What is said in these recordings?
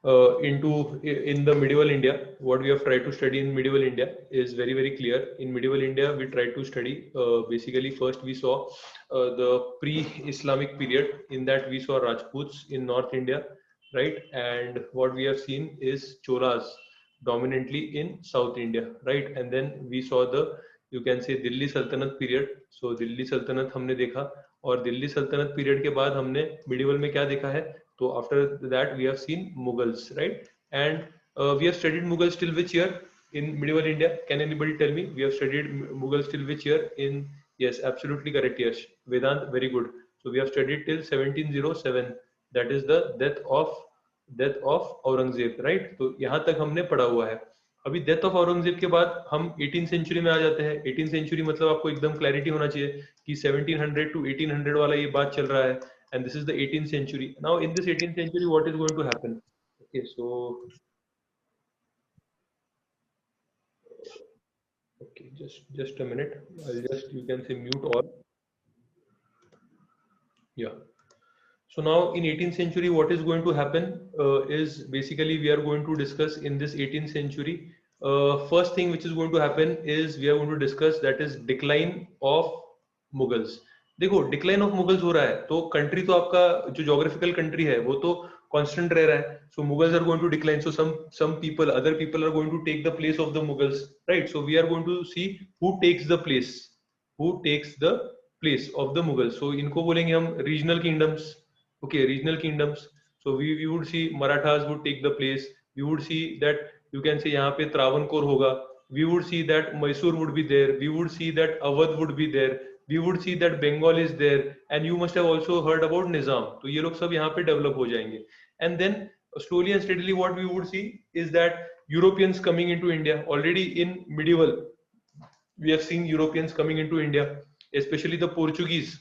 in the medieval India. What we have tried to study in medieval India is very clear. In medieval India, we tried to study basically first we saw the pre-Islamic period. In that we saw Rajputs in North India, right? And what we have seen is Cholas dominantly in South India, right? And then we saw the, you can say, Delhi Sultanate period. So Delhi Sultanate हमने देखा, और दिल्ली सल्तनत period के बाद हमने medieval में क्या देखा है? तो after that we have seen Mughals, right? And we have studied Mughals till which year in medieval India? Can anybody tell me? We have studied Mughals till which year in? Yes, absolutely correct. Yes, Vedant, very good. So we have studied till 1707. That is the death of Aurangzeb, right? तो यहाँ तक हमने पढ़ा हुआ है. अभी death of Aurangzeb के बाद हम 18 सेंचुरी में आ जाते हैं. 18 सेंचुरी मतलब आपको एकदम क्लैरिटी होना चाहिए कि 1700 to 1800 वाला ये बात चल रहा है. And this is the 18th century. Now in this 18th century, what is going to happen? Okay, so okay, just a minute. I'll just, you can say, mute all. Yeah. So now in 18th century, what is going to happen is basically we are going to discuss in this 18th century. First thing which is going to happen is we are going to discuss, that is decline of Mughals. देखो decline of Mughals हो रहा है तो country तो आपका जो geographical country है वो तो कांस्टेंट रह रहा है. So Mughals are going to decline. So some people, other people are going to take the place of the Mughals, right? So we are going to see who takes the place of the Mughals. So इनको बोलेंगे हम regional kingdoms. Okay, regional kingdoms. So we would see Marathas would take the place. We would see that, you can say, यहाँ पे Travancore होगा. We would see that Mysore would be there. We would see that Awadh would be there. We would see that Bengal is there. And you must have also heard about Nizam. तो ये लोग सब यहाँ पे develop हो जाएंगे. And then slowly and steadily what we would see is that Europeans coming into India. Already in medieval, we have seen Europeans coming into India, especially the Portuguese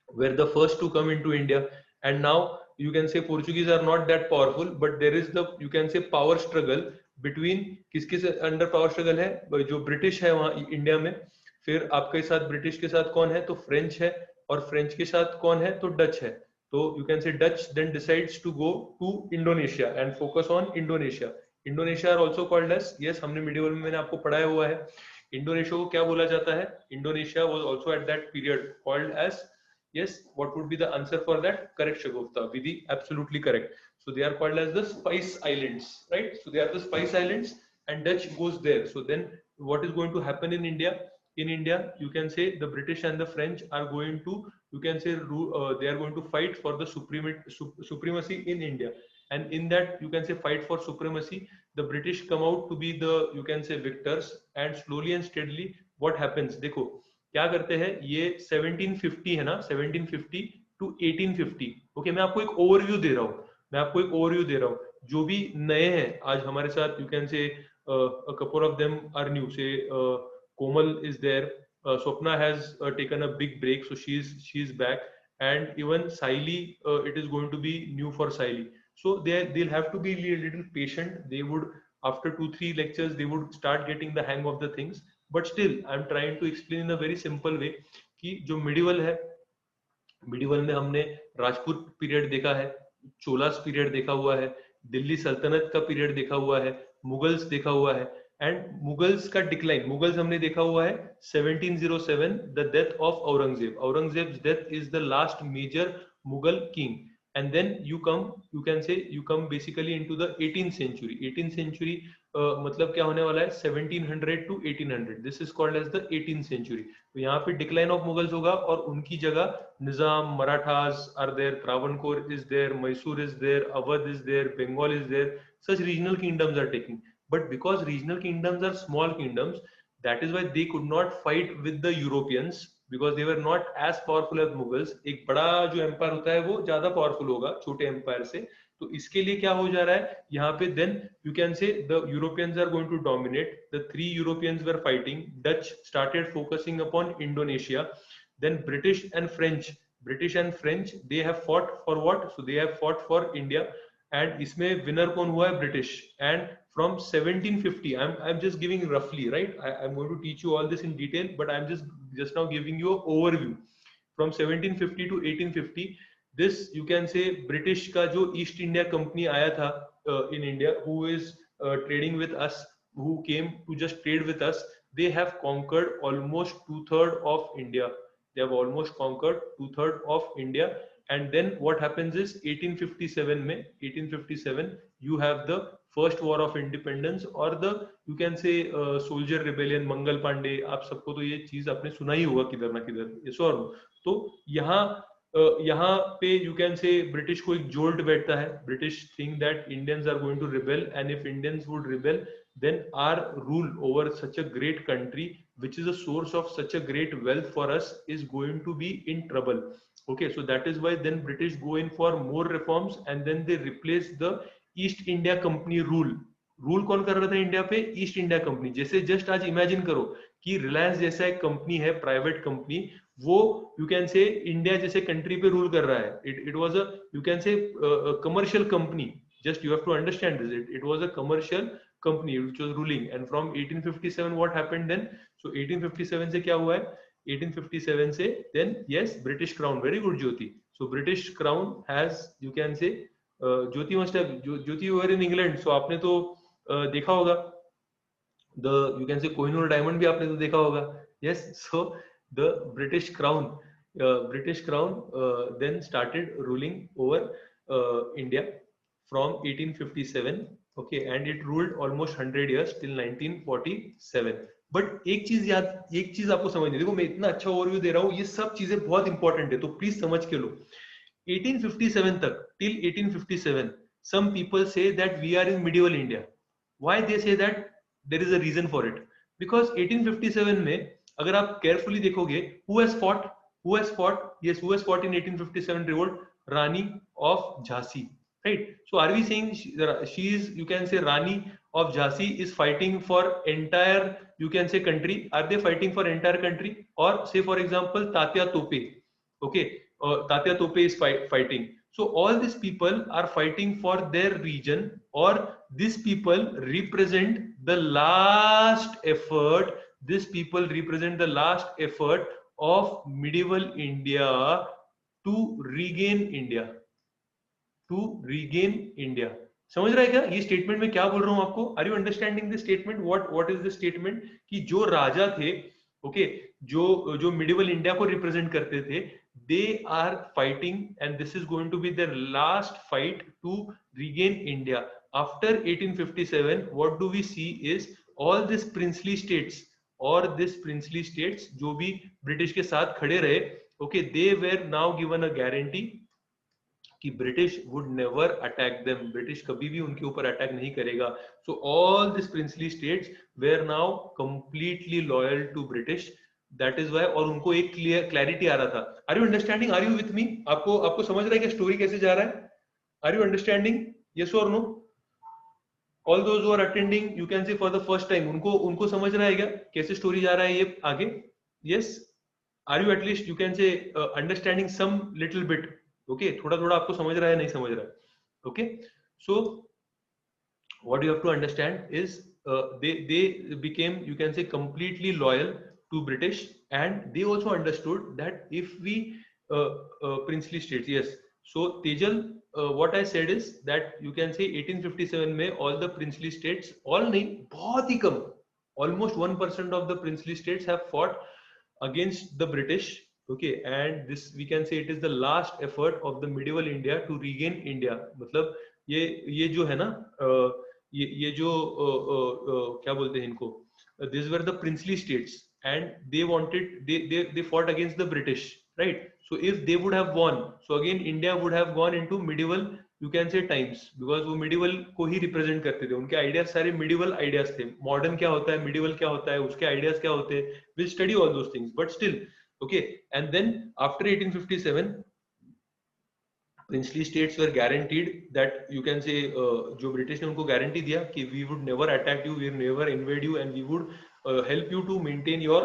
were the first to come into India. And now you can say Portuguese are not that powerful, but there is the, you can say, power struggle between, किसके under power struggle है? जो British है वहाँ India में. फिर आपके साथ British के साथ कौन है? तो फ्रेंच है. और फ्रेंच के साथ कौन है? तो डच है. तो you can say Dutch then decides to go to Indonesia and focus on Indonesia. Indonesia are also called as, yes हमने मीडियल में मैंने आपको पढ़ाया हुआ है. इंडोनेशिया को क्या बोला जाता है? Indonesia was also at that period called as, yes, what would be the answer for that? Correct, Shagufta. Vidhi, absolutely correct. So they are called as the Spice Islands, right? So they are the Spice Islands and Dutch goes there. So then what is going to happen in India? In India, you can say the British and the French are going to, you can say, they are going to fight for the supremacy in India. And in that, you can say, fight for supremacy, the British come out to be the, you can say, victors. And slowly and steadily, what happens? देखो क्या करते हैं ये 1750 है ना, 1750 to 1850. Okay, मैं आपको एक ओवरव्यू दे रहा हूँ. जो भी नए हैं आज हमारे साथ, यू कैन से a couple of them are new. Say Komal is there, Swapna has taken a big break, so she's back, and even Saili, it is going to be new for Saili. So they'll have to be a little patient. They would, after 2-3 lectures, they would start getting the hang of the things. But still I'm trying to explain in a very simple way कि जो medieval है, medieval में हमने Rajput period देखा है, Cholas period देखा हुआ है, दिल्ली सल्तनत का पीरियड देखा हुआ है, मुगल्स देखा हुआ है. एंड मुगल्स का डिक्लाइन, मुगल्स हमने देखा हुआ है 1707, the death of Aurangzeb. Aurangzeb's death is the last major Mughal king. And then you come, you can say, you come basically into the 18th century. 18th century मतलब क्या होने वाला है? 1700 to 1800. This is called as the 18th century. तो यहाँ पे decline of Mughals होगा और उनकी जगह Nizam, Marathas are there, Travancore is there, Mysore is there, Awadh is there, Bengal is there. Such regional kingdoms are taking. But because regional kingdoms are small kingdoms, that is why they could not fight with the Europeans, because they were not as powerful as Mughals. एक बड़ा जो empire होता है वो ज्यादा powerful होगा छोटे empire से. तो इसके लिए क्या हो जा रहा है यहाँ पे? Then you can say the Europeans are going to dominate. The 3 Europeans were fighting. Dutch started focusing upon Indonesia. Then British and French they have fought for what? So they have fought for India. And इसमें winner कौन हुआ है? British. And from 1750, I'm just giving roughly, right? I'm going to teach you all this in detail, but I'm just now giving you an overview. From 1750 to 1850, this you can say British का जो east India company आया था in India, who is trading with us, who came to just trade with us, they have conquered almost two-third of India. They have almost conquered two-third of India. And then what happens is 1857 में 1857 you have the first war of independence or the you can say soldier rebellion, Mangal Pandey, आप सबको तो ये चीज आपने सुना ही होगा किधर ना किधर, yes or no? तो यहाँ पे यू कैन से ब्रिटिश को एक जोल्ट बैठता है. British think that Indians are going to rebel, and if Indians would rebel then our rule over such a great country which is a source of such a great wealth for us is going to be in trouble. Okay, so that is why then British go in for more reforms and then they replace the East India Company rule कौन कर रहा था India पे? East India Company. जैसे just आज imagine करो कि Reliance जैसा एक कंपनी है, प्राइवेट कंपनी, वो यू कैन से इंडिया जैसे कंट्री पे रूल कर रहा है. It was a you can say commercial company. Just you have to understand this. It was a commercial company which was ruling. And from 1857 what happened then? So 1857 से क्या हुआ है? 1857 से then yes British crown. Very good Jyoti. So British crown has you can say Jyoti must have, Jyoti you were in England, so आपने तो देखा होगा the you can से कोहिनूर डायमंड भी आपने तो देखा होगा. Yes, so the British crown then started ruling over India from 1857. Okay, and it ruled almost 100 years till 1947. But एक चीज आपको समझनी, देखो मैं इतना अच्छा ओवरव्यू दे रहा हूँ, ये सब चीजें बहुत इंपॉर्टेंट है, तो प्लीज समझ के लो. 1857 तक, till 1857, some people say that we are in medieval India. Why they say that? There is a reason for it. Because 1857 में अगर आप carefully देखोगे, who has fought? Yes, who has fought in 1857 revolt? Rani of Jhansi, right? So are we saying she is, you can say, Rani of Jhansi is fighting for entire, you can say, country? Are they fighting for entire country? Or say for example Tatya Tope, okay, Tatya Tope is fighting. So all these people are fighting for their region, or these people represent the last effort. These people represent the last effort of medieval India to regain India. समझ रहा है क्या ये statement में क्या बोल रहा हूं आपको? Are you understanding this statement? What is this statement? कि जो राजा थे, ओके, जो मिडिवल इंडिया को रिप्रेजेंट करते थे, they are fighting and this is going to be their last fight to regain India. After 1857, what do we see is all these princely states, or this princely states जो भी British के साथ खड़े रहे, okay, they were now given a guarantee कि British would never attack them. British कभी भी उनके ऊपर अटैक नहीं करेगा. So all this princely states were now completely loyal to British. That is why. और उनको एक क्लैरिटी आ रहा था. Are you understanding? Are you with me? आपको समझ रहा है कि स्टोरी कैसे जा रहा है? Are you understanding? यस और no? All those who are attending, you can say for the first time, उनको समझ रहा है क्या कैसे स्टोरी जा रहा है ये आगे? Yes, are you at least you can say understanding some little bit? Okay, थोड़ा थोड़ा आपको समझ रहा है, नहीं समझ रहा है? Okay, so what you have to understand is they became, you can say, completely loyal to British, and they also understood that if we princely states, yes. So Tejal, what I said is that you can say 1857 में all the princely states, all नहीं, बहुत ही कम, almost 1% of the princely states have fought against the British. Okay, and this we can say it is the last effort of the medieval India to regain India. मतलब ये जो है ना, ये जो क्या बोलते हैं इनको, these were the princely states and they wanted, they fought against the British, right? So if they would have won, so again India would have gone into medieval, you can say, times, because वो medieval को ही represent करते थे. उनके ideas सारे medieval ideas थे. Modern क्या होता है, medieval क्या होता है, उसके ideas क्या होते हैं, we'll study all those things, but still. Okay, and then after 1857, princely states were guaranteed that, you can say, जो ब्रिटिश ने उनको गारंटी दिया कि we would never attack you, we would never invade you, and we would help you to maintain your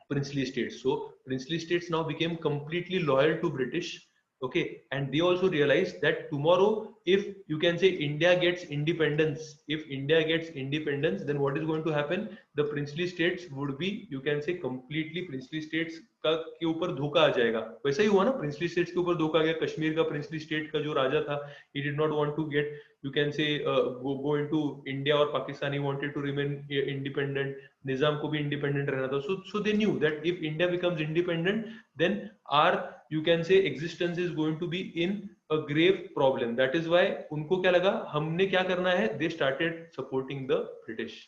princely states. So princely states now became completely loyal to British. Okay, and they also realized that tomorrow, if you can say India gets independence, then what is going to happen? The princely states would be, you can say, completely princely states का के ऊपर धोखा आ जाएगा. वैसा ही हुआ ना, princely states के ऊपर धोखा आ गया. कश्मीर का princely state का जो राजा था, he did not want to get, you can say, go into India or Pakistan. He wanted to remain independent. Nizam को भी independent रहना था. So they knew that if India becomes independent, then our, you can say, existence is going to be in a grave problem. That is why उनको क्या लगा, हमने क्या करना है, they started supporting the British.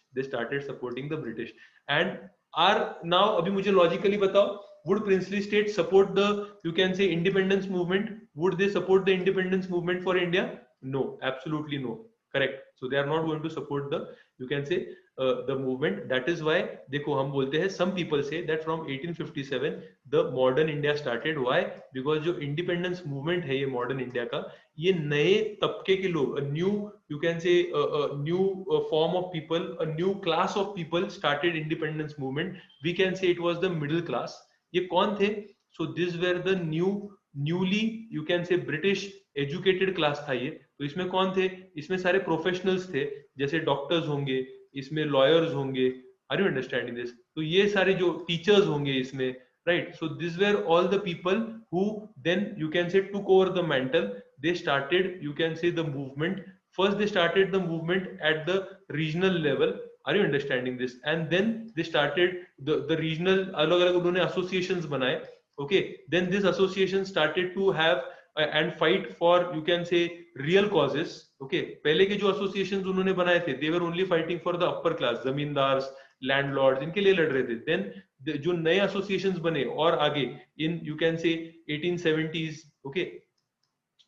And are now, अभी मुझे logically बताओ, would princely states support the, you can say, independence movement? Would they support the independence movement for India? No, absolutely no. Correct. So they are not going to support the, you can say, the movement. That is why, देखो हम बोलते हैं, some people say that from 1857 the modern India started. Why? Because जो independence movement है ये modern India का, ये नए तबके के लोग, a new, you can say, a new form of people, a new class of people started independence movement. We can say it was the middle class. ये कौन थे? So these were the newly, you can say, British educated class था ये. तो इसमें कौन थे? इसमें सारे प्रोफेशनल्स थे, जैसे डॉक्टर्स होंगे, इसमें लॉयर्स होंगे. Are you understanding this? तो ये सारे जो टीचर्स होंगे इसमें, right? So this were all the people who then, you can say, took over the mantle. They started, you can say, the movement. First they started the movement at the regional level. Are you understanding this? And then they started the regional, अलग अलग उन्होंने associations बनाए. Okay, then this association started to have and fight for, you can say, real causes. Okay, पहले के जो associations उन्होंने बनाए थे, they were only fighting for the upper class, zamindars, landlords, इनके लिए लड़ रहे थे. देन जो नए एसोसिएशंस बने और आगे इन, यू कैन से, 1870s, ओके,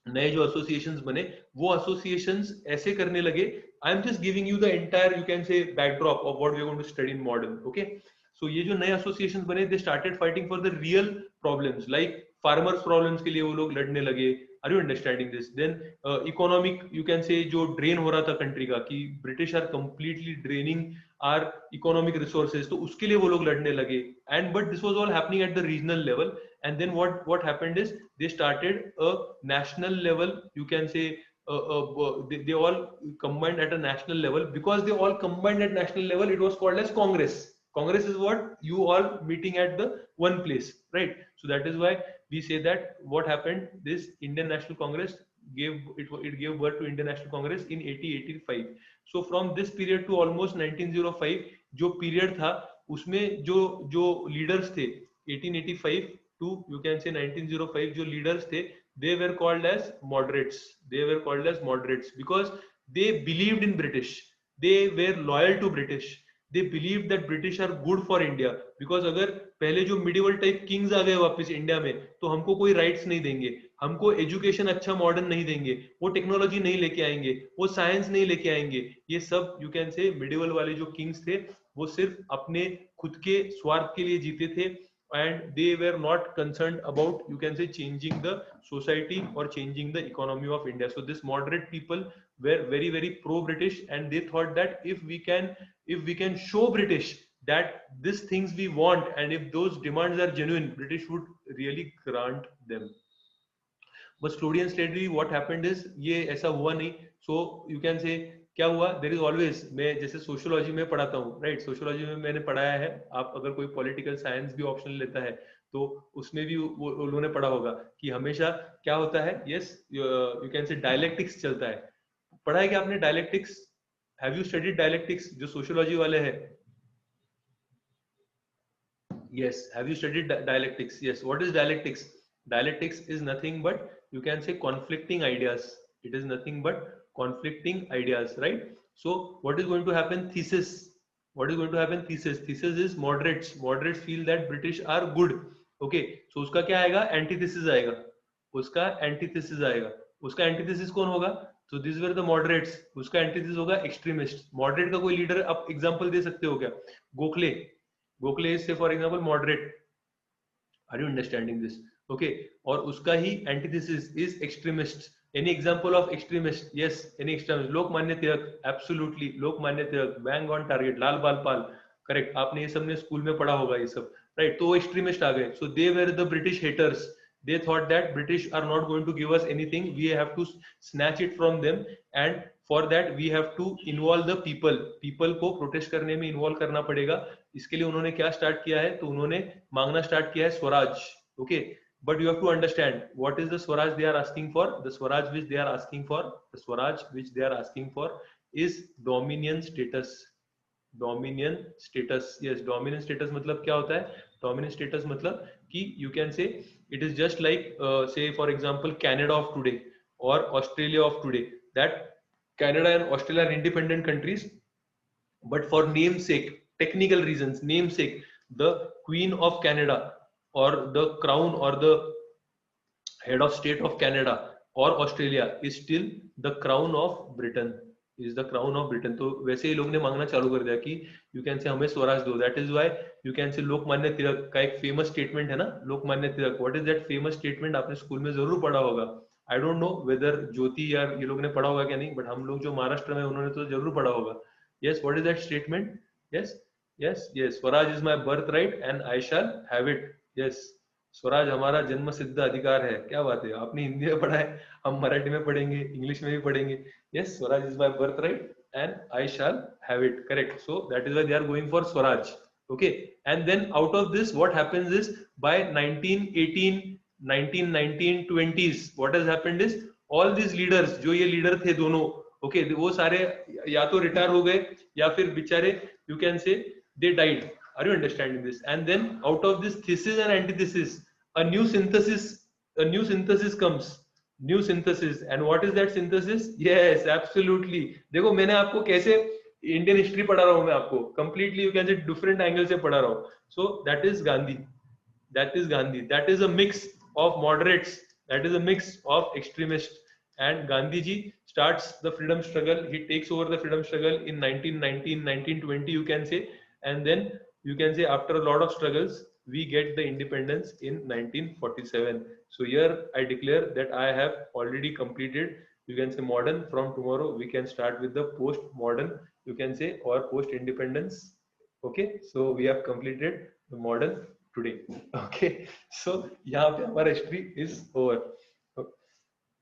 नए जो एसोसिएशंस बने, वो एसोसिएशंस ऐसे करने लगे. I am just giving you the entire, you can say, backdrop of what we are going to study in modern. Okay, so ये जो नए एसोसिएशंस बने, they started fighting for the real problems, like farmers problems के लिए वो लोग लड़ने लगे. Are you understanding this? Then economic, you can say, जो ड्रेन हो रहा था कंट्री का, कि British are completely draining our economic resources, तो उसके लिए वो लोग लड़ने लगे. And but this was all happening at the regional level. And then what happened is they started a national level, you can say, they all combined at a national level. Because they all combined at national level, it was called as Congress. Congress is what? You all meeting at the one place, right? So that is why we say that what happened, this Indian National Congress it gave birth to Indian National Congress in 1885. So from this period to almost 1905, जो period था, उसमें जो leaders थे 1885 to, you can say, 1905, जो leaders थे, they were called as moderates. Because they believed in British, they were loyal to British, they believed that British are good for India. Because अगर पहले जो medieval type kings आ गए वापस India में, तो हमको कोई rights नहीं देंगे, हमको एजुकेशन अच्छा मॉडर्न नहीं देंगे, वो टेक्नोलॉजी नहीं लेके आएंगे, वो साइंस नहीं लेके आएंगे. ये सब, यू कैन से, मिडिवल वाले जो किंग्स थे, वो सिर्फ अपने खुद के स्वार्थ के लिए जीते थे. And they were not concerned about, you can say, changing the society or changing the economy of India. So this moderate people were very, very pro-British, and they thought that if we can show British that these things we want, and if those demands are genuine, British would really grant them. But slowly and steadily what happened is, ये ऐसा हुआ नहीं. So you can say, क्या हुआ, there is always, मैं जैसे sociology में पढ़ाता हूँ, राइट, सोशियोलॉजी में मैंने पढ़ाया है. आप अगर कोई पॉलिटिकल साइंस भी ऑप्शनल लेता है, तो उसमें भी वो उन्होंने पढ़ा होगा कि हमेशा क्या होता है, यस, यू कैन से, डायलेक्टिक्स चलता है. पढ़ा है क्या आपने dialectics? Have you studied dialectics, जो सोशियोलॉजी वाले हैं? Yes, have you studied dialectics? Yes. What is dialectics? Dialectics is nothing but, you can say, conflicting ideas. It is nothing but conflicting ideas, right? So what is going to happen? Thesis. What is going to happen? Thesis is moderates feel that British are good. Okay, so उसका क्या आएगा? Antithesis आएगा. उसका antithesis कौन होगा? So these were the moderates. उसका antithesis होगा extremist. Moderate का कोई leader आप example दे सकते हो क्या? Gokhale is, say for example, moderate. Are you understanding this? Okay, और उसका ही antithesis is extremist. Any example of extremist? Yes, any extremist? Lokmanya Tilak, absolutely, Lokmanya Tilak, bang on target, लाल बाल पाल, correct. आपने ये सब ने स्कूल में पढ़ा होगा ये सब, right? तो extremist आ गए. So they were the British haters. they thought that British are not going to give us anything, we have to snatch it from them, and for that we have to involve the people को protest करने में involve करना पड़ेगा. इसके लिए उन्होंने क्या start किया है, तो उन्होंने मांगना start किया है Swaraj. Okay, but you have to understand what is the swaraj they are asking for. The swaraj which they are asking for is dominion status. Dominion status, yes, dominion status मतलब क्या होता है? Dominion status मतलब कि you can say it is just like say for example Canada of today or Australia of today. That Canada and Australia are independent countries, but for namesake, technical reasons, namesake, the Queen of Canada or the crown or the head of state of Canada or Australia is still the crown of Britain. Is the crown of Britain. तो वैसे ही लोग ने मांगना चालू कर दिया कि you can say हमें स्वराज दो. That is why you can say Lokmanya Tilak का एक famous statement है ना, Lokmanya Tilak. What is that famous statement? आपने स्कूल में जरूर पढ़ा होगा. I don't know whether ज्योति या ये लोग ने पढ़ा होगा क्या नहीं, but हम लोग जो महाराष्ट्र में उन्होंने तो जरूर पढ़ा होगा. Yes, what is that statement? Yes, yes, yes. Swaraj is my birthright and I shall have it. Yes. Swaraj हमारा जन्म सिद्ध अधिकार है. क्या बात है, आपने हिंदी में पढ़ा है, हम मराठी में पढ़ेंगे, इंग्लिश में भी पढ़ेंगे. Yes, Swaraj is my birthright and I shall have it. Correct. So that is why they are going for Swaraj. Okay, and then out of this what happens is by 1918, 1919, 20s what has happened is all these leaders, जो ये leader थे दोनों, okay, वो सारे या तो retire हो गए या फिर बेचारे you can say they died. Are you understanding this? And then out of this thesis and antithesis, a new synthesis comes. New synthesis. And what is that synthesis? Yes, absolutely. देखो मैंने आपको कैसे Indian history पढ़ा रहा हूँ, मैं आपको completely you can say different angle से पढ़ा रहा हूँ. So that is Gandhi. That is Gandhi. That is a mix of moderates. That is a mix of extremists. And Gandhi ji starts the freedom struggle. He takes over the freedom struggle in 1919, 1920 you can say. And then you can say after a lot of struggles we get the independence in 1947. So here I declare that I have already completed, you can say, modern. From tomorrow we can start with the post modern, you can say, or post independence. Okay, so we have completed the modern today. Okay, so यहाँ पे हमारा history is over.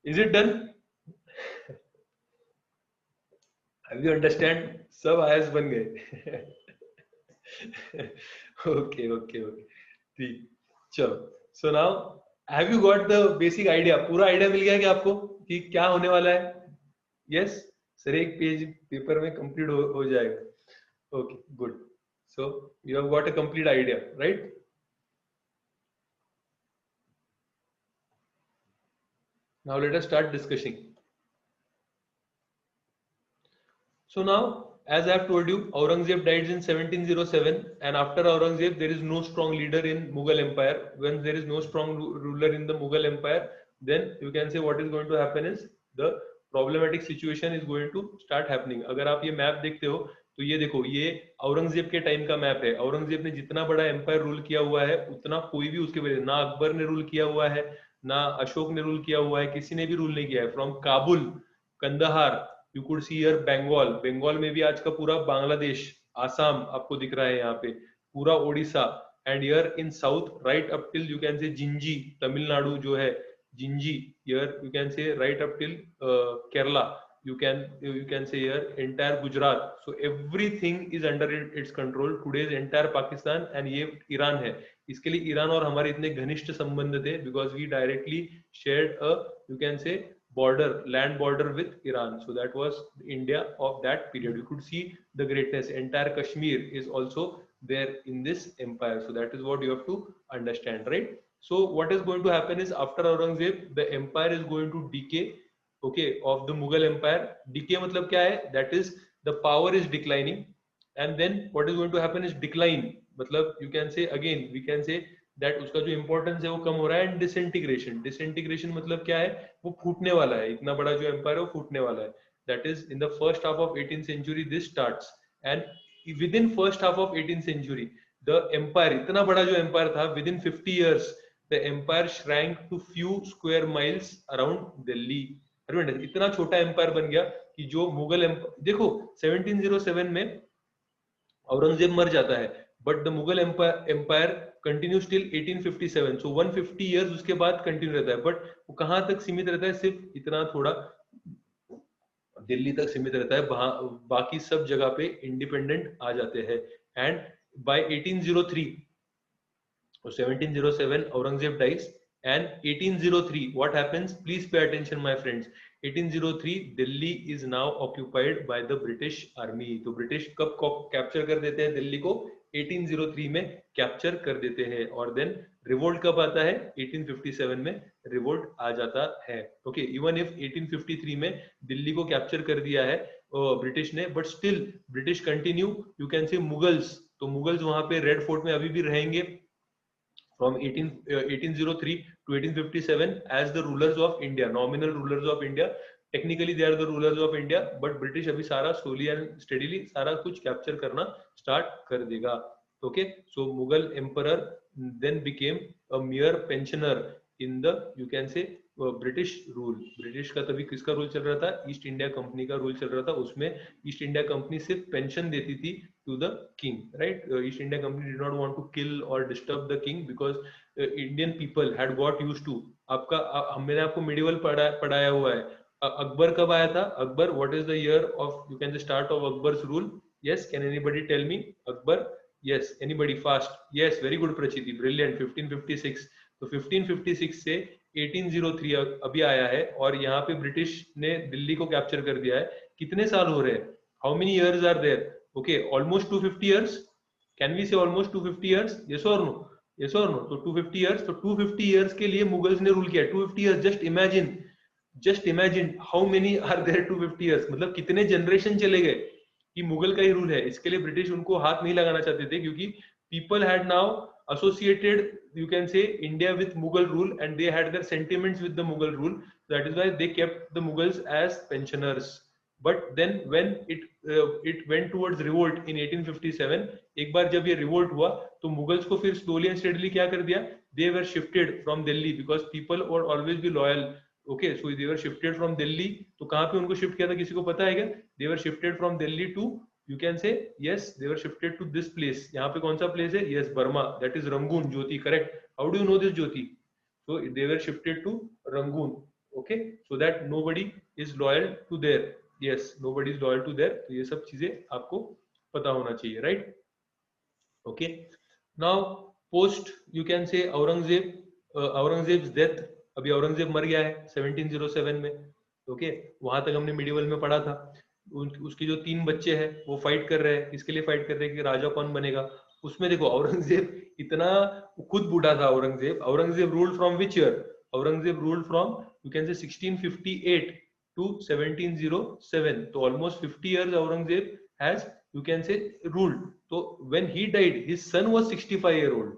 Is it done? Have you understand? सब आयस बन गए. Okay, okay, okay. ठीक, चलो. So now have you got the basic idea? पूरा आइडिया मिल गया क्या आपको कि क्या होने वाला है? Yes, सर एक पेज पेपर में कंप्लीट हो जाएगा. Okay, good. So you have got a complete idea, right? Now let us start discussing. So now, as I have told you, Aurangzeb died in 1707, and after Aurangzeb there is no strong leader in Mughal Empire. When there is no strong ruler in the Mughal Empire, then you can say what is going to happen is the problematic situation is going to start happening. अगर आप ये map देखते हो तो ये देखो, ये औरंगजेब के टाइम का मैप है. औरंगजेब ने जितना बड़ा एम्पायर रूल किया हुआ है उतना कोई भी उसके वजह, ना अकबर ने रूल किया हुआ है, ना अशोक ने रूल किया हुआ है, किसी ने भी रूल नहीं किया है. From Kabul, Kandahar, you could see here Bengal, Bengal में भी आज का पूरा बांग्लादेश, आसाम आपको दिख रहा है यहाँ पे, पूरा Odisha, and here in south right up till you can say Gingee, Tamil Nadu जो है Gingee, here you can say right up till Kerala, you can say here entire Gujarat. So everything is under its control. Today's entire Pakistan, and ये Iran है. इसके लिए Iran और हमारे इतने घनिष्ठ संबंध थे because we directly shared a, you can say, border, land border with Iran. So that was India of that period. You could see the greatness. Entire Kashmir is also there in this empire. So that is what you have to understand, right? So what is going to happen is after Aurangzeb, the empire is going to decay. Okay, of the Mughal Empire. Decay मतलब क्या है? That is the power is declining, and then what is going to happen is decline. मतलब you can say again, we can say that उसका जो importance है वो कम हो रहा है, and disintegration. Disintegration मतलब क्या है? वो फूटने वाला है. इतना बड़ा जो empire है वो फूटने वाला है. That is in the first half of 18th century this starts, and within first half of 18th century the empire, इतना बड़ा जो empire था, within 50 years the empire shrank to few square miles around Delhi. इतना छोटा empire बन गया कि जो मुगल एम्पायर, देखो 1707 में औरंगजेब मर जाता है, but the Mughal empire continues till 1857, so 150 years उसके बाद कंटिन्यू रहता है, बट वो कहाँ तक सीमित रहता है, सिर्फ इतना थोड़ा दिल्ली तक सीमित रहता है, बाकी सब जगह पे इंडिपेंडेंट आ जाते हैं। And by 1803 or 1707 Aurangzeb dies, and 1803 what happens, please pay attention my friends, 1803 Delhi is now occupied by the British army। तो ब्रिटिश कब कैप्चर कर देते हैं दिल्ली को, 1803 में कैप्चर कर देते हैं। और देन रिवोल्ट कब आता है, 1857 में रिवोल्ट आ जाता है। ओके, इवन इफ 1853 में दिल्ली को कैप्चर कर दिया है ब्रिटिश ने, but still British continue, you can से मुगल्स, तो मुगल्स वहां पे रेड फोर्ट में अभी भी रहेंगे from 1803 to 1857 as the rulers of India, nominal rulers of India, technically they are the rulers of India, but British अभी सारा slowly and steadily सारा कुछ capture करना start कर देगा। Okay, so Mughal emperor then became a mere pensioner in the, you can say, British rule. British का तभी किसका रूल चल रहा था, ईस्ट इंडिया कंपनी का रूल चल रहा था, उसमें ईस्ट इंडिया कंपनी सिर्फ पेंशन देती थी to the king, right? East India Company did not want to kill or disturb the king because Indian people had got used to, आपका मैंने आपको medieval पढ़ाया हुआ है। अकबर कब आया था, Akbar, what is the year of, you can say, start of Akbar's rule? Yes, can anybody tell me? Akbar, yes, anybody fast? Yes, very good Prachiti, brilliant, 1556। तो 1556 से 1803 अभी आया है, और यहाँ पे ब्रिटिश ने दिल्ली को कैप्चर कर दिया है। कितने साल हो रहे हैं, how many years are there, okay, almost 250 years, can we say almost 250 years, yes or no, yes or no? तो 250 years, तो 250 years के लिए मुगल्स ने रूल किया, 250 years, just imagine how many are there 250 years, मतलब कितने generation चले गए कि मुगल का ही रूल है। इसके लिए ब्रिटिश उनको हाथ नहीं लगाना चाहते थे, क्योंकि people had now associated, you can say, India with Mughal rule, and they had their sentiments with the Mughal rule, that is why they kept the Mughals as pensioners। But then when it went towards revolt in 1857, एक बार जब ये revolt हुआ तो Mughals को फिर slowly and steadily क्या कर दिया, they were shifted from Delhi because people would always be loyal। Okay, so they were shifted from Delhi, तो कहाँ पे उनको shift किया था, किसी को पता है क्या? They were shifted from Delhi to, you can say, yes, they were shifted to this place। यहाँ पे कौन सा place है? Yes, Burma, that is Rangoon, Jyoti, correct? How do you know this, Jyoti? So they were shifted to Rangoon, okay, so that nobody is loyal to there, yes, nobody is loyal to there। तो ये सब चीजें आपको पता होना चाहिए, right? Okay, now post, you can say, Aurangzeb's death, अभी औरंगजेब मर गया है 1707 में। ओके, वहां तक हमने मिडिवल में पढ़ा था। उसके जो 3 बच्चे हैं वो फाइट कर रहे हैं, किसके लिए फाइट कर रहे हैं कि राजा कौन बनेगा। उसमें देखो औरंगजेब इतना खुद बूढ़ा था। Aurangzeb ruled from which year, Aurangzeb ruled from, you can से, 1658 to 1707, तो almost 50 years Aurangzeb has, you can say, ruled। तो when he died his son was 65-year-old,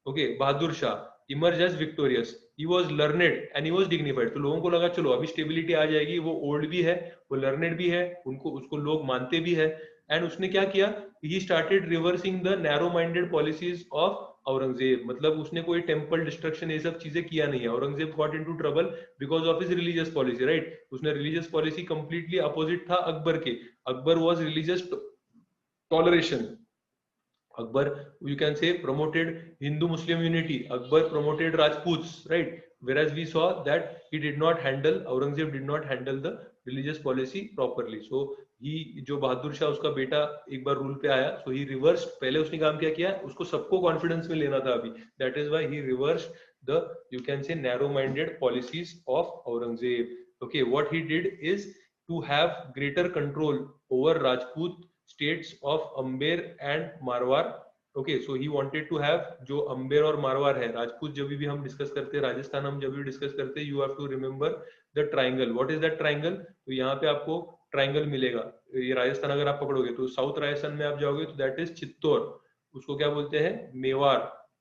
okay, Bahadur Shah emerged as victorious, he was learned and he was dignified। तो लोगों को लगा चलो अभी stability आ जाएगी, वो ओल्ड भी है, वो लर्नेड भी है, उसको लोग मानते भी है। एंड उसने क्या किया, he started reversing the narrow minded policies of Aurangzeb, मतलब उसने कोई टेम्पल डिस्ट्रक्शन ये सब चीजें किया नहीं है। Aurangzeb got into trouble because of his religious policy, right? उसने रिलीजियस पॉलिसी कंप्लीटली अपोजिट था अकबर के। Akbar was religious toleration. Akbar, you can say, promoted Hindu Muslim unity, Akbar promoted Rajputs, right? Whereas we saw that he did not handle, Aurangzeb did not handle the religious policy properly। So he, जो बहादुर शाह उसका बेटा एक बार rule पे आया, so he reversed, पहले उसने काम क्या किया, उसको सबको कॉन्फिडेंस में लेना था अभी, that is why he reversed the, you can say, narrow minded policies of Aurangzeb। Okay, what he did is to have greater control over Rajput states of Amber and Marwar। Okay, so he wanted to have, जो अंबेर और मारवाड़ है, राजपूत जब भी हम discuss करते हैं, राजस्थान हम जब भी डिस्कस करते हैं, you have to remember the triangle. What is that triangle? तो यहाँ पे आपको ट्राइंगल मिलेगा। ये राजस्थान अगर आप पकड़ोगे तो साउथ राजस्थान में आप जाओगे तो दैट इज चित्तौड़, उसको क्या बोलते हैं, मेवाड़,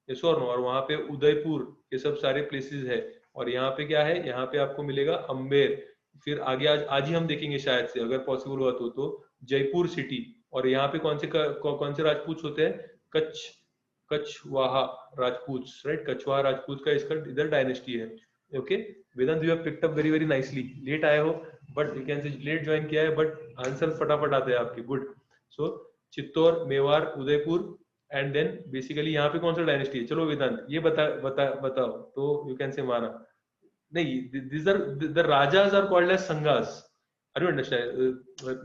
यस और नो, और वहां पे उदयपुर, ये सब सारे प्लेसेस है। और यहाँ पे क्या है, यहाँ पे आपको मिलेगा अंबेर। फिर आगे आज ही हम देखेंगे शायद से, अगर पॉसिबल हुआ तो जयपुर सिटी। और यहाँ पे कौन से राजपूत होते हैं, कछवाहा राजपूत, राइट? कछवाहा राजपूत का इसका इधर डायनेस्टी है। Okay, Vedant, you have picked up very very nicely. Late आए हो, but you can say late join किया है, बट आंसर फटाफट आते हैं आपके, good. So Chittor, Mewar, Udaipur, and then basically यहाँ पे कौन सा डायनेस्टी है? चलो वेदांत ये बताओ तो यू कैन से मारा नहीं, these are the rajas are called as sanghas. Are you understand?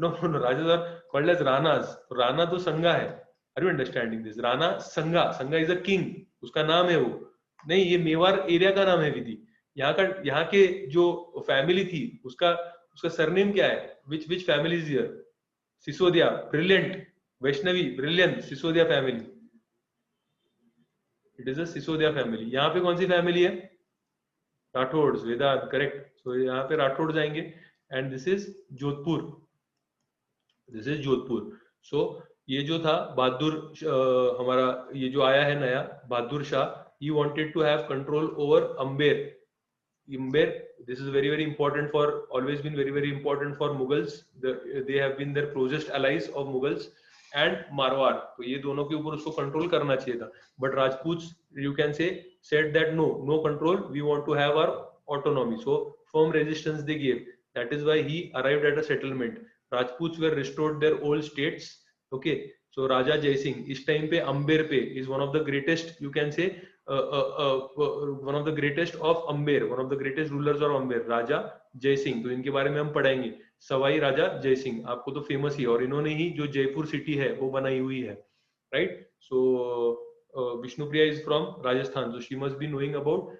No, rajas are called as ranas. Rana तो संगा है. Are you understanding this? Rana संगा, संगा is a king. उसका नाम है वो. नहीं, ये मेवाड़ एरिया का नाम है विधि. यहाँ के जो फैमिली थी उसका सरनेम क्या है? which family is here? Sisodia, brilliant. Vaishnavi, brilliant. Sisodia family. It is a Sisodia family. यहाँ पे कौन सी फैमिली है? राठौड़, वेदांत, करेक्ट. सो यहाँ पे राठौड़ जाएंगे and this is Jodhpur. This is Jodhpur. So ये जो था बहादुर हमारा ये जो आया है नया Bahadur Shah, he wanted to have control over Amber. Amber, this is very important for, always been very important for Mughals. They have been their closest allies of Mughals and Marwar. तो ये दोनों के ऊपर उसको कंट्रोल करना चाहिए था. But Rajputs, you can say, said that no control. We want to have our autonomy. So firm resistance they gave. That is why he arrived at a settlement. Rajputs were restored their old states. Okay. So Raja Jai Singh इस time पे अंबेर पे is one of the greatest, you can say, one of the greatest of Amber, one of the greatest rulers of Amber, राजा जय सिंह. तो इनके बारे में हम पढ़ाएंगे. सवाई राजा जय सिंह आपको तो फेमस ही, और इन्होंने ही जो जयपुर सिटी है वो बनाई हुई है, right. So Vishnupriya is from Rajasthan, so she must be knowing about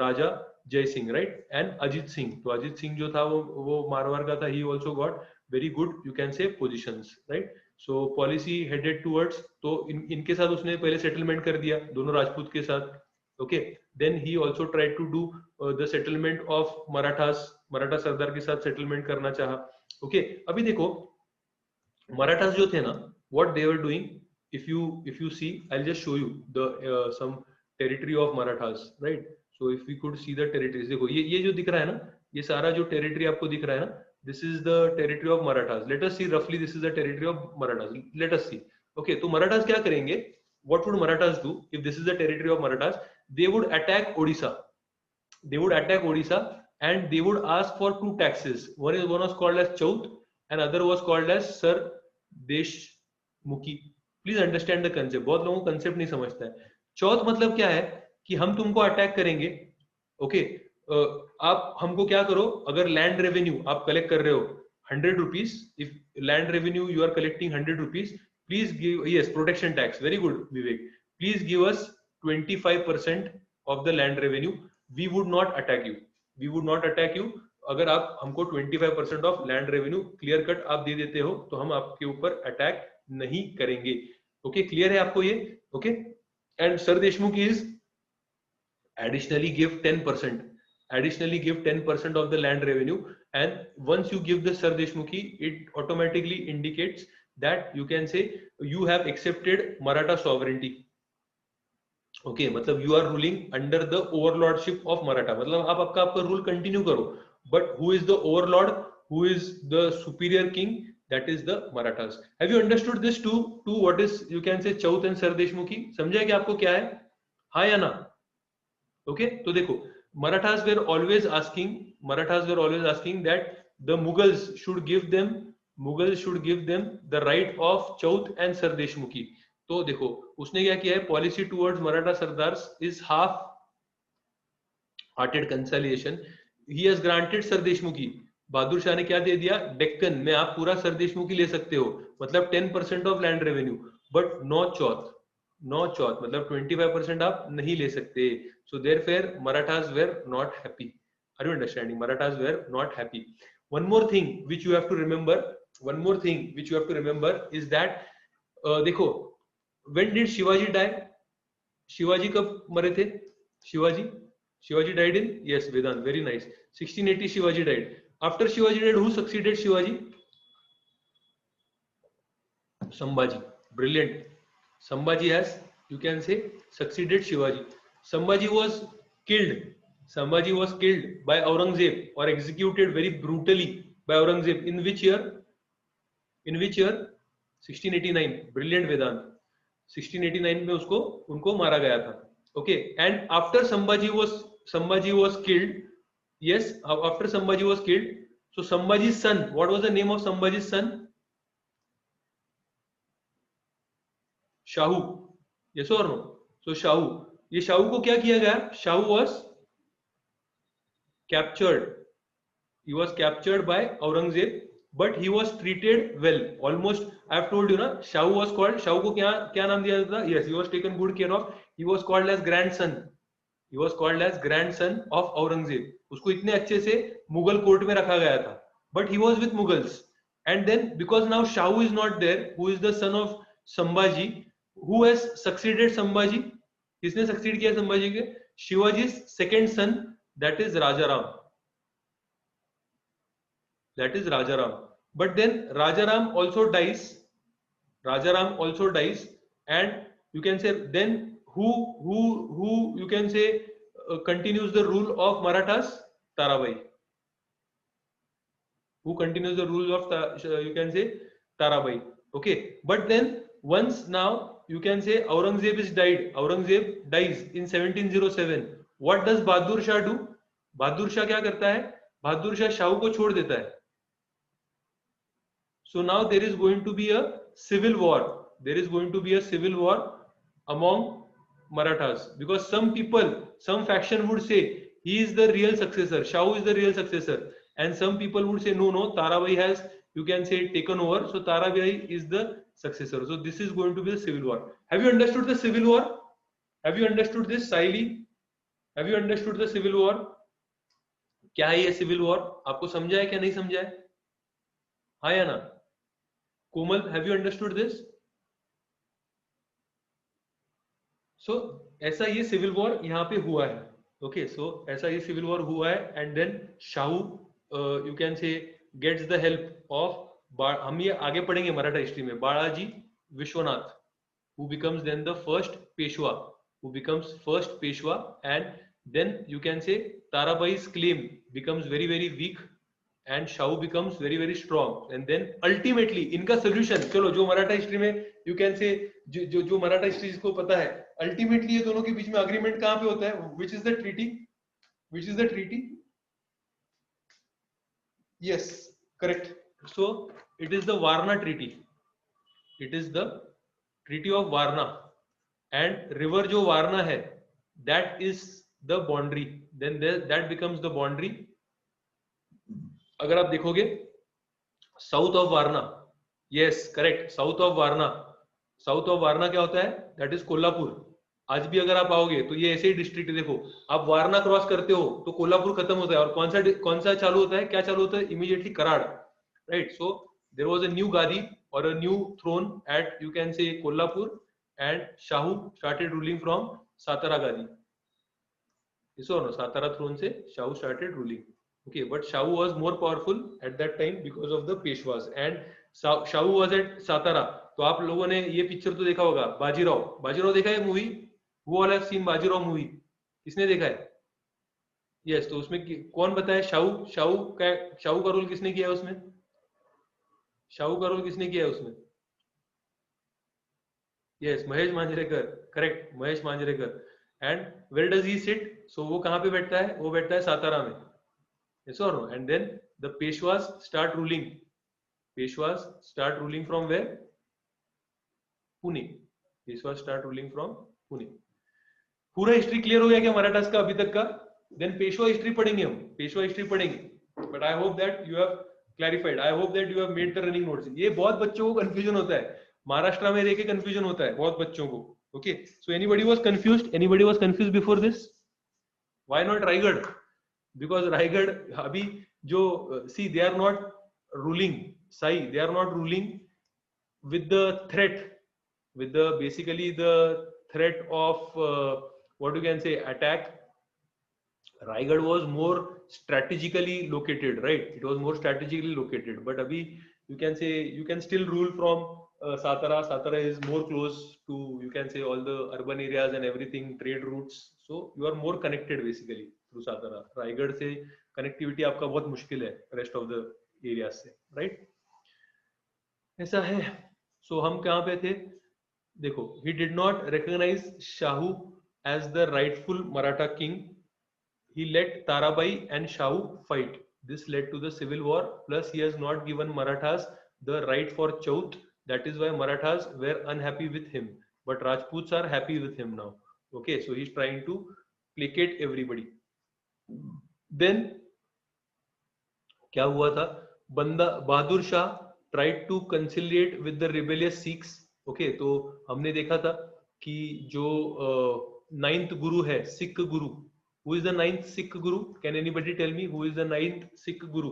Raja Jai Singh, right. And Ajit Singh, तो अजीत सिंह जो था वो मारवाड़ का था. He also got very good, you can say, positions, right. So policy headed towards, तो इनके साथ उसने पहले सेटलमेंट कर दिया दोनों राजपूत के साथ. Okay. Then he also tried to do the settlement of Marathas, Maratha सरदार के साथ सेटलमेंट करना चाहा. ओके. अभी देखो मराठास जो थे ना, what they were doing, if you see, I'll just show you the some territory of Marathas, right. So if we could see the territories, देखो ये जो दिख रहा है ना, ये सारा जो टेरिटरी आपको दिख रहा है ना, this is the territory of Marathas. Let us see roughly, this is the territory of Marathas. Let us see. Okay, तो Marathas क्या करेंगे? What would Marathas do if this is the territory of Marathas? They would attack Odisha. They would attack Odisha and they would ask for two taxes. One was called as Chaut and other was called as Sar Deshmukhi. Please understand the concept. बहुत लोगों को concept नहीं समझता है. चौथ मतलब क्या है कि हम तुमको अटैक करेंगे. ओके. आप हमको क्या करो, अगर लैंड रेवेन्यू आप कलेक्ट कर रहे हो 100 rupees, if land revenue you are collecting 100 rupees, please give, yes, protection tax, very good Vivek, please give us 25% of the land revenue. We would not attack you, we would not attack you. अगर आप हमको 25% of land revenue clear cut आप दे देते हो तो हम आपके ऊपर अटैक नहीं करेंगे. ओके, क्लियर है आपको ये? Okay. And sir Deshmukh is additionally give 10%, additionally give 10% of the land revenue, and once you give the Sar Deshmukhi, it automatically indicates that you can say you have accepted Maratha sovereignty. Okay, मतलब you are ruling under the overlordship of Maratha. मतलब आप आपका rule continue करो, but who is the overlord, who is the superior king, that is the Marathas. Have you understood this too? What is, you can say, Chaut and Sar Deshmukhi? समझा है कि आपको क्या है, हाँ या ना? ओके. तो देखो, Marathas were always asking that the Mughals should give them the right of Chaut and Sar Deshmukhi. तो देखो उसने क्या किया है, policy towards Maratha sardars is half hearted conciliation. He has granted sardeshmukhi. Bahadur Shah ने क्या दे दिया, डेक्कन में आप पूरा सर देशमुखी ले सकते हो, मतलब 10% of land revenue, but no chauth मतलब 25% आप नहीं ले सकते. So therefore Marathas were not happy. Are you understanding? Marathas were not happy. One more thing which you have to remember is that, देखो, when did Shivaji die? Shivaji कब मरे थे? Shivaji died in, yes, Vedant, very nice, 1680 Shivaji died. After Shivaji died, who succeeded Shivaji? Sambhaji. Brilliant. Sambhaji has, you can say, succeeded Shivaji. Sambhaji was killed by Aurangzeb, or executed very brutally by Aurangzeb. In which year? 1689. Brilliant, Vedant. 1689 में उनको मारा गया था. Okay. And after Sambhaji was killed, yes, after Sambhaji was killed, so Sambhaji's son, what was the name of Sambhaji's son? Shahu. Yes और no? सो शाहू, ये शाहू को क्या किया गया? Shahu was captured, he was captured by Aurangzeb, but he was treated well. Almost, I have told you na, Shahu was called, Shahu को क्या नाम दिया जाता? Yes, he was taken good care of. He was called as grandson. He was called as grandson of Aurangzeb. उसको इतने अच्छे से Mughal court में रखा गया था. But he was with Mughals. And then because now Shahu is not there, who is the son of Sambhaji, who has succeeded Sambhaji? किसने succeed किया संभाजी के? Shivaji's second son, that is Rajaram. That is Rajaram. But then Rajaram also dies. Rajaram also dies, and you can say then who you can say continues the rule of Marathas? Tarabai. Who continues the rule of you can say Tarabai. Okay, but then once now you can say Aurangzeb is died. Aurangzeb dies in 1707. What does Bahadur Shah do? Bahadur Shah क्या करता है? Bahadur Shah Shahu को छोड़ देता है. So now there is going to be a civil war. There is going to be a civil war among Marathas, because some people, some faction would say he is the real successor, Shahu is the real successor, and some people would say no, Tarabai has, you can say, taken over, so Tarabai is the successor. So this is going to be the civil war. Have you understood the civil war? Have you understood this, Saili? Have you understood the civil war? क्या है ये civil war? आपको समझा है क्या नहीं समझा है? हाँ या ना? Komal, have you understood this? So ऐसा ये सिविल वॉर यहाँ पे हुआ है. ओके, सो ऐसा ये सिविल वॉर हुआ है, and then Shahu you can say gets the help of, हम ये आगे पढ़ेंगे मराठा हिस्ट्री में, Balaji Vishwanath, who becomes then the first Peshwa, and then you can say Tarabai's claim becomes very very weak and Shahu becomes very very strong, and then ultimately इनका solution, चलो जो Maratha history में you can say जो Maratha history जिसको पता है, ultimately ये दोनों के बीच में agreement कहाँ पे होता है? Which is the treaty? Which is the treaty? Yes, correct. So it is the Varna treaty. It is the treaty of Varna, and river जो वारना है, that is the boundary. Then that becomes the boundary. अगर आप देखोगे south of Varna, yes correct, south of Varna, south of Varna क्या होता है? That is Kolhapur. आज भी अगर आप आओगे तो ये ऐसे ही डिस्ट्रिक्ट, देखो आप वारना क्रॉस करते हो तो कोल्हापुर खत्म होता है, और कौन सा चालू होता है? क्या चालू होता है? Immediately Karad, right? So there was a new gadi और a new throne at you can say Kolhapur, and Shahu started ruling from Satara gadi. Satara throne से Shahu started ruling. Okay, but Shahu was more powerful at that time because of the Peshwas, and Shahu was at Satara. तो आप लोगों ने ये picture तो देखा होगा, बाजीराव. बाजीराव देखा है movie? Who all have seen Bajirao movie? किसने देखा है? यस, तो उसमें कौन बताए? शाहू का रोल किसने किया है उसमें? शाहू का रोल किसने किया है उसमें? Yes, Mahesh Manjrekar, correct, Mahesh Manjrekar. And where does he sit? So वो कहाँ पे बैठता है? वो बैठता है सातारा में. Yes or no? And then the Peshwas start ruling. Peshwas start ruling from where? Pune. Peshwas start ruling from Pune. पूरा हिस्ट्री क्लियर हो गया क्या मराठास का अभी तक का? देन पेशवा हिस्ट्री पढ़ेंगे हम, पेशवा हिस्ट्री पढ़ेंगे. But I hope that you have clarified, I hope that you have made the running notes. ये बहुत बच्चों को कंफ्यूजन होता है, महाराष्ट्र में रह के कंफ्यूजन होता है बहुत बच्चों को. Okay, so anybody was confused? Anybody was confused before this? Why not Raigarh? Because Raigad अभी जो see they are not ruling, Sai, they are not ruling with the threat, with the basically the threat of what you can say attack. Raigad was more strategically located, right? It was more strategically located, but abhi you can say you can still rule from Satara. Satara is more close to, you can say, all the urban areas and everything, trade routes, so you are more connected basically through Satara. Raigarh से connectivity आपका बहुत मुश्किल है rest of the area से, right? ऐसा है. सो हम कहाँ पे थे? देखो, he did not recognize Shahu as the rightful Maratha king. He let Tarabai and Shahu fight. This led to the civil war. Plus, he has not given Marathas the right for Chaut. That is why Marathas were unhappy with him. but Rajputs are happy with him now. Okay, so he's trying to placate everybody. Then क्या हुआ था, Banda Bahadur Shah tried to conciliate with the rebellious Sikhs. Okay, तो हमने देखा था कि जो ninth गुरु है, Sikh guru, who is the ninth Sikh guru? Can anybody tell me who is the ninth Sikh guru?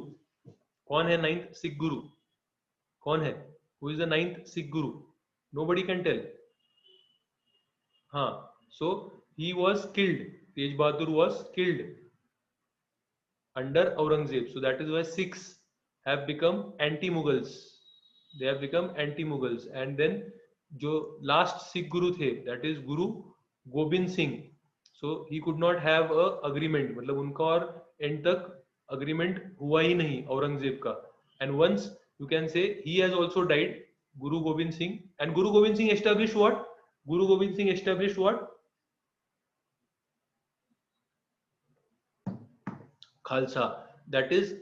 कौन है नाइन्थ सिख गुरु? कौन है? Who is the ninth Sikh guru? Nobody can tell. हाँ, so he was killed. Tej Bahadur was killed under Aurangzeb. So that is why Sikhs have become anti-Mughals. They have become anti-Mughals. And then जो last Sikh Guru थे, that is Guru Gobind Singh. So he could not have a agreement. मतलब उनका और end तक agreement हुआ ही नहीं औरंगजेब का. And once you can say he has also died, Guru Gobind Singh. And Guru Gobind Singh established what? Guru Gobind Singh established what? Khalsa, that is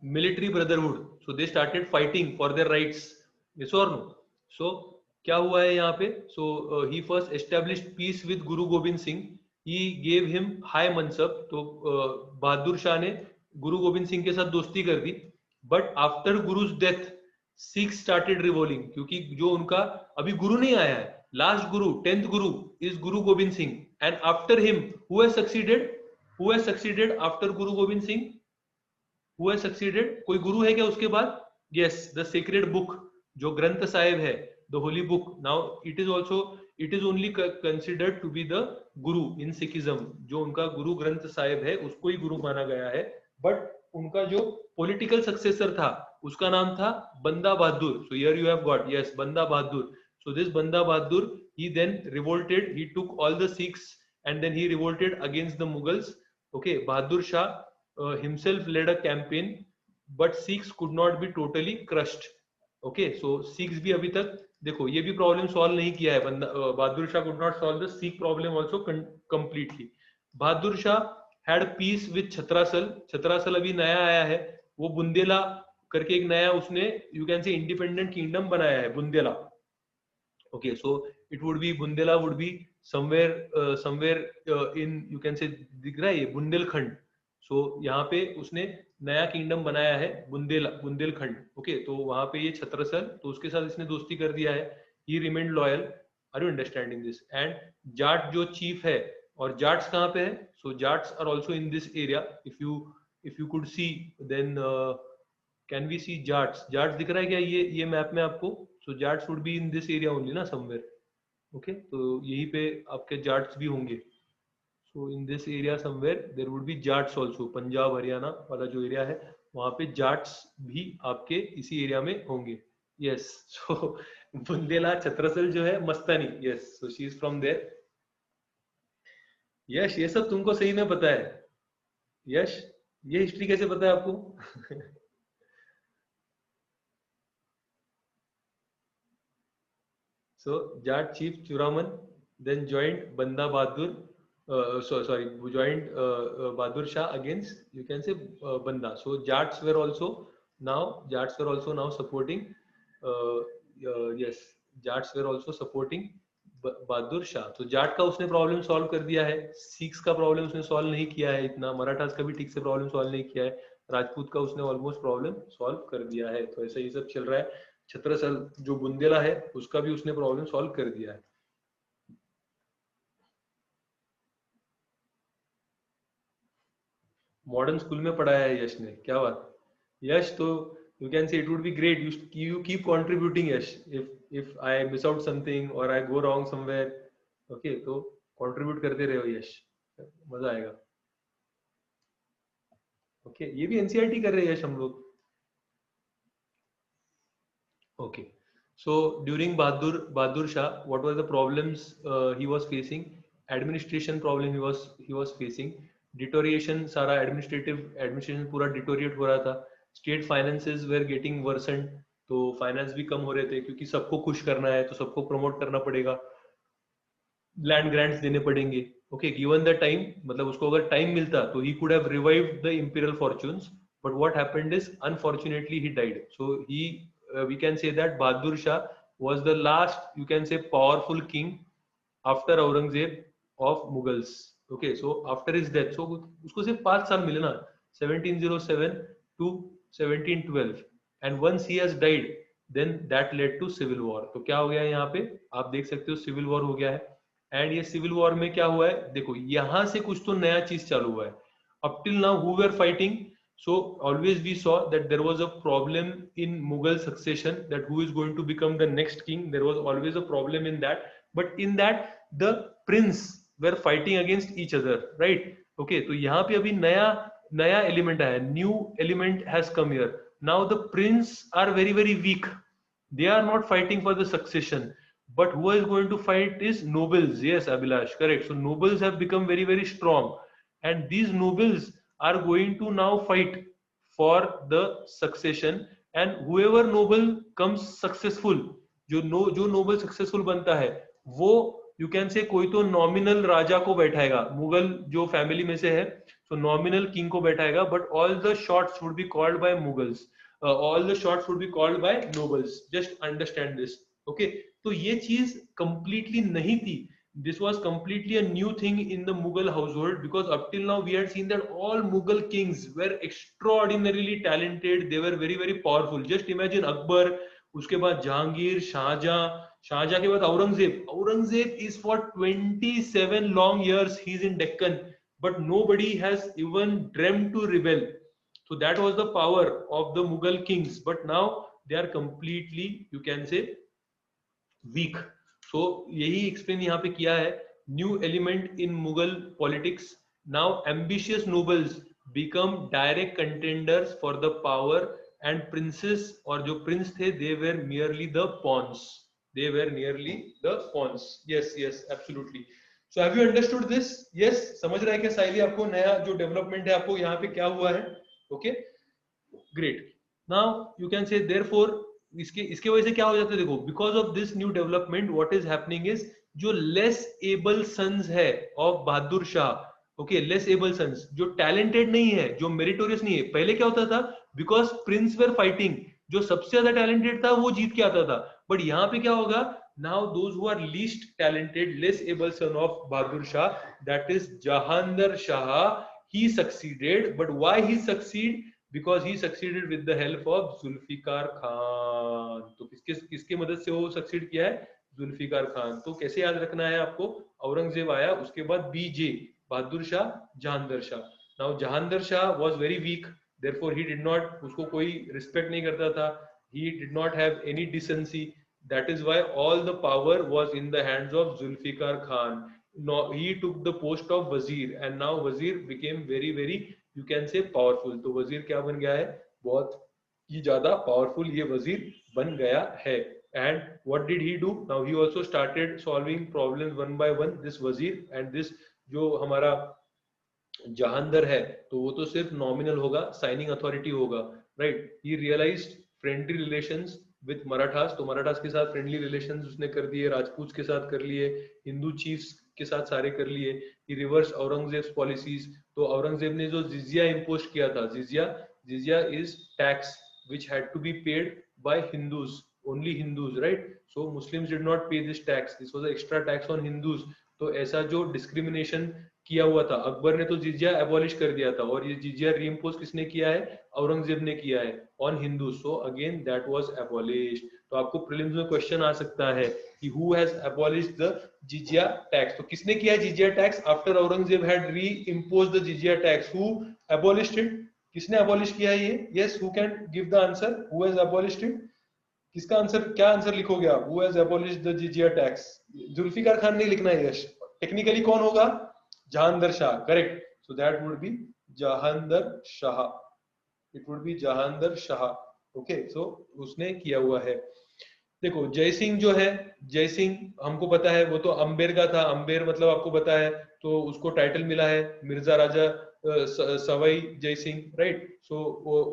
military brotherhood. So they started fighting for their rights. Yes or no? So क्या हुआ है यहाँ पे? So he first established peace with Guru Gobind Singh. He gave him high mansab. तो बहादुर शाह ने गुरु गोविंद सिंह के साथ दोस्ती कर दी. But after Guru's death, Sikhs started revolting. क्योंकि जो उनका अभी गुरु नहीं आया है, last Guru, 10th Guru is Guru Gobind Singh. And after him, who has succeeded? Who has succeeded after Guru Gobind Singh? Who has succeeded? कोई गुरु है क्या उसके बाद? Yes, the sacred book, जो ग्रंथ साहिब है, the holy book. Now it is only considered to be the guru in Sikhism. जो उनका गुरु ग्रंथ साहिब है, उसको ही गुरु माना गया है. But उनका जो political successor था, उसका नाम था बंदा बहादुर. So here you have got, yes, बंदा बहादुर. So this बंदा बहादुर, he then revolted. He took all the Sikhs and then he revolted against the Mughals. Okay, Bahadur Shah himself led a campaign, but Sikhs could not be totally crushed. Okay, so Sikhs भी अभी तक देखो ये भी problem solve नहीं किया है. Bahadur Shah could not solve the Sikh problem also completely. Bahadur Shah had peace with Chhatrasal. Chhatrasal अभी नया आया है, वो बुंदेला करके एक नया उसने you can say independent kingdom बनाया है, Bundela. Okay, so it would be Bundela would be somewhere in you can say दिख रहा है ये बुंदेलखंड. So यहाँ पे उसने नया किंगडम बनाया है बुंदेलखंड. Okay, तो वहाँ पे ये छत्रसल, तो उसके साथ इसने दोस्ती कर दिया है. He remained loyal. Are you understanding this? And Jat जो चीफ है, और जाट्स कहाँ पे है? So Jats are also in this area. If you could see, then can we see Jats? Jats दिख रहा है क्या ये मैप में आपको? So Jats would be in this area only ना somewhere. Okay, तो यहीं पे आपके जाट्स भी होंगे. So in this area somewhere there would be Jats also. Punjab Haryana वाला जो एरिया है वहाँ पे जाट्स भी आपके इसी एरिया में होंगे. Yes, so बुंदेला छत्रसल जो है मस्तानी. Yes, so she is from there. यश, ये सब तुमको सही में पता है? यश, ये हिस्ट्री कैसे पता है आपको? So Jat chief Churaman then joined Banda Bahadur, joined Bahadur Shah against, you can say, Banda. So Jats were also now supporting. Yes, Jats were also supporting Bahadur Shah. तो जाट का उसने प्रॉब्लम सॉल्व कर दिया है. Sikhs का problem उसने solve नहीं किया है इतना. मराठास का भी ठीक से प्रॉब्लम सॉल्व नहीं किया है. राजपूत का उसने ऑलमोस्ट प्रॉब्लम सॉल्व कर दिया है. तो ऐसा ही सब चल रहा है. छत्रसल जो बुंदेला है उसका भी उसने प्रॉब्लम सॉल्व कर दिया है. मॉडर्न स्कूल में पढ़ाया है यश ने. क्या बात यश. तो you can say it would be great. You keep contributing Yash. If I miss out something or I go wrong somewhere, okay, तो contribute करते रहो यश, मजा आएगा. Okay, ये भी NCERT कर रहे हैं यश हम लोग. Okay, so during Bahadur Shah, what were the problems he was facing? Administration problem he was facing. Deterioration, सारा administration पूरा deteriorate हो रहा था. State finances were getting worsened. तो फाइनेंस भी कम हो रहे थे क्योंकि सबको खुश करना है तो सबको प्रमोट करना पड़ेगा. लैंड ग्रांट्स देने पड़ेंगे. ओके, गिवन द टाइम, मतलब उसको अगर टाइम मिलता तो he could have revived the imperial fortunes. But what happened is unfortunately he died. So he we can say that Bahadur Shah was the last, you can say, powerful king after Aurangzeb of Mughals. Okay, so after his death, so उसको सिर्फ 5 साल मिले ना, 1707 to 1712, and once he has died, then that led to civil war. तो क्या हो गया है यहाँ पे, आप देख सकते हो सिविल वॉर हो गया है. एंड ये सिविल वॉर में क्या हुआ है, देखो यहाँ से कुछ तो नया चीज चालू हुआ है. up till now who were fighting, so always we saw that there was a problem in Mughal succession, that who is going to become the next king. There was always a problem in that, but in that the prince were fighting against each other, right? Okay, तो यहाँ पे अभी नया element आया, new element has come here. Now the prince are very very weak, they are not fighting for the succession, but who is going to fight is nobles. Yes, Abhilash, correct. So nobles have become very very strong, and these nobles are going to now fight for the succession, and whoever noble comes successful, जो noble successful बनता है, वो you can say कोई तो nominal राजा को बैठाएगा, मुगल जो family में से है, so nominal king को बैठाएगा, but all the shots would be called by Mughals, all the shots would be called by nobles. Just understand this. Okay, तो ये चीज completely नहीं थी. This was completely a new thing in the Mughal household, because up till now we had seen that all Mughal kings were extraordinarily talented. They were very very powerful. Just imagine Akbar, उसके बाद जहांगीर, शाहजहां के बाद Aurangzeb is for 27 long years he's in Deccan, but nobody has even dreamt to rebel. So that was the power of the Mughal kings, but now they are completely, you can say, weak. So यही explain यहाँ पे किया है, new element in Mughal politics. Now ambitious nobles become direct contenders for the power, and princes, और जो prince थे, they were merely the pawns. They were merely the pawns. Yes, yes, absolutely. So have you understood this? Yes, समझ रहा है क्या साइली, आपको नया जो development है, आपको यहाँ पे क्या हुआ है? Okay, great. Now you can say therefore इसके वजह से क्या हो जाता है, देखो, because of this new development what is happening is, जो लेस एबल सन्स है of Bahadur Shah, okay, less able sons, जो टैलेंटेड नहीं है, जो मेरिटोरियस नहीं है. पहले क्या होता था, बिकॉज प्रिंस वेर फाइटिंग, जो सबसे ज्यादा टैलेंटेड था वो जीत के आता था. बट यहाँ पे क्या होगा, now those who are least talented, less able son of Bahadur Shah, that is Jahandar Shah, he succeeded. But why he succeed? Because he succeeded with the help of Zulfikar Khan. तो किसके मदद से वो सक्सीड किया है, जुल्फिकार खान. तो कैसे याद रखना है आपको, औरंगजेब आया, उसके बाद बीजे, Bahadur Shah, Jahandar Shah. Now Jahandar Shah was very weak, therefore he did not, उसको कोई रिस्पेक्ट नहीं करता था, he did not have any decency. That is why all the power was in the hands of Zulfikar Khan. No, he took the post of wazir, and now wazir became very very, you can say, powerful. तो वजीर क्या बन गया है, बहुत ही ज्यादा powerful ये वजीर बन गया है. And what did he do? Now he also started solving problems one by one, this wazir. And this जो हमारा जहांदर है, तो वो तो सिर्फ नॉमिनल होगा, साइनिंग अथॉरिटी होगा, right. He realised friendly relations with Marathas, तो मराठास के साथ फ्रेंडली रिलेशंस उसने कर दिए, राजपूत के साथ कर लिए, हिंदू चीफ्स के साथ सारे कर लिए. ही रिवर्स औरंगजेब पॉलिसीज, तो औरंगजेब ने जो जिजिया इंपोज किया था, jizya is tax which had to be paid by Hindus, only Hindus, right? So Muslims did not pay this tax. This was an extra tax on Hindus. तो ऐसा जो डिस्क्रिमिनेशन किया हुआ था, अकबर ने तो जिजिया एबॉलिश कर दिया था, और ये जिजिया रीइंपोज किसने किया है, औरंगजेब ने किया है on Hindu. So again that was abolished. तो आपको प्रीलिम्स में क्वेश्चन आ सकता है कि who has abolished the jizya tax. तो किसने किया jizya tax after Aurangzeb had reimposed the jizya tax? Who abolished it? किसने एबॉलिश किया है ये? Yes, who can give the answer, who has abolished it? किसका आंसर, क्या आंसर लिखोगे आप? Who has abolished the jizya tax? Zulfiqar Khan नहीं लिखना है, यश. टेक्निकली कौन होगा? Jahandar Shah, correct. So that would be Jahandar Shah. It would be Jahandar Shah. Okay, so उसने किया हुआ है. देखो जय सिंह जो है, जय सिंह हमको पता है वो तो अंबेर का था. अंबेर मतलब आपको पता है, तो उसको टाइटल मिला है मिर्जा राजा सवाई जय सिंह, राइट. सो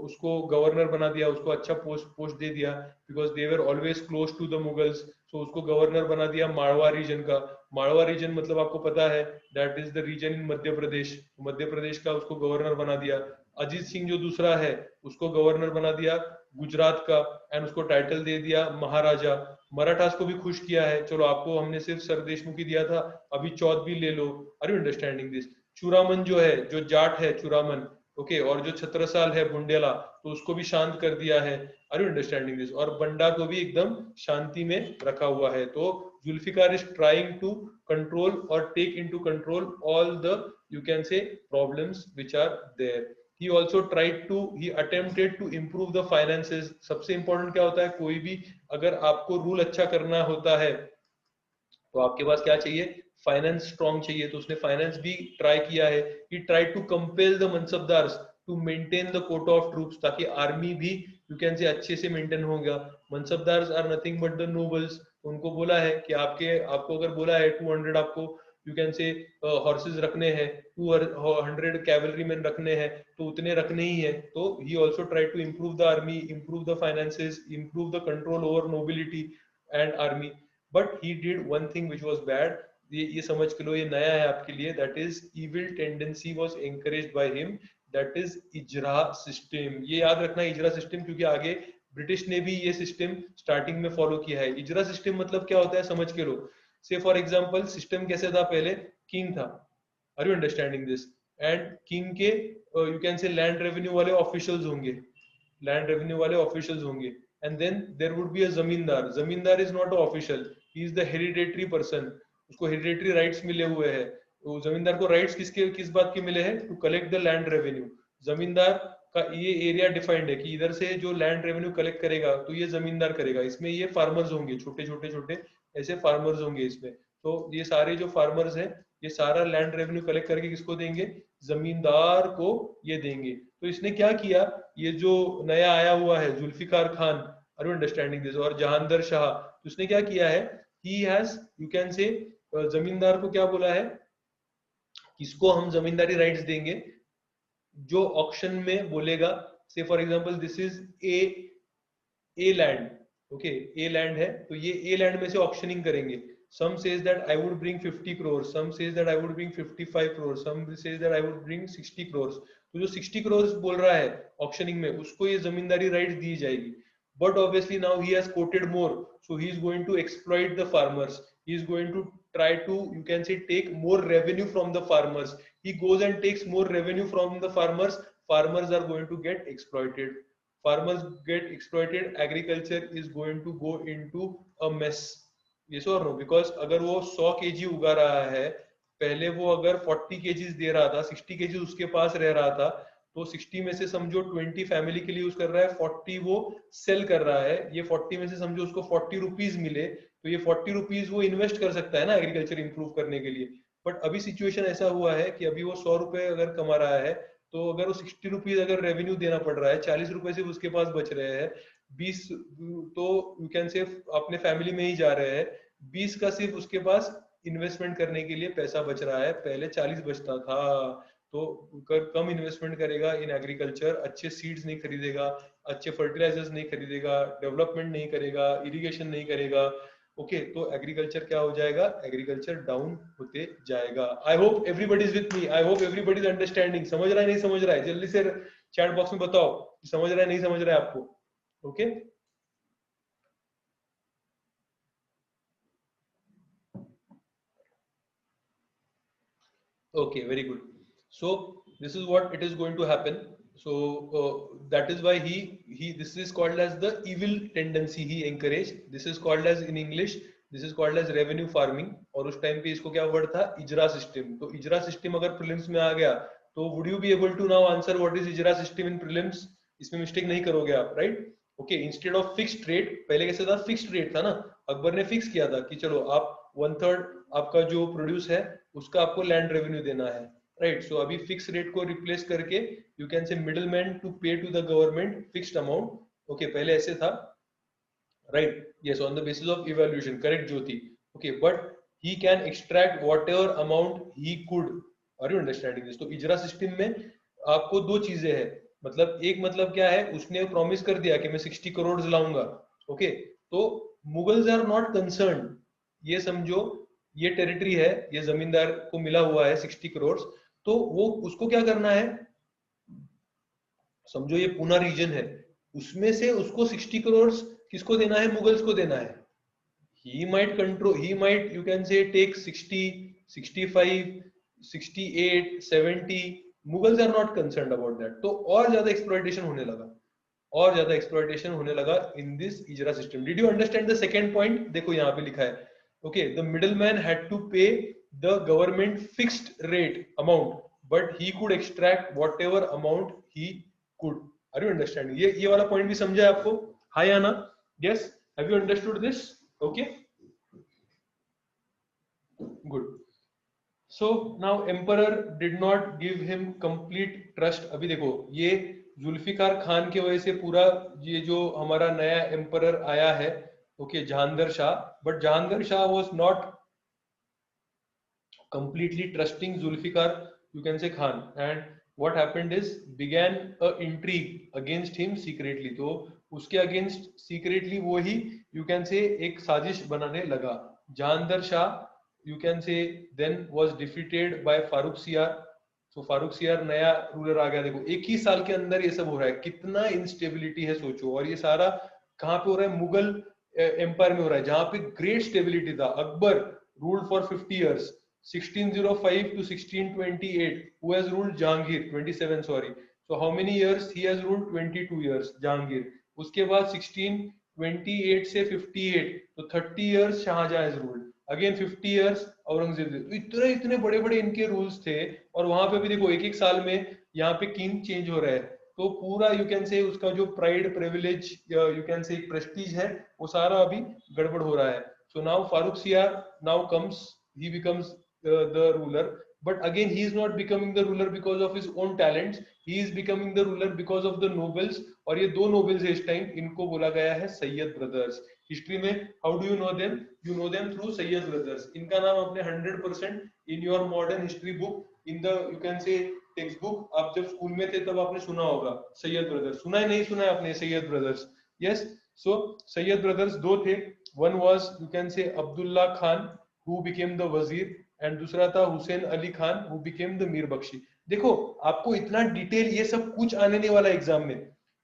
उसको गवर्नर बना दिया, उसको अच्छा पोस्ट दे दिया, because they were always close to the Mughals. So उसको गवर्नर बना दिया मारवा रीजन का. मारवा रीजन मतलब आपको पता है, दैट इज द रीजन इन मध्य प्रदेश. मध्य प्रदेश का उसको गवर्नर बना दिया. अजीत सिंह जो दूसरा है, उसको गवर्नर बना दिया गुजरात का, एंड उसको टाइटल दे दिया महाराजा। मराठास को भी खुश किया है, चलो आपको हमने सिर्फ सर देशमुखी दिया था, अभी चौथ भी ले लो। Are you understanding this? Churaman जो है, जो जाट है चूरामन, ओके, और जो छत्रसाल है बुंडेला, तो उसको भी शांत कर दिया है। Are you understanding this? और बंडा को भी एकदम शांति में रखा हुआ है। तो Zulfiqar is trying to control और take into control all the, you can say, problems which are there. He also he attempted to improve the finances. सबसे important क्या होता है, कोई भी अगर आपको रूल अच्छा करना होता है तो आपके पास क्या चाहिए, फाइनेंस स्ट्रॉन्ग चाहिए। तो उसने फाइनेंस भी ट्राई किया है। He try to compel the mansabdars to maintain the quota of troops, ताकि आर्मी भी यू कैन से अच्छे से मेंटेन होगा। Mansabdars are nothing but the nobles. उनको बोला है कि आपको अगर बोला है 200 आपको यू कैन से हॉर्सेस रखने हैं, 200 कैवलरी मैन रखने हैं, तो उतने रखने ही है। तो he also try to improve the army, improve the finances, improve the control over nobility and army. But he did one thing which was bad. ये समझ के लो, ये नया है आपके लिए। That is evil tendency was encouraged by him, that is ijara system. ये याद रखना इजरा सिस्टम, क्योंकि आगे ब्रिटिश ने भी ये सिस्टम स्टार्टिंग में फॉलो किया है। इजरा सिस्टम मतलब क्या होता है समझ के लो। से फॉर एग्जाम्पल सिस्टम कैसे था, पहले किंग था, are you understanding this? And king के you can say land revenue वाले ऑफिशियल्स होंगे, लैंड रेवेन्यू वाले ऑफिशियल्स होंगे। And then there would be a zamindar. Zamindar is not a official, he is the hereditary person, उसको hereditary rights मिले हुए हैं। तो जमींदार को राइट्स किस बात के मिले हैं, to collect the land revenue. Zamindar का ये एरिया डिफाइंड है कि इधर से जो लैंड रेवेन्यू कलेक्ट करेगा तो ये जमींदार करेगा। इसमें ये फार्मर्स होंगे, छोटे छोटे छोटे ऐसे फार्मर्स होंगे इसमें। तो ये सारे जो फार्मर्स हैं, ये सारा लैंड रेवेन्यू कलेक्ट करके किसको देंगे, जमींदार को ये देंगे। तो इसने क्या किया, ये जो नया आया हुआ है Zulfikar Khan, are you understanding this, और जहांदर शाह, तो उसने क्या किया है, ही हैज यू कैन से, जमींदार को क्या बोला है, किसको हम जमींदारी राइट्स देंगे, जो ऑक्शन में बोलेगा। से for example this is a land, okay, a land है, तो ये ए लैंड में से ऑक्शनिंग करेंगे। some says that I would bring 50 crores, some says that I would bring 55 crores, some says that I would bring 60 crores। तो जो 60 crores बोल रहा है ऑक्शनिंग में, उसको ये जमींदारी राइट्स दी जाएगी। But obviously now he has quoted more, so he is going to exploit the farmers, he is going to try to, you can say, take more revenue from the farmers. He goes and takes more revenue from the farmers, farmers are going to get exploited, farmers get exploited, agriculture is going to go into a mess। yes or no? Because अगर वो 100 kg उगा रहा है, पहले वो अगर 40 kg दे रहा था, 60 kg उसके पास रह रहा था, तो 60 में से समझो 20 फैमिली के लिए यूज कर रहा है, 40 वो सेल कर रहा है। ये 40 में से समझो उसको 40 रुपीज मिले, तो ये 40 रुपीज वो इन्वेस्ट कर सकता है ना एग्रीकल्चर इंप्रूव करने के लिए। बट अभी सिचुएशन ऐसा हुआ है कि अभी वो 100 रुपए अगर कमा रहा है, तो अगर वो 60 रुपीज अगर रेवेन्यू देना पड़ रहा है, 40 रुपए सिर्फ उसके पास बच रहे हैं, 20 तो यू कैन से अपने फैमिली में ही जा रहे हैं, 20 का सिर्फ उसके पास इन्वेस्टमेंट करने के लिए पैसा बच रहा है, पहले 40 बचता था। तो कम इन्वेस्टमेंट करेगा इन एग्रीकल्चर, अच्छे सीड्स नहीं खरीदेगा, अच्छे फर्टिलाइजर्स नहीं खरीदेगा, डेवलपमेंट नहीं करेगा, इरिगेशन नहीं करेगा, ओके, तो एग्रीकल्चर क्या हो जाएगा, एग्रीकल्चर डाउन होते जाएगा। I hope everybody is with me, I hope everybody is understanding. समझ रहा है नहीं समझ रहा है, जल्दी से चैट बॉक्स में बताओ समझ रहा है नहीं समझ रहा है आपको, okay okay? Okay, very good. So this is what it is going to happen. So that is why he this is called as the evil tendency he encouraged. This is called as in English, this is called as revenue farming। और उस time पे इसको क्या word था, इजरा system. तो ijara system अगर prelims में आ गया तो would you be able to now answer what is ijara system in prelims? इसमें मिस्टेक नहीं करोगे आप, right? Okay, instead of fixed rate, पहले कैसे था, फिक्स्ड रेट था ना, अकबर ने फिक्स किया था कि चलो आप 1/3 आपका जो प्रोड्यूस है उसका आपको लैंड रेवेन्यू देना है, राइट? सो अभी फिक्स रेट को रिप्लेस करके you can say middle man to pay to the government fixed amount, okay, पहले ऐसे था, right? Yes, on the basis of evaluation, correct Jyoti, okay, but he can extract whatever amount he could. Are you understanding this? तो ijara system में आपको दो चीजें हैं, मतलब एक मतलब क्या है, उसने प्रॉमिस कर दिया कि मैं 60 करोड़ लाऊंगा, ओके, तो मुगल्स आर नॉट कंसर्न, ये समझो ये टेरिटरी है, ये जमींदार को मिला हुआ है 60 करोड़, तो वो उसको क्या करना है, समझो ये पूना रीजन है, उसमें से उसको 60 करोड़ किसको देना है, मुगल्स को देना है. He might control, he might, you can say, take 60, 65, 68, 70. Mughals are not concerned about that. तो और ज्यादा exploitation होने लगा, और ज्यादा exploitation होने लगा in this Ijra system. Did you understand the second point? देखो यहाँ पे लिखा है, okay, the middleman had to pay the government fixed rate amount, but he could extract whatever amount he could. Are you understanding? ये वाला point भी समझा है आपको? हाँ या ना? Yes. Have you understood this? Okay. Good. So now emperor did not give him complete trust. अभी देखो ये जुल्फिकार खान की वजह से पूरा ये जो हमारा नया एम्परर आया है, okay, Jahangir Shah, but Jahangir Shah was not completely trusting Zulfikar, you can say, Khan, and what happened is began a intrigue against him secretly. तो उसके अगेंस्ट सीक्रेटली वो ही यू कैन से एक साजिश बनाने लगा. Jahangir Shah you can say then was defeated by Farrukhsiyar. So Farooq सियार नया रूलर आ गया. देखो एक ही साल के अंदर ये सब हो रहा है, कितना इंस्टेबिलिटी है सोचो. और ये सारा कहाँ पे हो रहा है, मुगल एम्पायर में हो रहा है, जहां पे ग्रेट स्टेबिलिटी था. Akbar ruled for 50 years, 1605 to 1628. Who has ruled? Jahangir. 27, sorry. So how many years he has ruled? 22 years Jahangir. उसके बाद 1628 से 58, तो 30 years Shah Jahan has ruled. Again 50 years Aurangzeb. इतने इतने बड़े बड़े इनके रूल्स थे. और वहां पे भी देखो एक एक साल में यहाँ पे किंग चेंज हो रहा है. तो पूरा यू कैन से उसका जो प्राइड प्रिविलेज यू कैन से प्रेस्टीज है वो सारा अभी गड़बड़ हो रहा है. सो नाउ फारूक सियार now comes, he becomes the ruler, but again he is not becoming the ruler because of his own talents. He is becoming the ruler because of the nobles. और ये दो nobles है इस time, इनको बोला गया है सैयद ब्रदर्स. हिस्ट्री में how do you know them? You know them through Syed brothers. इनका नाम आपने 100% in your modern history book, in the you can say text book, आप जब स्कूल में थे तब आपने सुना होगा सैयद ब्रदर्स. सुना है नहीं सुना है आपने सैयद ब्रदर्स? यस. सो सैयद ब्रदर्स दो थे. वन वाज यू कैन से Abdullah Khan who became the वजीर, एंड दूसरा था Hussain Ali Khan who became the Mir Bakshi. देखो आपको इतना डिटेल ये सब कुछ आने नहीं वाला एग्जाम में.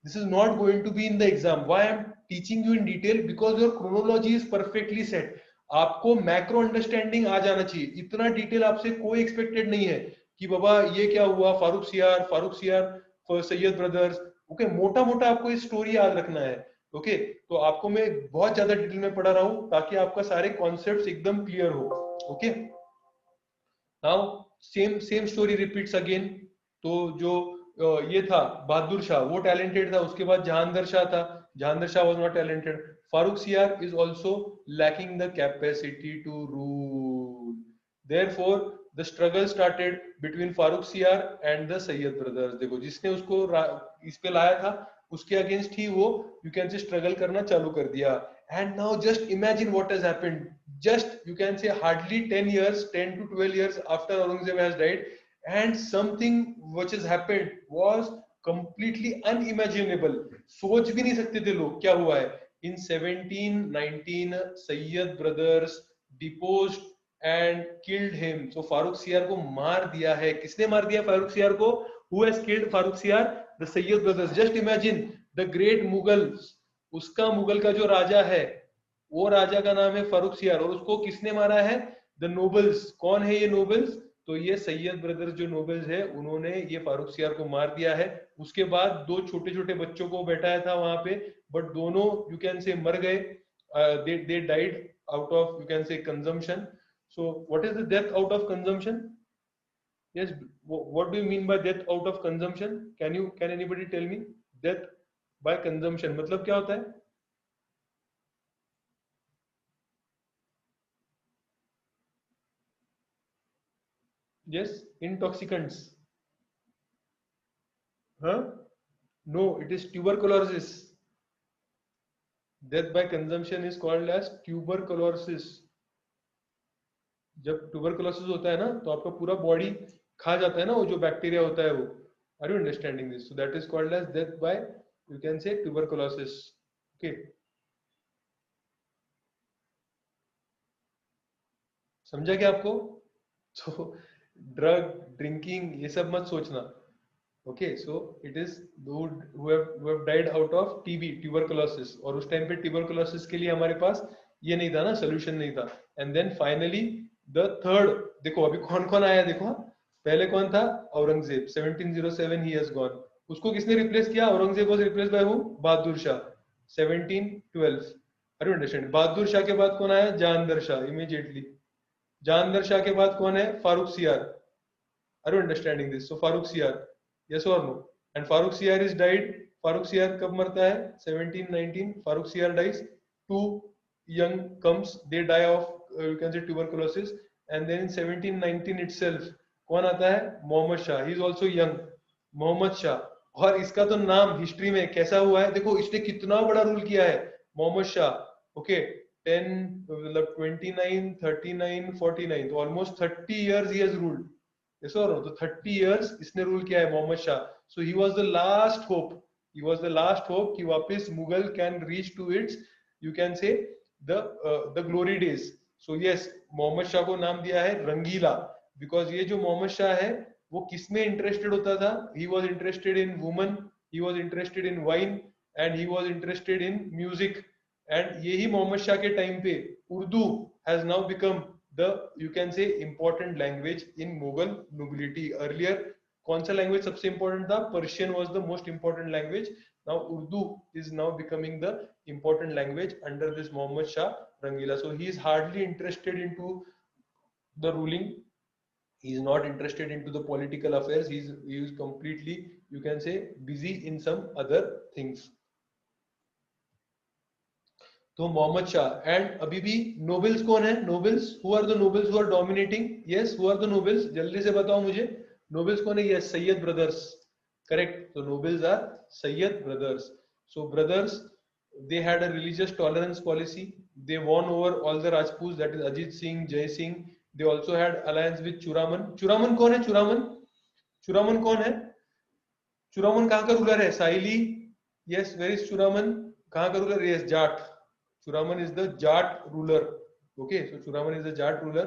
This is not going to be in the exam. Why I am teaching you in detail? Because your chronology is perfectly set. आपको मैक्रो अंडरस्टैंडिंग आ जाना चाहिए. इतना डिटेल आपसे कोई एक्सपेक्टेड नहीं है कि बाबा ये क्या हुआ, फारूक सियार सैयद ब्रदर्स. ओके, मोटा मोटा आपको ये स्टोरी याद रखना है. ओके, तो आपको मैं बहुत ज्यादा डिटेल में पढ़ा रहा हूं ताकि आपका सारे कॉन्सेप्ट्स एकदम क्लियर हो. Okay, now same same story repeats again. तो जो ये था बहादुर शाह, वो टैलेंटेड था. उसके बाद जहांगीर शाह था. Jahangir Shah was not talented. Farrukh Siyar is also lacking the capacity to rule. Therefore the struggle started between Farrukh Siyar and the Syed brothers. देखो जिसने उसको इस पे लाया था उसके अगेंस्ट ही वो यू कैन से स्ट्रगल करना चालू कर दिया. And now just imagine what has happened. Just you can say hardly 10 years, 10 to 12 years after Aurangzeb has died, and something which has happened was completely unimaginable. सोच भी नहीं सकते थे लोग क्या हुआ है. In 1719 Sayyid brothers deposed and killed him. So Farooq सियार को मार दिया है. किसने मार दिया फारूक सियार को? Who has killed फारूक सियार? The Sayyid brothers. Just imagine the great Mughals. उसका मुगल का जो राजा है वो राजा का नाम है फारूक सियार, और उसको किसने मारा है? The nobles. कौन है ये नोबल्स? तो ये सैयद ब्रदर्स जो नोबल्स है उन्होंने ये फारूक सियार को मार दिया है. उसके बाद दो छोटे छोटे बच्चों को बैठाया था वहां पे, बट दोनों यू कैन से मर गए. They died out of you can say consumption. So what is the death out of consumption? Yes, what do you mean by death out of consumption? Can anybody tell me? Death by consumption मतलब क्या होता है? Yes, intoxicants. Huh? No, it is tuberculosis. Death by consumption is called as tuberculosis. जब tuberculosis होता है ना तो आपका पूरा बॉडी खा जाता है ना वो जो बैक्टीरिया होता है वो. Are you understanding this? So that is called as death by you can say tuberculosis. Okay. समझा क्या आपको? तो ड्रग ड्रिंकिंग ये सब मत सोचना. Okay so it is who have died out of TB tuberculosis, और उस टाइम पे tuberculosis के लिए हमारे पास ये नहीं था ना, सोल्यूशन नहीं था. And then finally the third, देखो अभी कौन कौन आया देखो. पहले कौन था? औरंगजेब. 1707 he has gone. उसको किसने रिप्लेस किया? Aurangzeb was replace by who? Bahadur Shah. 1712. अरे अंडरस्टैंड. बहादुर शाह के बाद कौन आया? जहांगीर शाह इमीडिएटली. जहांगीर शाह के बाद कौन है? फारूक सियार. Are you understanding this? So Farooq Siyar, yes or no? And Farooq Siyar is died. Farooq Siyar कब मरता है? 1719. Farooq Siyar dies. Two young comes. They die of you can say tuberculosis. And then in 1719 itself, कौन आता है? Mohammad Shah. He is also young. Mohammad Shah. और इसका तो नाम हिस्ट्री में कैसा हुआ है देखो, इसने कितना बड़ा रूल किया है मोहम्मद शाह. ओके 10 मतलब 29 39 49, तो almost 30 years he has ruled. Yes or no? तो 30 years इसने रूल किया है Mohammad Shah. So he was the last hope. He was the last hope कि वापस Mughal can reach to its you can say the glory days. So yes, Mohammad Shah को नाम दिया है रंगीला, बिकॉज ये जो मोहम्मद शाह है वो किसमें इंटरेस्टेड होता था? He was interested in woman, he was interested in wine, and he was interested in music. And यही मोहम्मद शाह के टाइम पे Urdu has now become the you can say important language in Mughal nobility. Earlier कौन सा language सबसे important था? Persian was the most important language. Now Urdu is now becoming the important language under this Muhammad Shah Rangila. So he is hardly interested into the ruling. He is not interested into the political affairs. He is completely you can say busy in some other things. तो Mohammad Shah. And अभी भी nobles कौन है? Nobles, who are the nobles who are dominating? Yes, who are the nobles? जल्दी से बताओ मुझे, nobles कौन है? Yes, Sayyid brothers. करेक्ट. तो nobles are Sayyid brothers. So brothers, they had a religious tolerance policy. They won over all the Rajputs, that is Ajit Singh, Jai Singh. They also had alliance with Churaman. Churaman कौन है? चुरामन, चुरामन कौन है? चुरामन कहाँ का ruler है? Saili. Yes, where is Churaman? कहाँ का ruler? Yes, Jat. Churaman is the Jat ruler. Okay, so Churaman is the Jat ruler.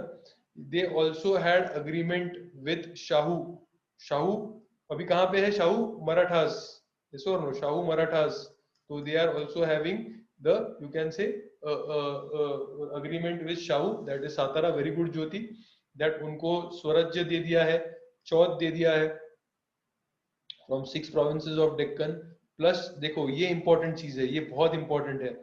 They also had agreement with Shahu. Shahu अभी कहाँ पे है? Shahu Marathas. Yes or no? Shahu Marathas. So they are also having the you can say agreement with Shahu. That is Satara. Very good Jyoti. That उनको स्वराज्य दे दिया है, चौथ दे दिया है from 6 provinces of Deccan. Plus देखो ये important चीज है, ये बहुत important है.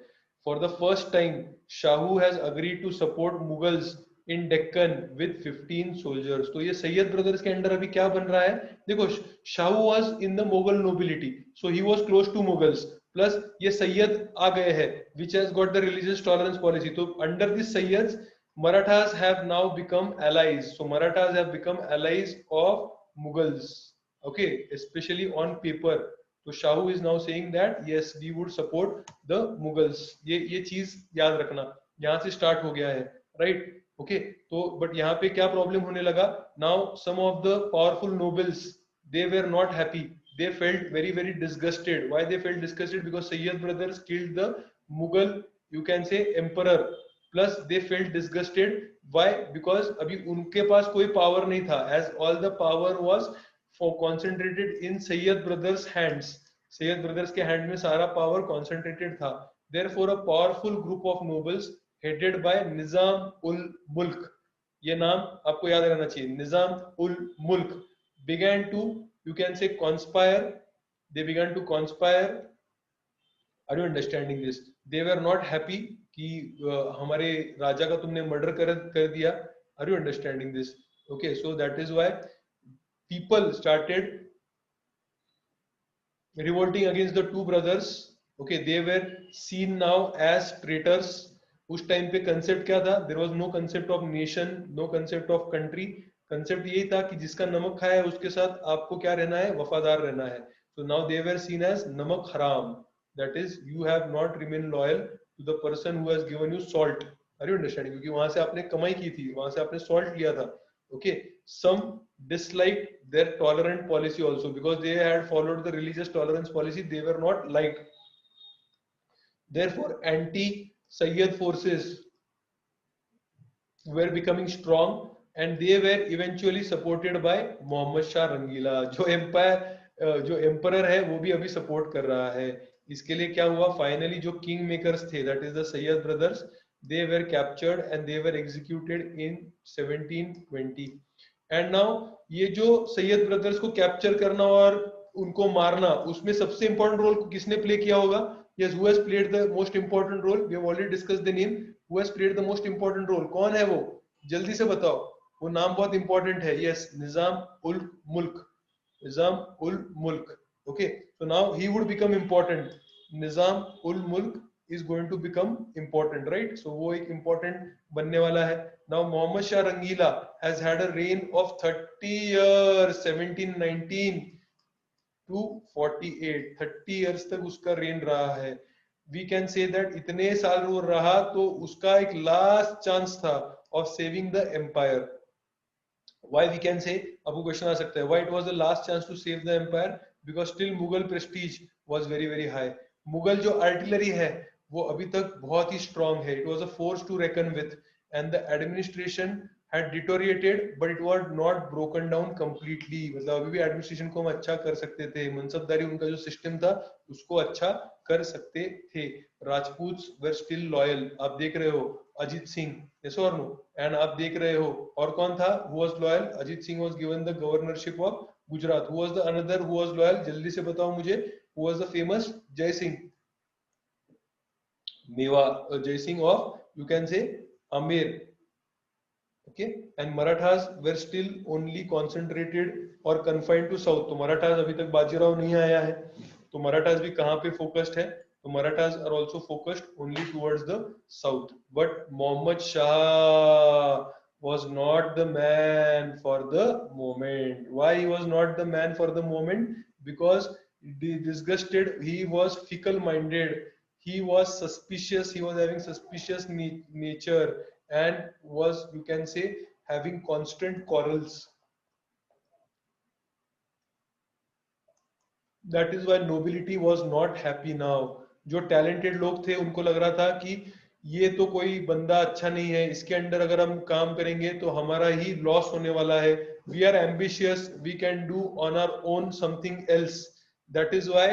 For the first time, Shahu has agreed to support Mughals in Deccan with 15 soldiers. तो ये सैयद ब्रदर्स के अंडर अभी क्या बन रहा है? देखो, Shahu was in the Mughal nobility, so he was close to Mughals. Plus ये सैयद आ गए हैं, which has got the religious tolerance policy. तो under this Sayyads, Marathas have now become allies. So Marathas have become allies of Mughals. Okay, especially on paper. तो Shahu is now saying that yes we would support the Mughals. ये चीज याद रखना, यहाँ से start हो गया है, राइट? ओके, तो बट यहाँ पे क्या प्रॉब्लम होने लगा? Now some of the powerful nobles, they were not happy. They felt very very disgusted. Why they felt disgusted? Because Sayyid brothers killed the Mughal you can say emperor. Plus they felt disgusted. Why? Because अभी उनके पास कोई power नहीं था, as all the power was for concentrated in Sayyid brothers hands. Sayyid brothers के hand में सारा power concentrated था. Therefore a powerful group of nobles headed by Nizam ul Mulk, ये नाम आपको याद रहना चाहिए, Nizam ul Mulk, began to you can say conspire. They began to conspire. Are you understanding this? They were not happy कि हमारे राजा का तुमने मर्डर कर दिया. Are you understanding this? Okay, so that is why people started revolting against the two brothers. Okay, they were seen now as traitors. उस time पे concept क्या था? There was no concept of nation, no concept of country. Concept यही था कि जिसका नमक खाया है उसके साथ आपको क्या रहना है? वफादार रहना है. So now they were seen as नमक हराम. That is, you have not remained loyal to the person who has given you salt. Are you understanding? क्योंकि वहां से आपने कमाई की थी, वहां से आपने salt लिया था. Okay, some disliked their tolerant policy also because they had followed the religious tolerance policy. They were not liked. Therefore, anti-Sayyid forces were becoming strong and they were eventually supported by Muhammad Shah Rangila. जो empire जो emperor है वो भी अभी support कर रहा है। इसके लिए क्या हुआ, फाइनली जो किंग मेकर्स थे, that is the Syed brothers, they were captured and they were executed in 1720। And now ये जो सैयद ब्रदर्स को कैप्चर करना और उनको मारना, उसमें सबसे इंपॉर्टेंट रोल किसने प्ले किया होगा? Yes, who has played the most important role? We have already discussed the name. Who has played the most important role? कौन है वो? जल्दी से बताओ, वो नाम बहुत इंपॉर्टेंट है। यस, निजाम उल मुल्क, निजाम उल मुल्क। Okay, so now he would become important. Nizam ul Mulk is going to become important, right? So वो एक important बनने वाला है। Now Muhammad Shah Rangila has had a reign of 30 years, 1719 to 48, 30 years तक उसका rain रहा है। We can say that इतने साल वो रहा तो उसका एक लास्ट चांस था of saving the empire. Why we can say, आपको क्वेश्चन आ सकता है, why it was the last chance to save the empire? Because still Mughal prestige was very very high. Mughal जो आर्टिलरी है वो अभी तक बहुत ही स्ट्रांग है. It was a force to reckon with, and the administration had deteriorated, but it was not broken down completely. मतलब अभी भी एडमिनिस्ट्रेशन को हम अच्छा कर सकते थे, मनसबदारी उनका जो सिस्टम था उसको अच्छा कर सकते थे. Rajput were still loyal. आप देख रहे हो Ajit Singh, yes or no? And आप देख रहे हो और कौन था who was loyal? Ajit Singh was given the governorship of Gujarat. Who was the another who was loyal? जल्दी से बताओ मुझे. Who was the famous? जय सिंह, मेवा, जय Singh of, you can say, Amer. Okay, and Marathas were still only concentrated or confined to south. तो मराठास अभी तक बाजीराव नहीं आया है, तो मराठास भी कहाँ पे फोकस्ड है? तो Marathas are also focused only towards the south. But Muhammad Shah was not the man for the moment. Why he was not the man for the moment? Because disgusted, he was fickle minded, he was suspicious, he was having suspicious nature, and was, you can say, having constant quarrels. That is why nobility was not happy now. जो talented लोग थे उनको लग रहा था कि ये तो कोई बंदा अच्छा नहीं है, इसके अंडर अगर हम काम करेंगे तो हमारा ही लॉस होने वाला है. We are ambitious, we can do on our own something else. That is why,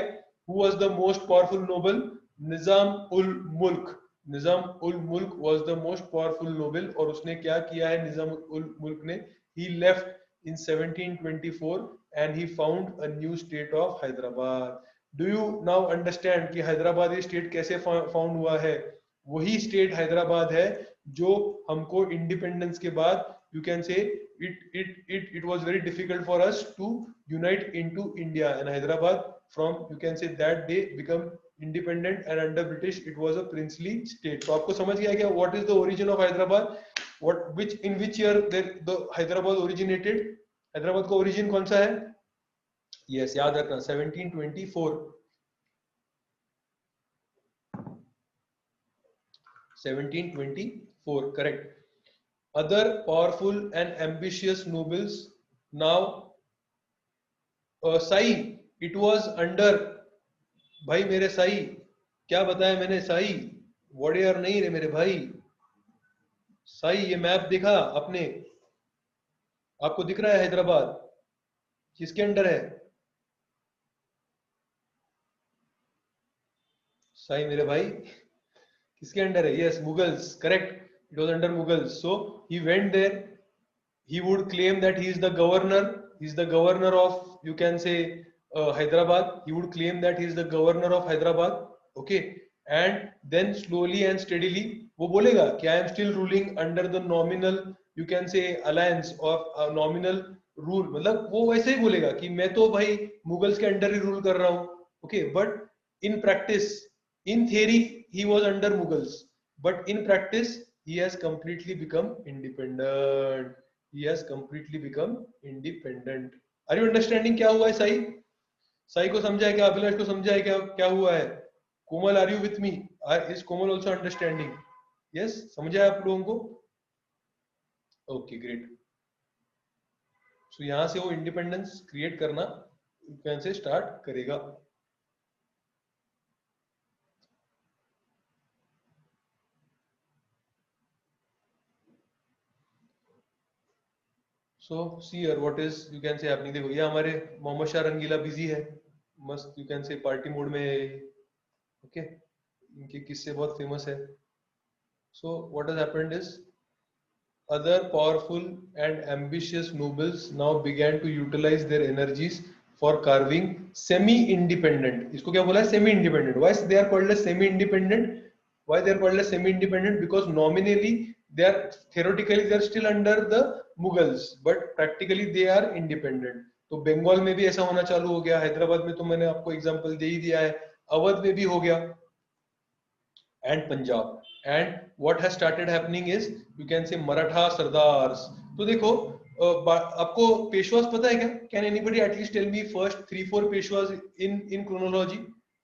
who was the most powerful noble? Nizam ul Mulk. निजाम उल मुल्क was the most powerful noble. और उसने क्या किया है निजाम उल मुल्क ने? He left in 1724 and he found a new state of Hyderabad. Do you now understand कि Hyderabadi state कैसे फाउंड हुआ है? वही स्टेट हैदराबाद है जो हमको इंडिपेंडेंस के बाद, यू कैन से, it was very difficult for us to unite into India, and Hyderabad, from, you can say, that day become independent, and under British it was a princely state. तो आपको समझ गया क्या what is the origin of Hyderabad? In which year the Hyderabad originated? Hyderabad का origin कौन सा है? Yes, याद रखना 1724. 1724, correct. Other powerful and ambitious nobles. Now Sai, it was under, भाई मेरे साई, क्या बताया मैंने? साई वॉरियर नहीं रे मेरे भाई. साई, ये मैप दिखा आपने? आपको दिख रहा है हैदराबाद किसके अंडर है? साई मेरे भाई किसके अंडर है? Yes, Mughals, correct. It was under Mughals. So he went there. He would claim that he is the governor. He is the governor of, you can say, Hyderabad. He would claim that he is the governor of Hyderabad. Okay, and then slowly and steadily वो बोलेगा कि I am still ruling under the nominal, you can say, alliance of nominal rule. मतलब वो वैसे ही बोलेगा कि मैं तो भाई मुगल्स के अंडर ही रूल कर रहा हूँ. Okay, but in practice, in theory, he was under Mughals, but in practice, he has completely become independent. He has completely become independent. Are you understanding क्या हुआ है साई? साई को समझा है क्या? अभिलाष को समझा है क्या क्या हुआ है? Komal, are you with me? Is Komal also understanding? Yes, समझा है आप लोगों को? Okay, great. सो यहां से वो इंडिपेंडेंस क्रिएट करना कैसे स्टार्ट करेगा. So see here what is you can say happening. देखो ये हमारे मोहम्मद शाह रंगीला बिजी है, मस्त you can say party mode में है, ओके इनके किस्से बहुत फेमस है. So what has happened is other powerful and ambitious nobles now began to utilize their energies for carving semi-independent. इसको क्या बोला है? Semi-independent. Why they are called as semi-independent? Why they are called as semi-independent? Because nominally they are theoretically they are still under the Mughals, but practically they are independent. तो बंगाल में भी ऐसा होना चालू हो गया, हैदराबाद में तो मैंने आपको एग्जांपल दे ही दिया है, अवध में भी हो गया, and Punjab. And what has started happening is you can say Maratha Sardars. तो देखो आपको पेशवास पता है क्या? Can anybody at least tell me first 3-4 Peshwas in chronology?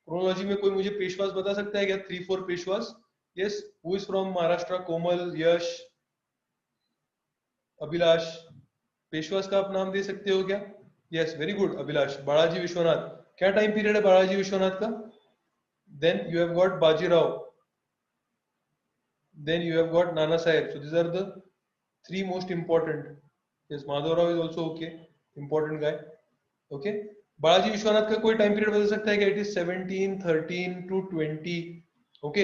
Chronology में कोई मुझे पेशवास बता सकता है क्या? 3-4 Peshwas? Yes, who is from Maharashtra? Komal, Yash, Abhilash. Peshwas का आप नाम दे सकते हो क्या? Yes, very good, Abhilash. Balaji Vishwanath. क्या टाइम पीरियड है बालाजी विश्वनाथ का? Then you have got Bajirao. Then you have got Nana Sahib. So these are the three most important. Yes, Madhav Rao is also okay, important guy. Okay. Balaji Vishwanath का कोई time period बता सकता है क्या? It is 1713 to 20. Okay.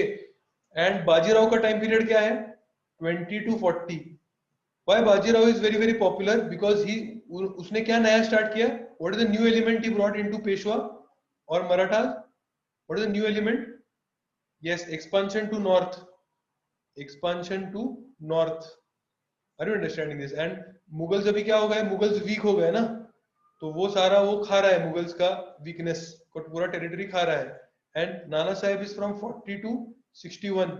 And Bajirao का time period क्या है? 20 to 40. Why Bajirao is very very popular? Because he उसने क्या नया स्टार्ट किया? What is the new element he brought into Peshwa और Maratha? What is the new element? Yes, expansion to north. Expansion to north. Are you understanding this? And Mughals अभी क्या हो गए? Mughals week हो गए ना, तो वो सारा वो खा रहा है, मुगल्स का वीकनेस को पूरा टेरिटरी खा रहा है. And Nana Saheb is from 40 to 61.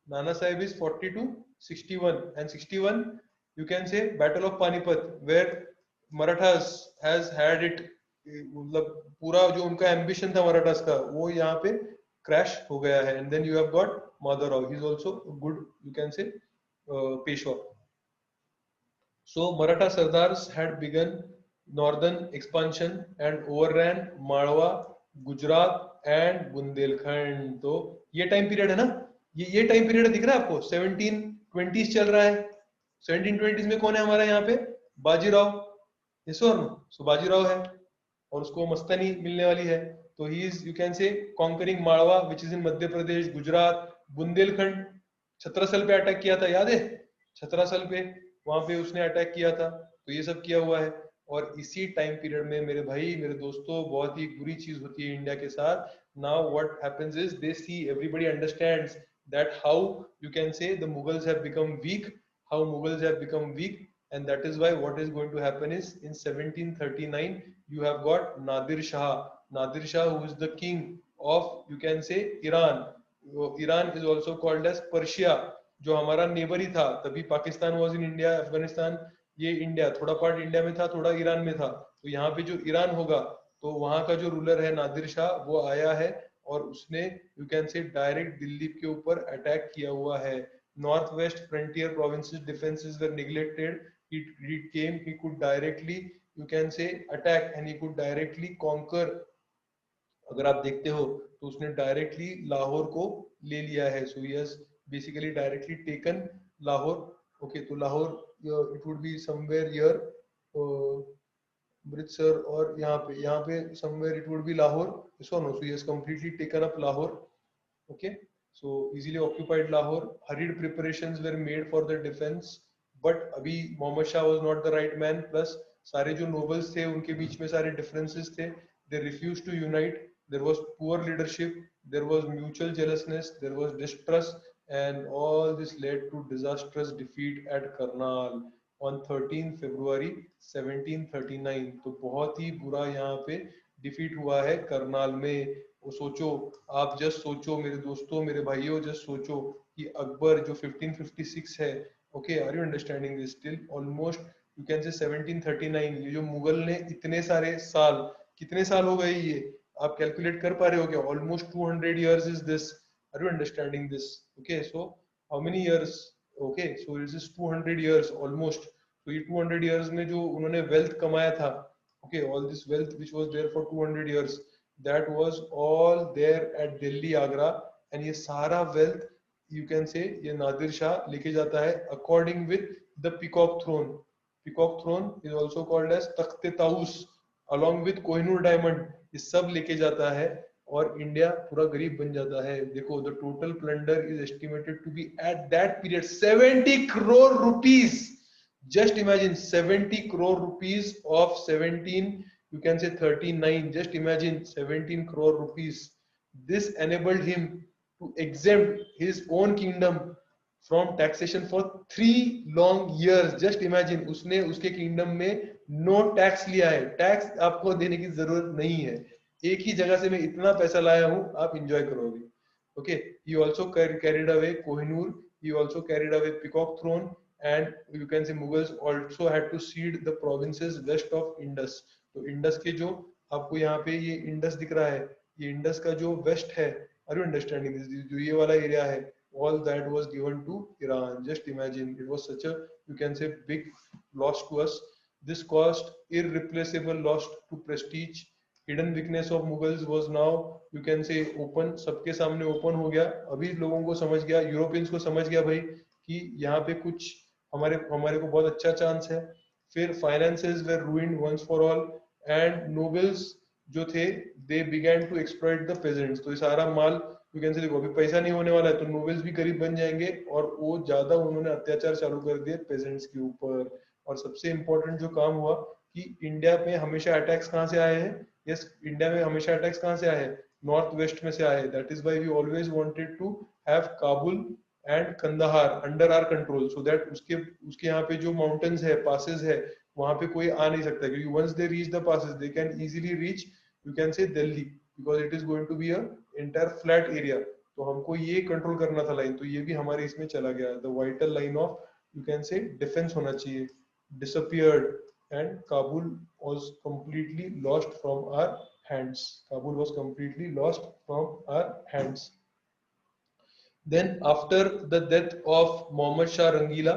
Nana Saheb is 40 to 61 and 61 you can say battle of Panipat where Marathas has had it. मतलब पूरा जो उनका एम्बिशन था मराठास का वो यहाँ पे क्रैश हो गया है. And then you have got Madhavrao, he is also good you can say Peshwa. So Maratha Sardars had begun northern expansion and overran Malwa, Gujarat and Bundelkhand. तो ये टाइम पीरियड है ना, ये टाइम पीरियड दिख रहा है आपको? 1720s चल रहा है. 1720s में कौन है हमारा यहाँ पे? बाजीराव. यस और नो? सो बाजीराव है और उसको मस्तानी मिलने वाली है. तो he is you can say conquering Malwa which is in Madhya Pradesh, Gujarat, Bundelkhand. Chhatrasal पे अटैक किया था, याद है? छत्रसल पे वहां पे उसने अटैक किया था. तो ये सब किया हुआ है. और इसी टाइम पीरियड में मेरे भाई मेरे दोस्तों बहुत ही बुरी चीज होती है इंडिया के साथ. Now what happens is they see everybody understands that how you can say the Mughals have become weak, how Mughals have become weak. And that is why what is going to happen is in 1739 you have got Nadir Shah. Nadir Shah, who is the king of you can say Iran. Iran is also called as Persia, जो हमारा neighbour ही था. तभी Pakistan was in India, Afghanistan ये India, थोड़ा part India में था, थोड़ा Iran में था. तो यहाँ पे जो ईरान होगा तो वहां का जो रूलर है नादिर शाह वो आया है और उसने यू कैन से डायरेक्ट दिल्ली के ऊपर अटैक किया हुआ है. North west frontier provinces defences were neglected. he came, he could directly you can say attack and he could directly conquer. अगर आप देखते हो तो उसने डायरेक्टली लाहौर को ले लिया है. So he has basically directly taken Lahore. Okay, तो Lahore it would be somewhere here Amritsar और यहाँ पे somewhere it would be Lahore. So no, so he has completely taken up Lahore. Okay, so easily occupied Lahore. Hurried preparations were made for the defense, but अभी Mohammad Shah was not the right man. Plus सारे जो nobles थे उनके बीच में सारे differences थे. They refused to unite. There was poor leadership. There was mutual jealousness. There was distrust, and all this led to disastrous defeat at Karnal on 13 February 1739. तो बहुत ही बुरा यहाँ पे defeat हुआ है करनाल में. वो सोचो, आप जस्ट सोचो मेरे दोस्तों मेरे भाइयों, जस्ट सोचो कि अकबर जो 1556 है. Okay, are you understanding this? Still almost you can say 1739. ये जो मुगल ने इतने सारे साल, कितने साल हो गए ये आप कैलकुलेट कर पा रहे हो क्या? Almost 200 years is this. Are you understanding this? Okay, so how many years? Okay, so it is 200 years almost. तो ये 200 years में जो उन्होंने वेल्थ कमाया था, okay, all this wealth which was there for 200 years, that was all there at Delhi, Agra. and ये सारा wealth you can say ये नादिर शाह लेके जाता है according with the peacock throne. Peacock throne is also called as Takhte Taus along with Kohinoor diamond, ये सब लेके जाता है और इंडिया पूरा गरीब बन जाता है। देखो the total plunder is estimated to be at that period 70 crore rupees. Just imagine 70 crore rupees of 17, you can say 39, just imagine 17 crore rupees. This enabled him to exempt his own kingdom from taxation for 3 long years. Just imagine, उसने उसके kingdom में no tax लिया है, tax आपको देने की जरूरत नहीं है, एक ही जगह से मैं इतना पैसा लाया हूं, आप एंजॉय करोगे। Okay, he also carried away Kohinoor, he also carried away Peacock throne, and you can say Mughals also had to cede the provinces west of Indus। तो इंडस के जो आपको यहाँ पे ये इंडस दिख रहा है, ये इंडस का जो वेस्ट है, आर यू अंडरस्टैंडिंग दिस, जो ये वाला एरिया है, all that was given to Iran। Just imagine, it was such a, you can say, big loss to us। This caused irreplaceable loss to prestige। Hidden weakness of Mughals was now, you can say, open, सबके सामने open हो गया। अभी लोगों को समझ गया, Europeans को समझ गया भाई कि यहाँ पे कुछ हमारे हमारे को बहुत अच्छा चांस है। फिर finances were ruined once for all, and nobles जो थे they began to exploit the peasants. तो ये सारा माल, यू कैन से, देखो अभी पैसा नहीं होने वाला है तो नोबल्स भी गरीब बन जाएंगे, और वो ज्यादा उन्होंने अत्याचार चालू कर दिए पेजेंट्स के ऊपर। और सबसे इंपॉर्टेंट जो काम हुआ कि इंडिया में हमेशा अटैक्स कहाँ से आए हैं, यस, इंडिया में हमेशा अटैक्स कहाँ से आए हैं, नॉर्थ वेस्ट में से आए हैं। That is why we always wanted to have Kabul and Kandahar under our control, so that उसके उसके यहाँ पे जो माउंटेन्स है, पासेस है, वहां पे कोई आ नहीं सकता, क्योंकि once they reach the passes they can easily reach, you can say, Delhi, because it is going to be a entire flat area. तो हमको ये कंट्रोल करना था लाइन, तो ये भी हमारे इसमें चला गया। The vital line of, you can से, डिफेंस होना चाहिए, disappeared, and Kabul was completely lost from our hands। Kabul was completely lost from our hands। Then after the death of Muhammad Shah Rangila,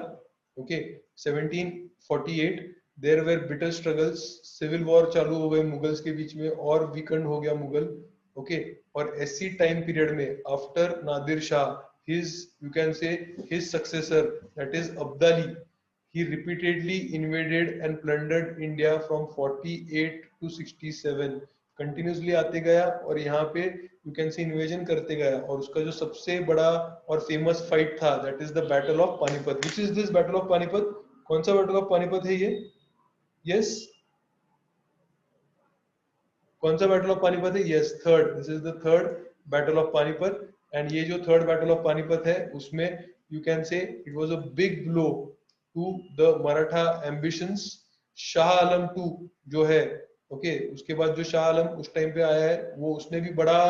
okay, 1748, there were bitter struggles, civil war चालू हो गए Mughals के बीच में, और weekend हो गया Mughal. Okay, और ऐसी टाइम पीरियड में after Nadir Shah, his, you can say, his successor, that is Abdali, he repeatedly invaded and plundered India from 48 to 67। Continuously आते गया और यहाँ पे, यू कैन सी, इन्वेजन करते गया। और उसका जो सबसे बड़ा और फेमस फाइट था, that is the battle of Panipat. Which is this battle of Panipat? कौन सा बैटल ऑफ पानीपत है ये? यस, कौन सा बैटल ऑफ पानीपत है? Yes, third, this is the third battle of Panipat. And ये जो थर्ड बैटल ऑफ पानीपत है, उसमें you can say it was a big blow to the Maratha ambitions. Shah Alam two जो है, ओके, उसके बाद जो शाह आलम उस टाइम पे आया है, वो उसने भी बड़ा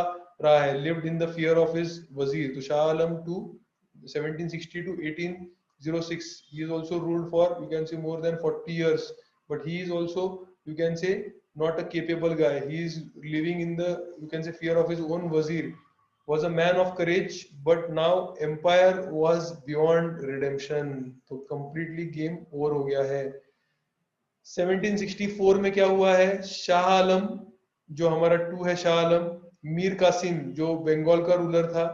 रहा है, lived in the fear of his वजीर। तो Shah Alam to 1760 to 1806, he is also ruled for, you can say, more than 40 years, but he is also, you can say, not a capable guy, he is living in the, you can say, fear of his own wazir, was a man of courage, but now empire was beyond redemption। तो completely game over हो गया है। 1764 में क्या हुआ है? शाह आलम जो हमारा टू है, शाह आलम, मीर कासिम जो बंगाल का रूलर था,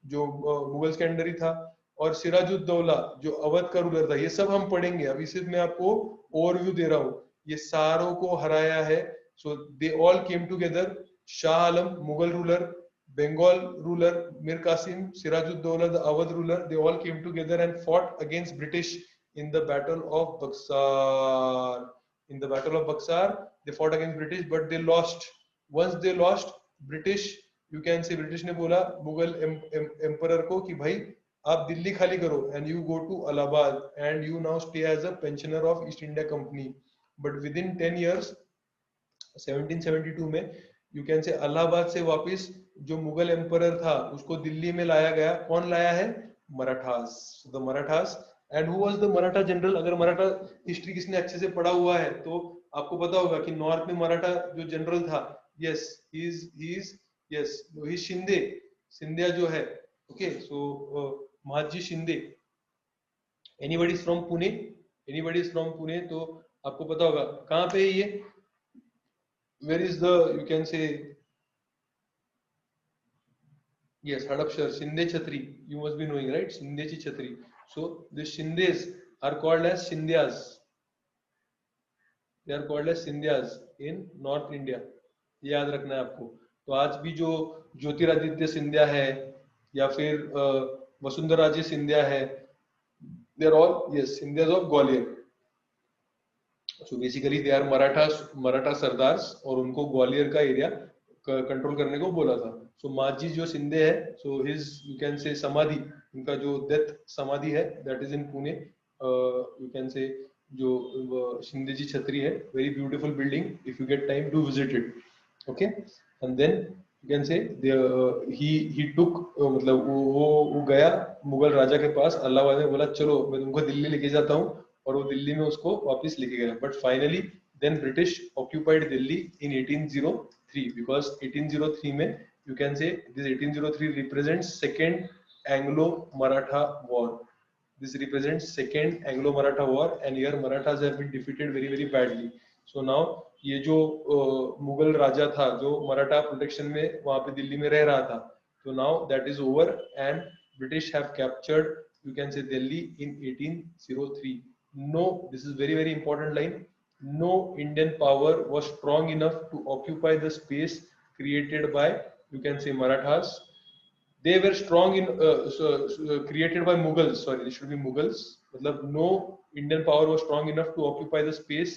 जो मुगल्स के अंडर ही था, और सिराजुद्दौला जो अवध का रूलर था। ये सब हम पढ़ेंगे, अभी सिर्फ मैं आपको ओवरव्यू दे रहा हूँ। ये सारों को हराया है। So they all came together. Shah Alam Mughal ruler, Bengal ruler Mir Qasim, Sirajuddaulah the Awadh ruler, they all came together and fought against British in the Battle of Buxar। In the Battle of Buxar, they fought against British, but they lost। Once they lost, British, you can say, British ने बोला Mughal emperor को कि भाई आप दिल्ली खाली करो, and you go to Allahabad and you now stay as a pensioner of East India Company। But within 10 years, 1772 में, you can से, अलाहाबाद से वापस जो मुगल एम्परर था उसको दिल्ली में लाया गया। कौन लाया है? Marathas, the Marathas. And who was the Maratha general? अगर मराठा हिस्ट्री किसने अच्छे से पढ़ा हुआ है तो आपको पता होगा कि नॉर्थ में मराठा जो जनरल था, yes, he is yes, he Shinde, Scindia जो है। Okay, so Mahadji Shinde. Anybody is from Pune? Anybody is from Pune? तो आपको पता होगा कहाँ पे है ये, where is the, you can say, yes, Hadapsar, Shinde Chhatri, you must be knowing, right? Shinde Chi Chhatri। So the Shindes are called as Shindyas। They are called as Scindias in North India, याद रखना है आपको। तो आज भी जो ज्योतिरादित्य सिंधिया है या फिर वसुंधरा राजे सिंधिया है, they are all yes Scindias of Gwalior. So basically they are Maratha sardars, और उनको ग्वालियर का एरिया कंट्रोल करने को बोला था। सो माजी जो शिंदे है, सो हिज यू कैन से समाधि, उनका जो डेथ समाधि है that is in Pune, you can say जो शिंदे जी छतरी है, very beautiful building, if you get time to visit it, okay. And then you can say he टुक, मतलब वो गया मुगल राजा के पास, अल्लाह ने बोला चलो मैं तुमको दिल्ली लेके जाता हूँ, और वो दिल्ली में उसको वापस लेके गया। But finally then British occupied Delhi in 1803, because 1803 में you can say this 1803 represents second Anglo Maratha war, this represents second Anglo-Maratha war, and here Marathas have been defeated very very badly. So now ये जो मुगल राजा था जो Maratha protection में वहां पे दिल्ली में रह रहा था, तो now that is over and British have captured, you can say, Delhi in 1803. No, this is very very important line. No Indian power was strong enough to occupy the space created by, you can say, Marathas. They were strong in created by Mughals. Sorry, this should be Mughals. मतलब no Indian power was strong enough to occupy the space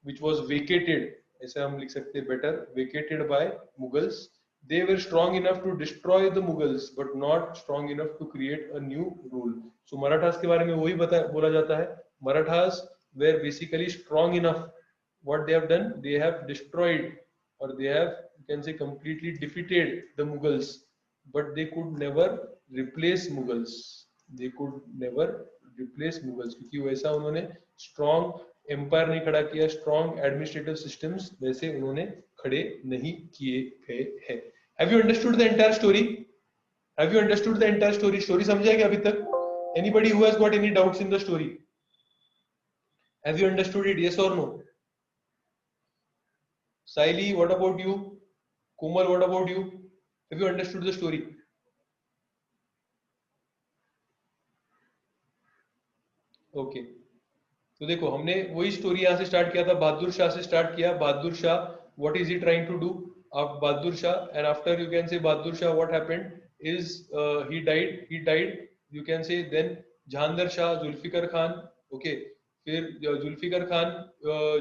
which was vacated. ऐसे हम लिख सकते हैं better, vacated by Mughals. They were strong enough to destroy the Mughals, but not strong enough to create a new rule. So Marathas के बारे में वही बोला जाता है. Marathas were basically strong enough. What they have done, they have destroyed, or they have, you can say, completely defeated the Mughals, but they could never replace Mughals. They could never replace Mughals, क्योंकि वैसा उन्होंने strong empire नहीं खड़ा किया, strong administrative systems वैसे उन्होंने खड़े नहीं किए गए हैं। Have you understood the entire story? Have you understood the entire story? Story समझा क्या अभी तक? Anybody who has got any doubts in the story? Have you understood it? Yes or no? Saili, what about you? Komal, what about you? Have you understood the story? Okay तो देखो हमने वही story यहाँ से start किया था, बहादुर शाह से start किया। Bahadur Shah, what is he trying to do? Bahadur Shah, and after you can say Bahadur Shah what happened is he died you can say. Then Jahangir Shah, Zulfiqar Khan, okay. फिर जुल्फिकर खान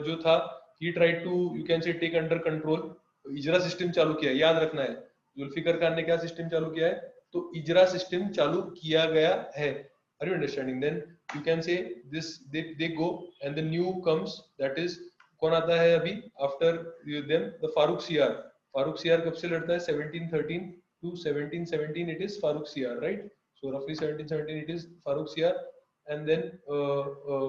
जो था, he tried to, you can say, take under control, ijara system चालू किया। याद रखना है जुल्फिकर खान ने क्या सिस्टम चालू किया है, तो इजरा सिस्टम चालू किया गया है। Are you understanding? Then you can say this, they go and the new comes, that is कौन आता है अभी after them? The Farooq Siyar. Farooq Siyar कब से लड़ता है? 1713 to 1717 it is Farooq Siyar, right? So roughly 1717 it is Farooq Siyar, and then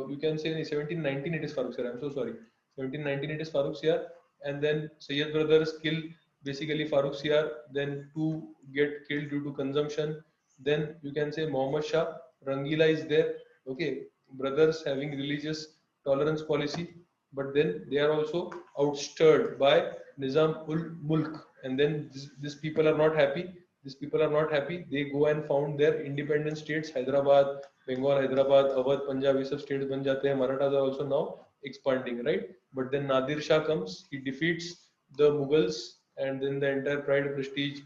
you can say 1719 it is Farooq Siyar. I'm so sorry. 1719 it is Farooq Siyar, and then Sayyid brothers kill basically Farooq Siyar. Then two get killed due to consumption. Then you can say Muhammad Shah, Rangila is there, okay, brothers having religious tolerance policy, but then they are also outstirred by Nizam ul Mulk, and then these people are not happy. These people are not happy. They go and found their independent states, Hyderabad, Bengal, Hyderabad, Awadh, Punjab, ये सब states बन जाते हैं. Marathas are also now expanding, right? But then Nadir Shah comes, he defeats the Mughals, and then the entire pride, prestige,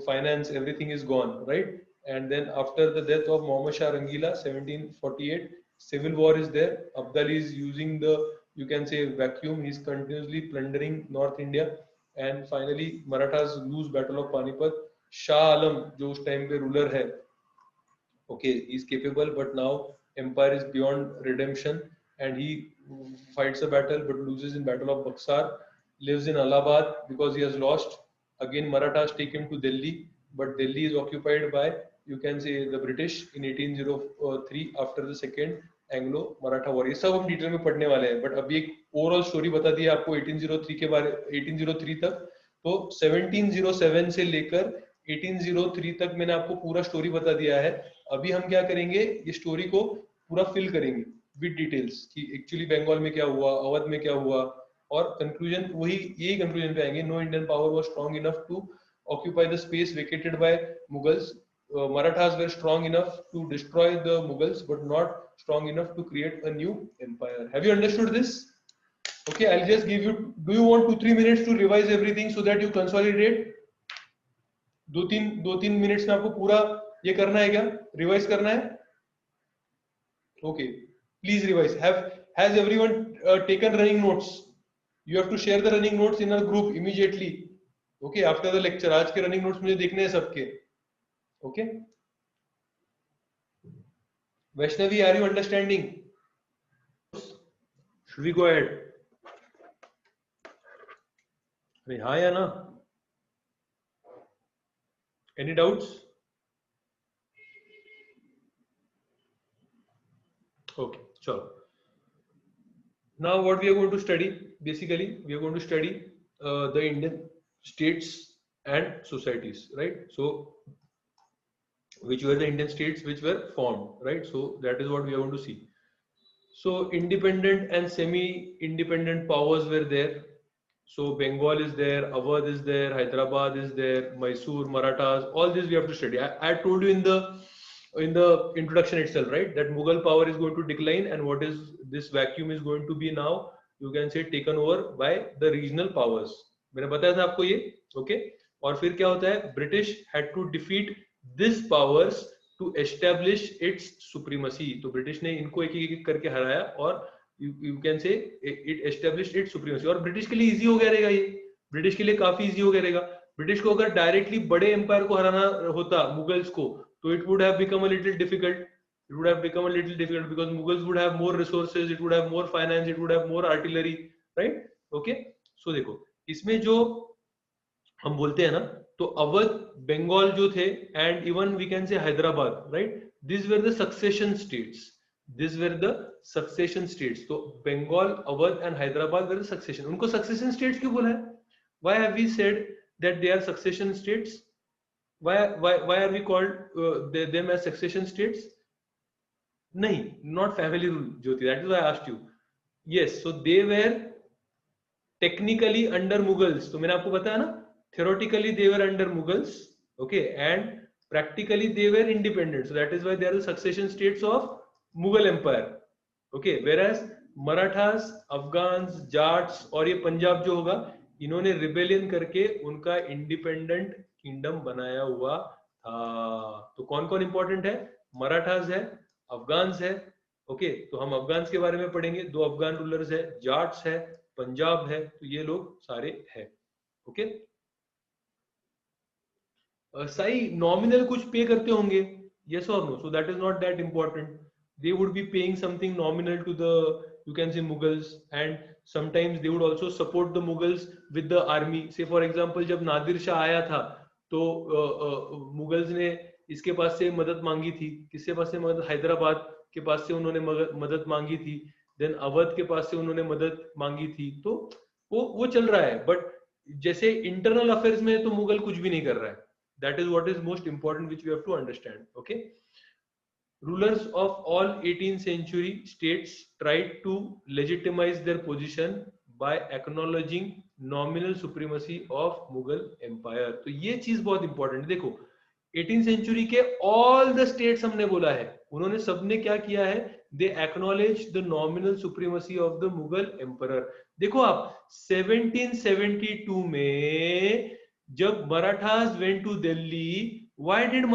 finance, everything is gone, right? And then after the death of Muhammad Shah Rangila, 1748, civil war is there. Abdali is using the, you can say, vacuum. He's continuously plundering North India, and finally Marathas lose Battle of Panipat. Shah Alam, जो उस time पे ruler है, okay, he's capable, but now empire is beyond redemption, and he fights a battle but loses in Battle of Buxar. Lives in Allahabad because he has lost. Again Marathas take him to Delhi, but Delhi is occupied by, you can say, the British in 1803 after the second Anglo-Maratha war. ये सब हम detail में पढ़ने वाले हैं, but अभी एक overall story बता दी आपको 1803 के बारे, 1803 तक। तो 1707 से लेकर 1803 तक मैंने आपको पूरा स्टोरी बता दिया है। अभी हम क्या करेंगे, ये स्टोरी को पूरा फिल करेंगे विद डिटेल्स कि एक्चुअली बंगाल में क्या हुआ, अवध में क्या हुआ, और कंक्लूजन वही, यही कंक्लूजन पे आएंगे। No Indian power was strong enough to occupy the space vacated by Mughals. Marathas were strong enough to destroy the Mughals, but not strong enough to create a new empire. Have you understood this? Okay, I'll just give you, do you want 2-3 minutes to revise everything so that you consolidate? 2-3 minutes में आपको पूरा ये करना है क्या, revise करना है? Okay, please revise. Has everyone taken running notes? You have to share the running notes in our group immediately. Okay, after the lecture. आज के running notes मुझे देखने हैं सबके. Okay. Vaishnavi, are you understanding? Should we go ahead? अरे हाँ या ना? Any doubts? Okay, sure. Now what we are going to study, basically we are going to study the Indian states and societies, right? So which were the Indian states which were formed, right? So that is what we are going to see. So independent and semi-independent powers were there. So Bengal is there, Awadh is there, Hyderabad is there, Mysore, Marathas, all this we have to study. I told you in the introduction itself, right, that Mughal power is going to decline, and what is this vacuum is going to be now, you can say, taken over by the regional powers. मैंने बताया था आपको ये, okay? और फिर क्या होता है, British had to defeat these powers to establish its supremacy. तो ब्रिटिश ने इनको एक एक करके हराया और you can say it established its supremacy. और ब्रिटिश के लिए इजी हो गया रहेगा, ये ब्रिटिश के लिए काफी इजी हो गया रहेगा. ब्रिटिश को अगर डायरेक्टली बड़े एम्पायर को हराना होता, मुगल्स को, तो it would have become a little difficult. It would have become a little difficult because Mughals would have more resources, it would have more finance, it would have more artillery, right? Okay, so देखो इसमें जो हम बोलते हैं ना, तो अवध, बंगाल जो थे, and even we can say Hyderabad, right, this were the succession states. This were the succession states. तो Bengal, Awadh and Hyderabad were the succession. उनको सक्सेशन स्टेट्स क्यों बोला है? Why have we said that they are succession states? Why are we called them as succession states? नहीं, not family rule, Jyoti, that is why I asked you. Yes, so they were technically under Mughals. तो मैंने आपको बताया ना, theoretically they were under Mughals, okay, and practically they were independent. So that is why they are the succession states of Mughal Empire, okay. Whereas Marathas, Afghans, Jats और ये पंजाब जो होगा, इन्होंने रिबेलियन करके उनका इंडिपेंडेंट किंगडम बनाया हुआ था. तो कौन कौन इंपॉर्टेंट है? मराठास है, अफगान्स है, ओके. तो हम अफगान्स के बारे में पढ़ेंगे. 2 अफगान रूलर्स है, जाट्स है, पंजाब है, तो ये लोग सारे है, ओके. साई नॉमिनल कुछ पे करते होंगे, yes or no? So that is not that important. They would be paying something nominal to the, you can say, Mughals, and sometimes they would also support the Mughals with the army. Say for example, जब नादिर शाह आया था, तो Mughals ने इसके पास से मदद मांगी थी. किसके पास से मदद? हैदराबाद के पास से उन्होंने मदद मांगी थी. देन अवध के पास से उन्होंने मदद मांगी थी. तो वो चल रहा है. बट जैसे इंटरनल अफेयर्स में तो मुगल कुछ भी नहीं कर रहा है. That is what is most important, which we have to understand, okay. Rulers of all 18th century states tried to legitimize their position by acknowledging nominal supremacy of Mughal empire. तो ये चीज बहुत इंपॉर्टेंट है. देखो 18th century के all the states हमने बोला है, उन्होंने सबने क्या किया है? They acknowledge the nominal supremacy of the Mughal emperor. देखो आप 1772 में जब Marathas went to Delhi, why didn't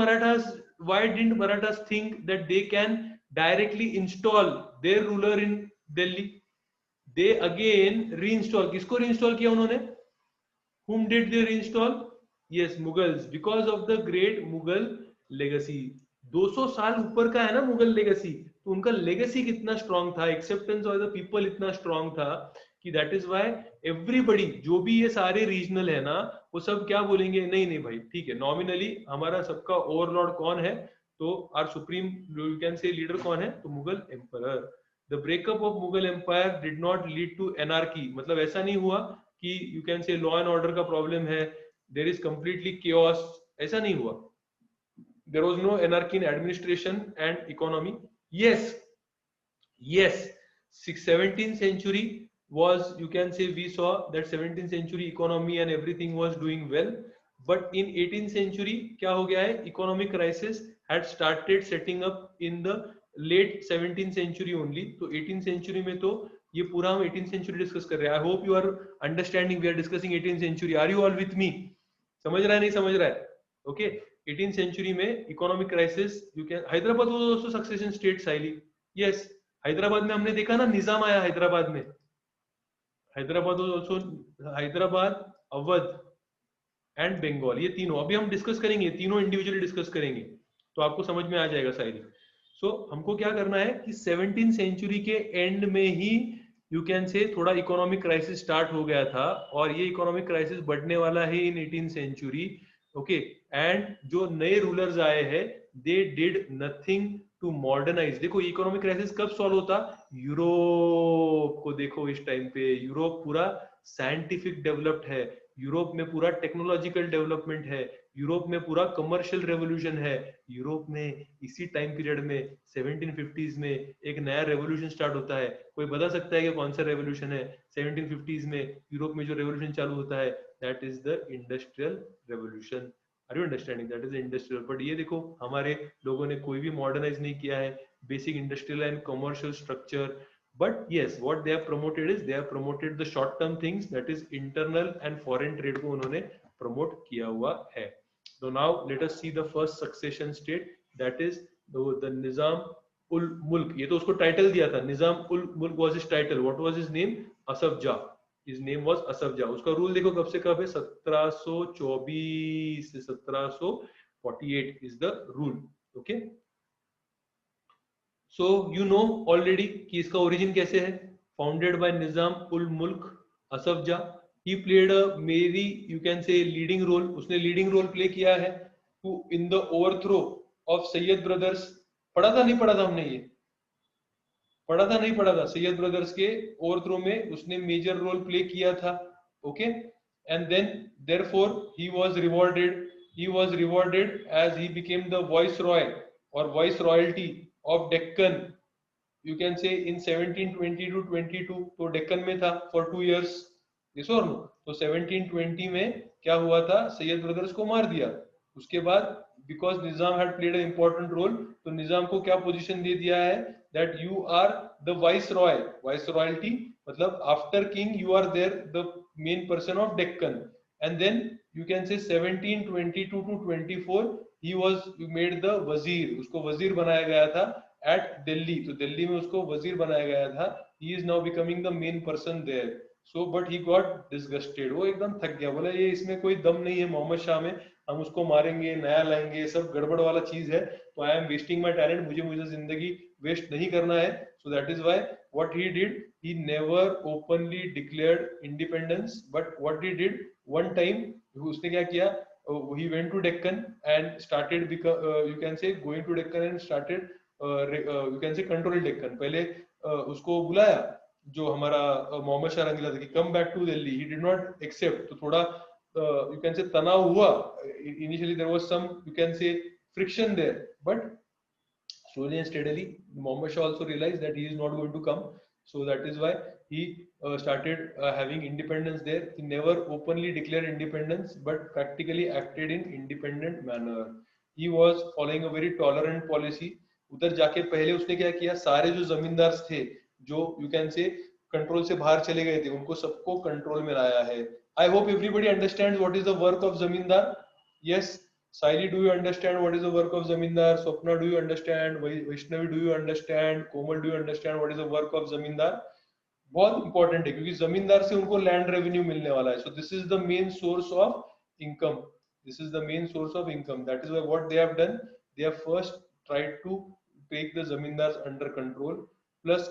Marathas think that they can directly install their ruler in Delhi? They again reinstall. किसको reinstall किया उन्होंने? Whom did they reinstall? Yes, Mughals, because of the great Mughal legacy. 200 साल ऊपर का है ना Mughal legacy, तो उनका लेगेसी कितना स्ट्रांग था, एक्सेप्टेंस ऑफ द पीपल इतना स्ट्रांग था कि दैट इज व्हाई एवरीबडी, जो भी ये सारे रीजनल है ना, वो सब क्या बोलेंगे? नहीं नहीं भाई, ठीक है, नॉमिनली हमारा सबका ओवरलॉर्ड कौन है? तो our supreme, you can say, leader कौन है? तो Mughal emperor. The breakup of Mughal empire did not lead to anarchy. मतलब ऐसा नहीं हुआ कि you can say law and order का प्रॉब्लम है, देयर इज कंप्लीटली केओस, ऐसा नहीं हुआ. There was no anarchy in administration and economy. Yes, 17th century was, you can say, we saw that 17th century economy and everything was doing well, but in 18th century क्या हो गया है? Economic crisis had started setting up in the late 17th century only. तो 18th century में तो ये पूरा हम 18th सेंचुरी डिस्कस कर रहे हैं. I hope you are understanding. We are discussing 18th century. Are you all with me? समझ रहा है नहीं समझ रहा है? ओके. 18th सेंचुरी में economic crisis, you can, Hyderabad was also succession state साइली. यस, हैदराबाद में हमने देखा ना निजाम आया हैदराबाद में. Hyderabad was also, Hyderabad, Awadh and Bengal, ये तीनों अभी हम डिस्कस करेंगे, तीनों इंडिविजुअली डिस्कस करेंगे तो आपको समझ में आ जाएगा सारी. सो हमको क्या करना है कि 17th सेंचुरी के एंड में ही यू कैन से थोड़ा इकोनॉमिक क्राइसिस स्टार्ट हो गया था और ये इकोनॉमिक क्राइसिस बढ़ने वाला है इन 18th सेंचुरी. ओके. एंड जो नए रूलर्स आए हैं they did nothing to modernize. देखो इकोनॉमिक क्राइसिस कब सॉल्व होता? यूरोप को देखो, इस टाइम पे यूरोप पूरा साइंटिफिक डेवलप्ड है, यूरोप में पूरा टेक्नोलॉजिकल डेवलपमेंट है, यूरोप में पूरा कमर्शियल रेवोल्यूशन है. यूरोप में इसी टाइम पीरियड में 1750s में एक नया रेवोल्यूशन स्टार्ट होता है. कोई बता सकता है कि कौन सा रेवोल्यूशन है 1750s में यूरोप में जो रेवोल्यूशन चालू होता है? That is the industrial revolution. Are you understanding? That is industrial. But ये देखो हमारे लोगों ने कोई भी मॉडर्नाइज नहीं किया है, basic industrial and commercial structure. But yes, what they have promoted is they have promoted the short term things, that is internal and foreign trade को उन्होंने promote किया हुआ है. So now let us see the first succession state, that is the Nizam ul Mulk. ये तो उसको title दिया था, Nizam ul Mulk was his title. What was his name? Asaf Jah. His name was Asaf Jah. उसका rule देखो कब से कब है, 1724 से 1748 is the rule. Okay. So you know already कि इसका ओरिजिन कैसे है. फाउंडेड बाय निजाम उल मुल्क असफ जा. ही played a very you can say leading role. उसने लीडिंग रोल प्ले किया है to in the overthrow of Sayyid brothers. पढ़ा था नहीं पढ़ा था हमने? ये पढ़ा था नहीं पढ़ा था? सैयद ब्रदर्स के ओवरथ्रो में उसने मेजर रोल प्ले किया था. Okay. And then therefore he was rewarded. he was rewarded as he became the viceroy or vice royalty of Deccan, you can say in 1720 to 22. तो डेक्कन में था for 2 years. yes or no? तो 1720 में क्या हुआ था, सैयद ब्रदर्स को मार दिया. उसके बाद because Nizam had played an important role, तो निजाम को क्या पोजीशन दे दिया है, that you are the viceroy. Viceroyalty मतलब after king you are there the main person of Deccan. And then you can say 1722 to 24 he was made the वजीर. उसको वजीर बनाया गया था at दिल्ली. तो दिल्ली में उसको वजीर बनाया गया था. he is now becoming the main person there. so but he got disgusted. वो एकदम थक गया, बोला ये इसमें कोई दम नहीं है मोहम्मद शाह में, हम उसको मारेंगे नया लाएंगे, सब गड़बड़ वाला चीज है, तो I am wasting my talent, मुझे जिंदगी वेस्ट नहीं करना है. so that is why what he did, he never openly declared independence, but what he did one time, उसने क्या किया, he went to Deccan and started you can say going to Deccan and started you can say control Deccan. पहले उसको बुलाया जो हमारा मोहम्मद शाह रंगीला था कि come back to Delhi. He did not accept. तो थोड़ा यू कैन से तनाव हुआ. Initially there was some you can say friction there, but slowly and steadily Mohammed Shah also realized that he is not going to come. So that is why he started having independence there. He never openly declared independence but practically acted in independent manner. He was following a very tolerant policy. उधर जाके पहले उसने क्या किया, सारे जो जमींदार थे जो यू कैन से कंट्रोल से बाहर चले गए थे उनको सबको कंट्रोल में लाया है. I hope everybody understands what is the work of जमींदार. Yes. Saili, do you understand what is the work of zamindar? Swapna, do you understand? Vaishnavi, do you understand? Komal, do you understand what is the work of zamindar? बहुत important है क्योंकि जमींदार से उनको land revenue मिलने वाला है. So this is the main source of income. This is the main source of income. That is what they have done. They have first tried to take the zamindars under control, plus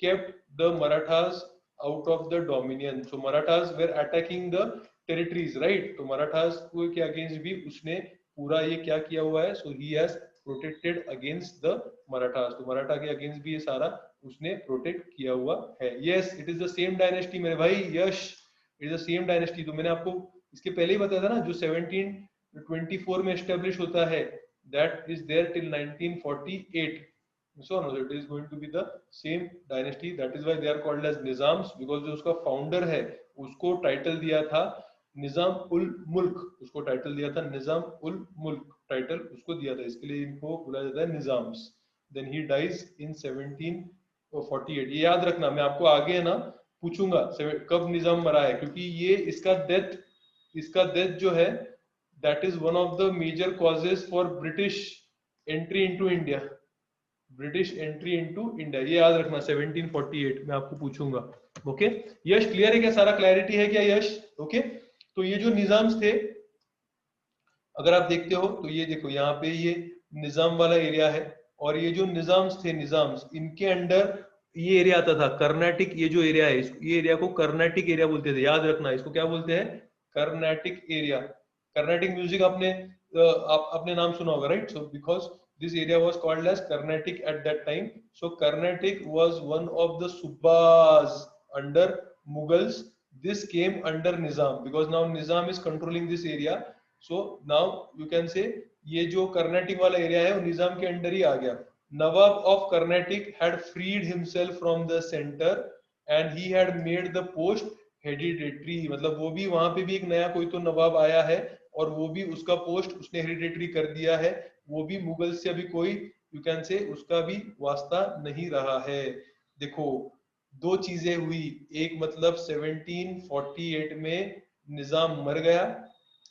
kept the Marathas out of the dominion. So Marathas were attacking the territories, right. तो मराठास को के against भी उसने पूरा ये क्या किया हुआ है. So he has protected against the Marathas. तो मराठा के अगेंस्ट भी ये सारा उसने प्रोटेक्ट किया हुआ है. Yes, it is the same dynasty मेरे भाई. Yes, it is the same dynasty. तो मैंने आपको इसके पहले ही बताया था ना, जो 1724 में एस्टेब्लिश होता है, that is there till 1948. So no, it is going to be the same dynasty. That is why they are called as Nizams, because जो उसका फाउंडर है उसको टाइटल दिया था निजाम उल मुल्क. उसको टाइटल दिया था निजाम उल मुल्क. टाइटल उसको दिया था, इसके लिए इनको बुलाया जाता है Nizams. Then he dies in 48, ये याद रखना, मैं आपको आगे है ना पूछूंगा कब निजाम मरा है, क्योंकि ये इसका डेथ जो है that is one of the major causes for British entry into India, British entry into India, ये याद रखना 1748 मैं आपको पूछूंगा। ओके यश क्लियर है क्या, सारा क्लैरिटी है क्या यश? ओके तो ये जो निजाम्स थे अगर आप देखते हो तो ये देखो यहाँ पे ये निजाम वाला एरिया है, और ये जो निजाम्स थे निजाम्स इनके अंडर ये एरिया आता था कर्नाटिक, ये जो एरिया है ये एरिया को कर्नाटिक एरिया बोलते थे, याद रखना इसको क्या बोलते हैं, कर्नाटिक एरिया। कर्नाटिक म्यूजिक आपने नाम सुना होगा right, so because this area was called as Carnatic at that time. So Carnatic was one of the Subbas under Mughals. This came under Nizam because now Nizam is controlling this area. So now you can say ये जो Carnatic वाला area है वो निजाम के under ही आ गया। Nawab of Carnatic had freed himself from the center and he had made the post hereditary, मतलब वो भी वहां पे भी एक नया कोई तो नवाब आया है और वो भी उसका पोस्ट उसने हेरिडेटरी कर दिया है, वो भी मुगल से अभी कोई यू कैन से उसका भी वास्ता नहीं रहा है। देखो दो चीजें हुई, एक मतलब 1748 में निजाम मर गया,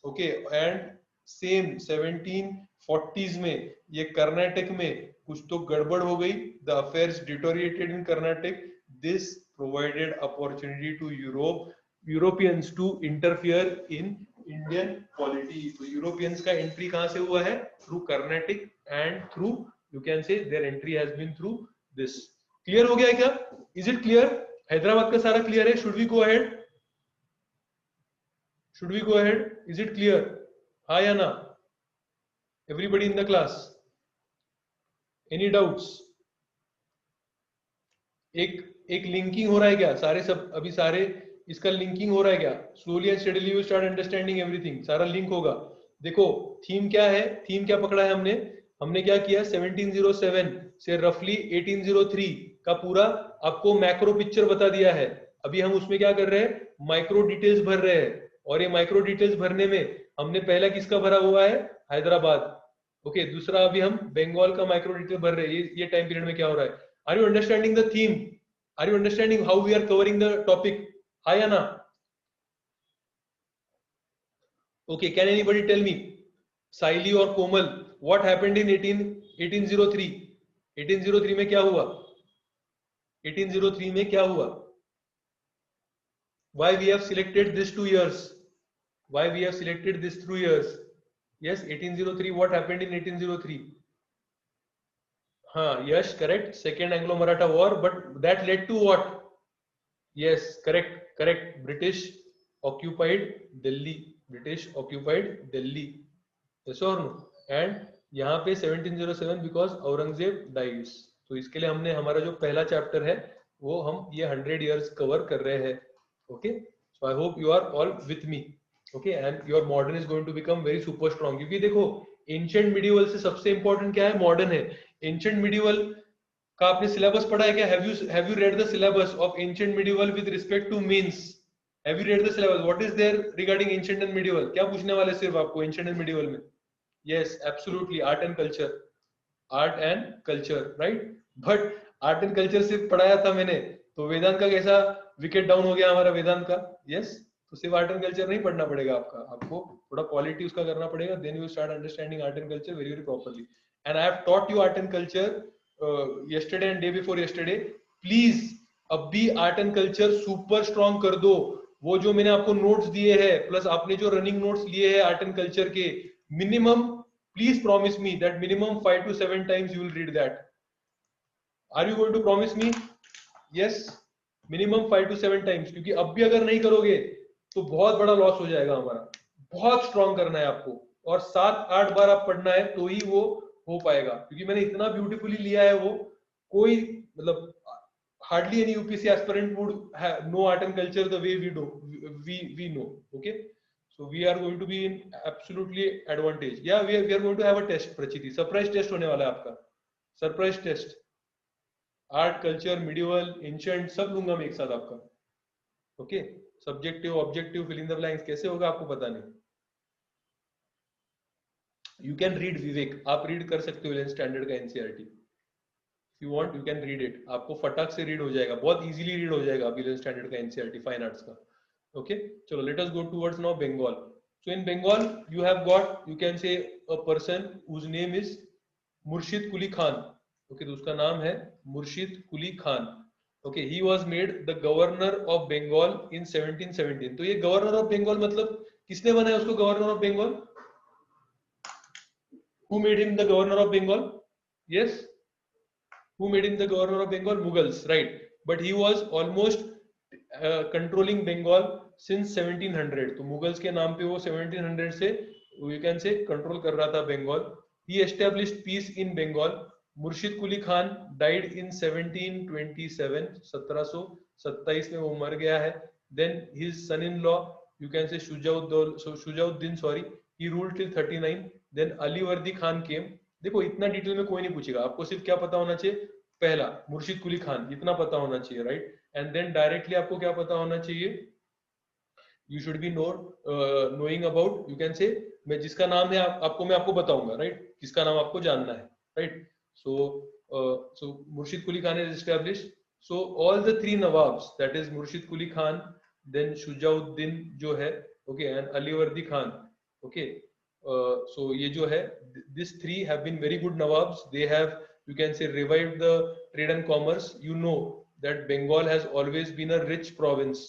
ओके, एंड सेम 1740s में ये कर्नाटक में कुछ तो गड़बड़ हो गई, the affairs deteriorated in Karnataka, this provided opportunity to Europeans to interfere in Indian polity. तो यूरोपियंस का एंट्री कहां से हुआ है, through Carnatic and through you can say their entry has been through this. Clear हो गया है क्या, इज इट क्लियर? हैदराबाद का सारा क्लियर है, should we go ahead, should we go ahead, is it clear, हाँ या ना? Everybody in the class, any doubts? एक लिंकिंग हो रहा है क्या, सारे सब अभी सारे इसका लिंकिंग हो रहा है क्या? Slowly and steadily you start understanding everything, सारा लिंक होगा। देखो थीम क्या है, थीम क्या पकड़ा है हमने, हमने क्या किया 1707 से रफली 1803 का पूरा आपको मैक्रो पिक्चर बता दिया है। अभी हम उसमें क्या कर रहे हैं, माइक्रो डिटेल्स भर रहे हैं, और ये माइक्रो डिटेल्स भरने में हमने पहला किसका भरा हुआ है, हैदराबाद, ओके, दूसरा अभी हम बंगाल का माइक्रो डिटेल भर रहे हैं, ये टाइम पीरियड में क्या हो रहा है। Are you understanding the theme, are you understanding how we are covering the topic, हाँ या ना? Okay, can anybody tell me, साइली और कोमल, what happened in 1803? 1803 में क्या हुआ, 1803 में क्या हुआ? Why we have selected these 2 years? Why we have selected these 2 years? Yes, 1803. What happened in 1803? हाँ, yes, correct. Second Anglo-Maratha War, but that led to what? Yes, correct, correct. British occupied Delhi. British occupied Delhi. Yes or no? And यहाँ पे 1707 because Aurangzeb dies. तो इसके लिए हमने हमारा जो पहला चैप्टर है वो हम ये 100 years कवर कर रहे हैं. Okay? So I hope you are all with me. Okay? And your modern is going to become very super strong. क्योंकि देखो ancient medieval से सबसे important क्या है, modern है. Ancient medieval का आपने सिलेबस पढ़ा है क्या? Have you read the syllabus of ancient medieval with respect to means? Have you read the syllabus? What is there regarding ancient and medieval? क्या पूछने वाले सिर्फ आपको ancient and medieval में? Yes, absolutely, art and culture, art and culture, right? But art and culture सिर्फ पढ़ाया था मैंने, तो वेदांत का कैसा विकेट डाउन हो गया हमारा वेदांत का? Yes, तो सिर्फ आर्ट एंड कल्चर नहीं पढ़ना पड़ेगा आपका, आपको थोड़ा क्वालिटी उसका करना पड़ेगा, then you start understanding art and culture very very properly. And I have taught you art and culture yesterday and day before yesterday. Please अब भी art and culture super strong कर दो। वो जो मैंने आपको नोट्स दिए हैं प्लस आपने जो रनिंग नोट्स लिए हैं आर्ट एंड कल्चर के, minimum, please promise me that minimum 5 to 7 times you will read that. Are you going to promise me? Yes, minimum 5 to 7 times, क्योंकि अब भी अगर नहीं करोगे तो बहुत बड़ा लॉस हो जाएगा हमारा। बहुत स्ट्रॉन्ग करना है आपको, और 7-8 बार आप पढ़ना है तो ही वो हो पाएगा, क्योंकि मैंने इतना ब्यूटीफुली लिया है वो, कोई मतलब hardly any UPSC aspirant would know art and culture the way we do, we know. Okay, so we are going to be in absolutely advantage. Yeah, we are going to have a test, Prachiti, surprise test होने वाला है आपका, surprise test, art culture medieval ancient सब लूंगा मैं एक साथ आपका। Okay, subjective objective fill in the blanks कैसे होगा आपको पता नहीं। यू कैन रीड विवेक, आप रीड कर सकते हो 11th स्टैंडर्ड का NCERT, you want you can read it, आपको फटाक से रीड हो जाएगा, बहुत इजीली रीड हो जाएगा 11th स्टैंडर्ड का एनसीईआरटी फाइन आर्ट्स का. ओके, चलो let us go towards now Bengal. So in Bengal you have got, you can say a person whose name is Murshid Quli Khan. Okay, तो उसका नाम है Murshid Quli Khan. Okay, he was made the governor of Bengal in 1717. तो ये governor of Bengal मतलब किसने बनाया उसको governor of Bengal? Who made him the governor of Bengal? Yes. Who made him the governor of Bengal? Mughals, right? But he was almost controlling Bengal since 1700. तो Mughals के नाम पे वो 1700 से you can say control कर रहा था Bengal. He established peace in Bengal. Murshid Quli Khan died in 1727. 1727 में वो मर गया है. Then his son-in-law, you can say Shujauddin, sorry, he ruled till 39. Then Ali Wardi Khan came. देखो इतना डिटेल में कोई नहीं पूछेगा, आपको सिर्फ क्या पता होना चाहिए, पहला मुर्शिद कुली खान, इतना पता होना चाहिए, राइट. एंड देन डायरेक्टली आपको क्या पता होना चाहिए, you should be knowing about, you can से, मैं जिसका नाम है आपको बताऊंगा, राइट, किसका नाम आपको जानना है, right. So Murshid Quli Khan is established. So all the three Nawabs, that is Murshid Quli Khan, then Shujauddin जो है, ओके, एंड अली वर्दी खान, ओके. So ये जो है, this three have been very good Nawabs. They have, you can say, revived the trade and commerce. You know that Bengal has always been a rich province.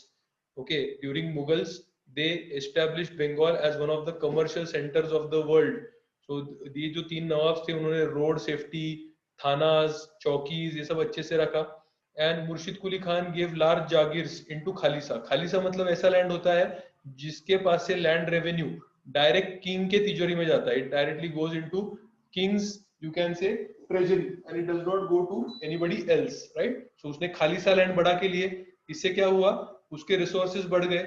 Okay, during Mughals, they established Bengal as one of the commercial centers of the world. So ये जो तीन nawabs थे, उन्होंने road safety, थानास, चौकीज, ये सब अच्छे से रखा. And Murshid Quli Khan gave large jagirs into Khalisa. Khalisa मतलब ऐसा लैंड होता है जिसके पास से लैंड रेवेन्यू डायरेक्ट किंग के तिजोरी में जाता है. It directly goes into king's, you can say, treasury, and it does not go to anybody else, right. So उसने खालिसा लैंड बढ़ा के लिए, इससे क्या हुआ, उसके रिसोर्सेज बढ़ गए.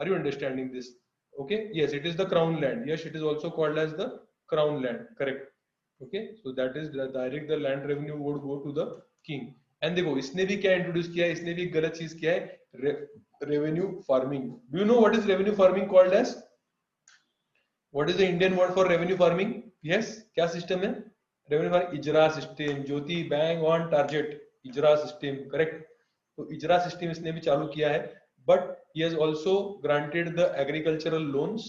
Are you understanding this? Okay, yes, it is the crown land. Yes, it is also called as the crown land, correct. Okay, so that is direct the land revenue would go to the king. एंड देखो इसने भी क्या introduce किया है, इसने भी गलत चीज किया है, revenue farming. Do you know what is revenue farming called as? What is the Indian word for revenue farming? Yes, क्या सिस्टम है revenue farming? Ijara system. Jyoti, bang on target, ijara system, correct. तो इजरा सिस्टम इसने भी चालू किया है. But he has also granted the agricultural loans.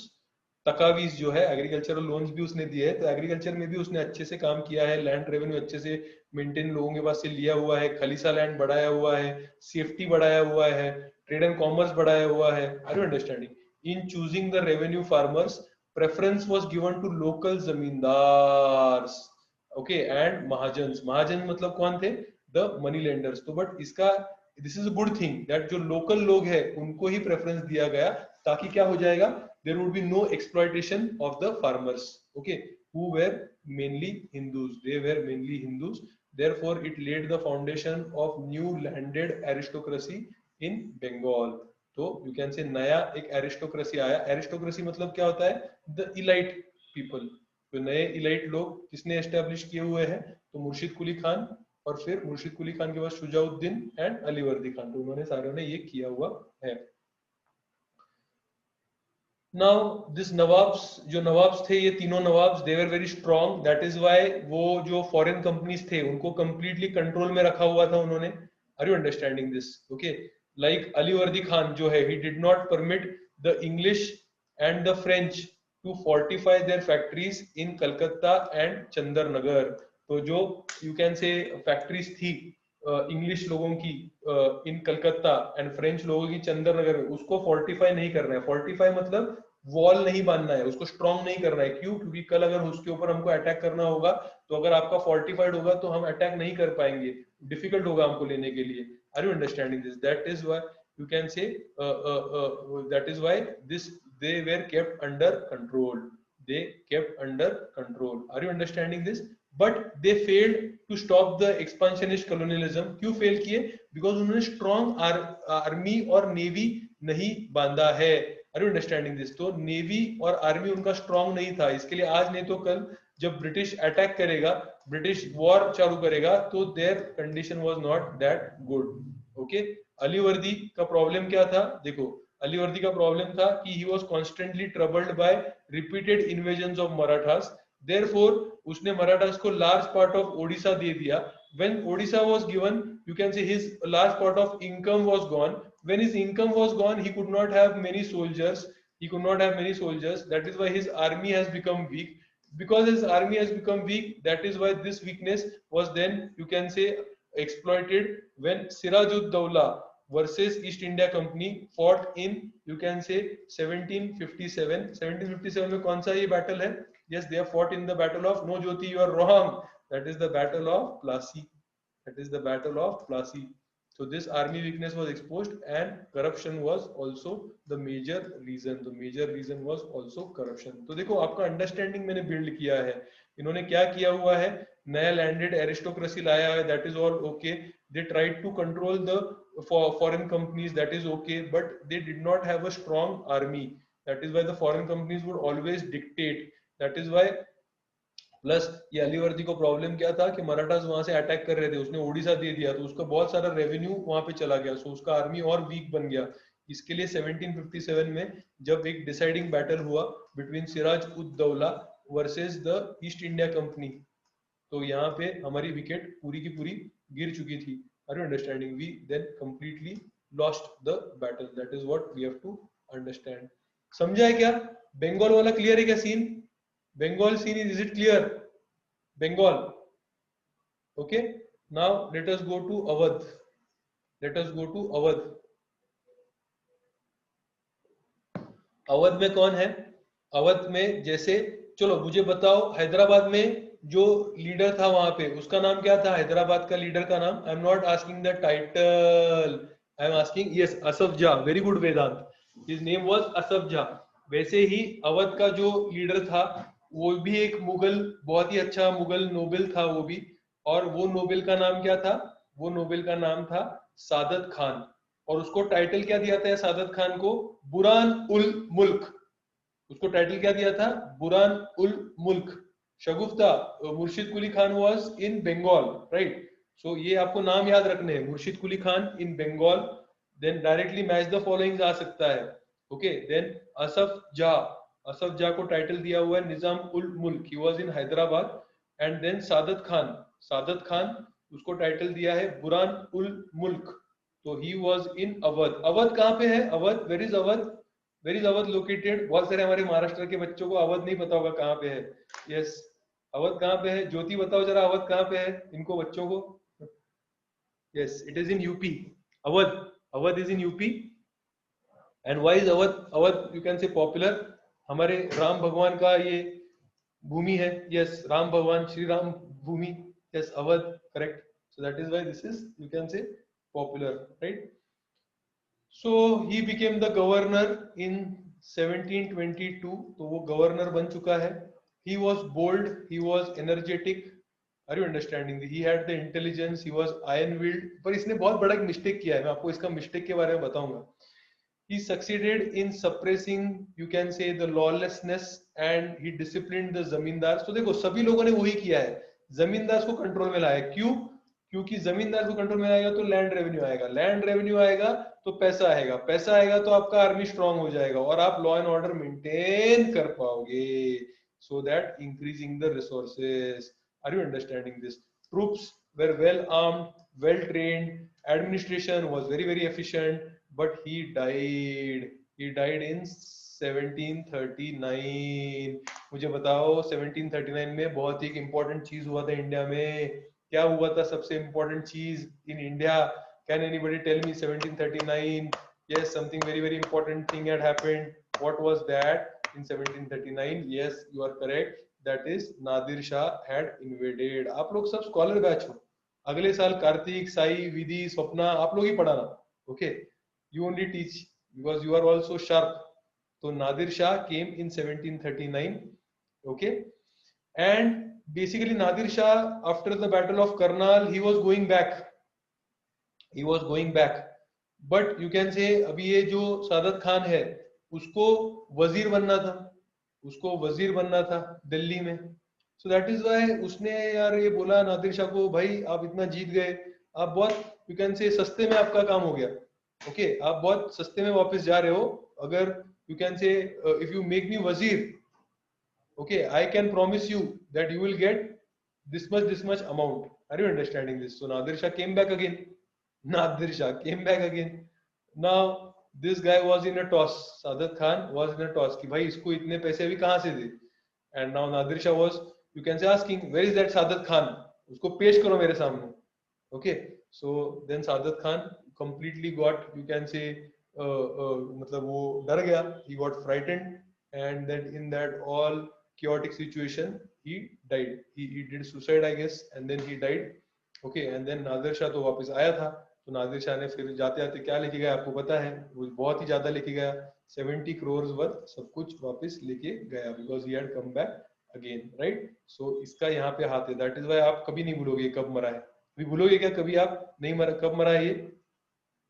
Takavis जो है, एग्रीकल्चरल लोन्स भी उसने दिए है. तो एग्रीकल्चर में भी उसने अच्छे से काम किया है. लैंड रेवेन्यू अच्छे से मेंटेन लोगों के पास से लिया हुआ है. खलीसा लैंड बढ़ाया हुआ है, सेफ्टी बढ़ाया हुआ है, ट्रेड एंड कॉमर्स बढ़ाया हुआ है. Are you understanding? In choosing the revenue farmers, preference was given to local zamindars, okay, and mahajans. Mahajan मतलब कौन थे? The money lenders. तो बट इसका, this is a good thing that जो local लोग हैं उनको ही preference दिया गया, ताकि क्या हो जाएगा, there would be no exploitation of the farmers, okay, who were mainly Hindus. They were mainly Hindus. Therefore it laid the foundation of new landed aristocracy in Bengal. तो यू कैन से नया एक एरिस्टोक्रेसी आया. Aristocracy मतलब क्या होता है? The elite people. तो नए इलाइट लोग किसने एस्टेब्लिश किए हुए हैं? तो मुर्शिद कुली खान, और फिर मुर्शिद कुली खान के बाद शुजाउद्दीन एंड अली वर्दी खान. तो उन्होंने सारों ने ये किया हुआ है. नाउ दिस नवाब्स, जो नवाब्स थे, ये तीनों nawabs, they were very strong. That is why वो जो फॉरेन कंपनीज थे उनको कंप्लीटली कंट्रोल में रखा हुआ था उन्होंने. Are you understanding this? Okay, like Ali Wardi Khan जो है, he did not permit the English and the French to fortify their factories in Calcutta and Chandarnagar. तो जो you can say factories थी इंग्लिश लोगों की इन Calcutta and French लोगों की चंदरनगर में, उसको फोर्टिफाई नहीं करना है. फोर्टिफाई मतलब वॉल नहीं बांधना है, उसको स्ट्रॉन्ग नहीं करना है. क्यों? क्योंकि कल अगर उसके ऊपर हमको अटैक करना होगा, तो अगर आपका फोर्टिफाइड होगा तो हम अटैक नहीं कर पाएंगे, डिफिकल्ट होगा हमको लेने के लिए. Are you understanding this? That is why you can say that is why this they were kept under control. They kept under control. Are you understanding this? But they failed to stop the expansionist colonialism. क्यों fail किए? Because उन्होंने strong army और navy नहीं बांधा है. Are you understanding this? तो navy और army उनका स्ट्रॉन्ग नहीं था. इसके लिए आज नहीं तो कल जब ब्रिटिश अटैक करेगा, ब्रिटिश वॉर चालू करेगा, तो there condition was not that good. Okay, Ali वर्दी का प्रॉब्लम क्या था? देखो, अली वर्दी का प्रॉब्लम था कि he was constantly troubled by repeated invasions of Marathas. Therefore उसने मराठास को लार्ज पार्ट ऑफ ओडिशा दे दिया. when Odisha was given, you can say his large part of income was gone. When his income was gone, he could not have many soldiers. That is why his army has become weak. Because his army has become weak, that is why this weakness was then, you can say, exploited when Sirajud-Dawla versus East India Company fought in, you can say, 1757. 1757 में कौन सा ये battle है? Yes, they have fought in the battle of, no Jyoti, you are wrong. That is the battle of Plassey. So this army weakness was exposed, and corruption was also the major reason. Was also corruption. तो देखो आपका understanding मैंने build किया है. इन्होंने क्या किया हुआ है? नया लैंडेड एरिस्टोक्रेसी लाया है. That is all okay. They tried to control the foreign companies. That is okay, but they did not have a strong army. That is why the foreign companies would always dictate. That is why, plus ये अलीवर्दी को problem क्या था कि मराठास वहां से attack कर रहे थे, उसने ओडिशा दे दिया तो उसका बहुत सारा रेवेन्यू वहां पे चला गया. सो उसका आर्मी और वीक बन गया. इसके लिए 1757 में जब एक डिसाइडिंग बैटल हुआ between Siraj ud Daula versus the east India company, तो यहाँ पे हमारी विकेट पूरी की पूरी गिर चुकी थी. Are you understanding? We then completely lost the battle. That is what we have to understand. समझा है क्या? बंगाल वाला क्लियर है क्या scene? Bengal scene, is it clear? Bengal. Okay. Now let us go to Awadh. Awadh में कौन है? अवध में जैसे, चलो मुझे बताओ, हैदराबाद में जो लीडर था वहां पे, उसका नाम क्या था? हैदराबाद का लीडर का नाम, I am not asking the title, I am asking, yes, Asaf Jah. Very good Vedant. His name was Asaf Jah. वैसे ही अवध का जो लीडर था वो भी एक मुगल, बहुत ही अच्छा मुगल नोबेल था वो भी. और वो नोबेल का नाम क्या था? वो नोबेल का नाम था सादत खान. और उसको टाइटल क्या दिया था सादत खान को? बुरान उल मुल्क. उसको टाइटल क्या दिया था? बुरान ul Mulk. Shagufta, Murshid Quli Khan was in Bengal, right? So ये आपको नाम याद रखने हैं, Murshid Quli Khan in Bengal. Then directly match the following आ सकता है. ओके. देन असफ जा को टाइटल दिया हुआ है Nizam ul Mulk, he was in Hyderabad. And then Saadat Khan उसको टाइटल दिया है बुरान उल मुल्क, तो he was in Awadh. Awadh कहाँ पे है? Awadh, where is Awadh located? बहुत सारे हमारे महाराष्ट्र के बच्चों को अवध नहीं पता होगा कहाँ पे है. यस, अवध कहाँ पे है? ज्योति बताओ जरा, अवध कहाँ पे है इनको बच्चों को? Yes, it is in UP. Awadh is in UP. And why is Awadh you can say popular? हमारे राम भगवान का ये भूमि है. यस, राम भगवान, Shri Ram Bhumi. Yes, Awadh, correct. So that is why this is, you can say, popular, right? So he became the governor in 1722. तो वो governor बन चुका है. He was bold, he was energetic. Are you understanding? He had the intelligence, he was iron willed. पर इसने बहुत बड़ा एक मिस्टेक किया है, मैं आपको इसका मिस्टेक के बारे में बताऊंगा. He succeeded in suppressing, you can say, the lawlessness, and he disciplined the जमींदार. तो देखो सभी लोगों ने वही किया है, जमींदार को कंट्रोल में लाया. क्यों? क्योंकि जमींदार को कंट्रोल में आएगा तो लैंड रेवेन्यू आएगा तो पैसा आएगा तो आपका आर्मी स्ट्रांग हो जाएगा और आप लॉ एंड ऑर्डर मेंटेन कर पाओगे. So that increasing the resources. Are you understanding this? Troops were well armed, well trained, administration was very very efficient, but he died in 1739. मुझे बताओ 1739 में बहुत ही इंपॉर्टेंट चीज हुआ था इंडिया में. क्या हुआ था सबसे इंपॉर्टेंट चीज in India? Can anybody tell me? 1739, yes, something very very important thing had happened. What was that in 1739? Yes, you are correct. That is Nadir Shah had invaded. आप लोग सब स्कॉलर बैच हो. अगले साल कार्तिक, साई, विधि, स्वप्ना, आप लोग ही पढ़ाना. Okay, you only teach because you are also sharp. So Nadir Shah came in 1739. Okay, and basically Nadir Shah, after the battle of Karnal, he was going back. But you can say अभी ये जो सादत खान है उसको वजीर बनना था दिल्ली में. सो that is why उसने यार ये बोला नादिर शाह को, भाई आप इतना जीत गए, आप बहुत, यू कैन से, सस्ते में आपका काम हो गया. ओके, आप बहुत सस्ते में वापस जा रहे हो. अगर you can say if you make me wazir, okay, I can promise you that you will get this much amount. Are you understanding this? So Nadir Shah came back again. Nadir Shah came back again. Now this guy was in a toss. Sadat Khan was in a toss कि भाई इसको इतने पैसे अभी कहाँ से दे? And now Nadir Shah was, you can say, asking, where is that Sadat Khan? उसको पेश करो मेरे सामने. Okay, so then Sadat Khan completely got, you can say, मतलब वो डर गया. He got frightened, and then in that all chaotic situation, he died. He did suicide, I guess, and then he died. Okay, and then Nadir Shah तो वापस आया था. तो नादिर शाह ने फिर जाते जाते क्या लेके गया आपको पता है, वो बहुत ही ज्यादा लेके गया. 70 crores वर्थ सब कुछ वापस लेके गया, because he had come back again, right. So इसका यहाँ पे हाथ है. दैट इज व्हाई आप कभी नहीं भूलोगे कब मरा है. अभी भूलोगे क्या कभी आप? नहीं मरा. कब मरा है ये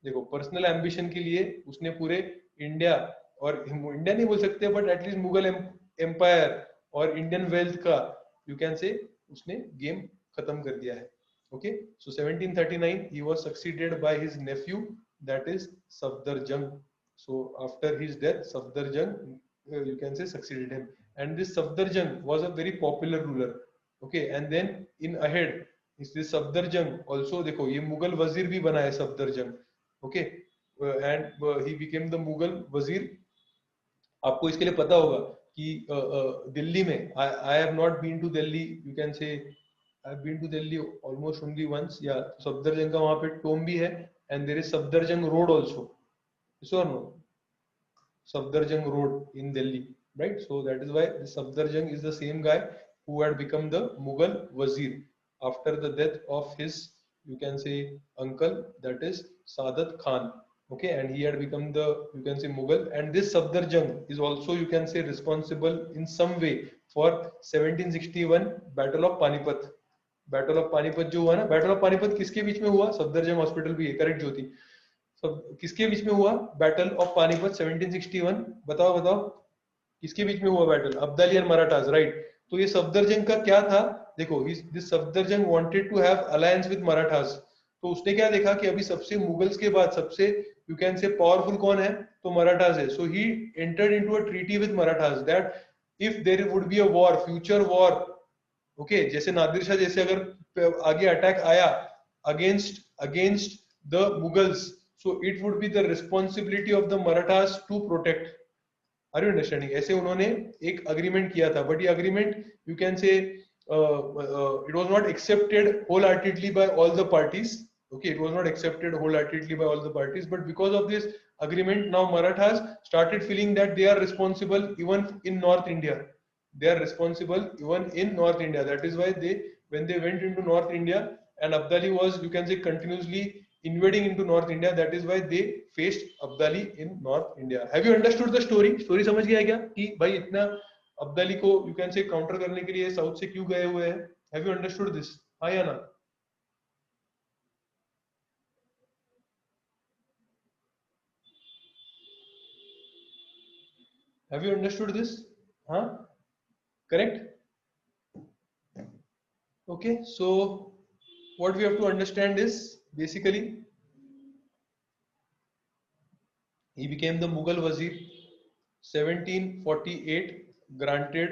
देखो. पर्सनल एम्बिशन के लिए उसने पूरे इंडिया, और इंडिया नहीं बोल सकते बट एटलीस्ट मुगल एम्पायर और इंडियन वेल्थ का, यू कैन से, उसने गेम खत्म कर दिया है. Okay, so 1739 he was succeeded by his nephew, that is Safdarjung. So after his death, Safdarjung, you can say, succeeded him, and this Safdarjung was a very popular ruler. Okay, and then in ahead is this Safdarjung also. देखो ये मुगल वजीर भी बना है Safdarjung. Okay, and he became the Mughal वजीर. आपको इसके लिए पता होगा कि दिल्ली में, I have not been to Delhi, you can say I've been to Delhi almost only once. Yeah, Safdarjung का वहाँ पे tomb भी है, and there is Safdarjung Road also. Yes or no? Safdarjung Road in Delhi, right? So that is why the Safdarjung is the same guy who had become the Mughal Wazir after the death of his, you can say, uncle, that is Sadat Khan. Okay, and he had become the, you can say, Mughal. And this Safdarjung is also, you can say, responsible in some way for 1761 Battle of Panipat. Battle of Panipat जो हुआ ना, battle of Panipat किसके बीच में हुआ? Safdarjung hospital भी है, correct ज्योति. सब किसके बीच में हुआ बैटल ऑफ पानीपत 1761? बताओ बताओ किसके बीच में हुआ बैटल? अब्दाली और मराठास, राइट. तो ये सफदरजंग का क्या था देखो, this Safdarjung wanted to have alliance with Marathas. तो उसने क्या देखा कि अभी सबसे मुगल्स के बाद सबसे, यू कैन से, पावरफुल कौन है? तो मराठास है. So he entered into a treaty with Marathas that if there would be a war, future war, okay, जैसे नादिर शाह जैसे अगर आगे अटैक आया against the Mughals, so it would be the responsibility of the Marathas to protect. Are you understanding? ऐसे उन्होंने एक agreement किया था, बट ये agreement, you can say, it was not accepted wholeheartedly by all the parties. Okay, it was not accepted wholeheartedly by all the parties, but because of this agreement, now Marathas started feeling that they are responsible even in North India. They are responsible even in North India. That is why when they went into North India, and Abdali was, you can say, continuously invading into North India, that is why they faced Abdali in North India. Have you understood the story? Story समझ गया क्या कि भाई इतना अब्दाली को, you can say, counter करने के लिए साउथ से क्यों गए हुए हैं? Have you understood this? हाँ या ना? Have you understood this? Huh? Correct? Okay, so what we have to understand is, basically, he became the Mughal Wazir. 1748 granted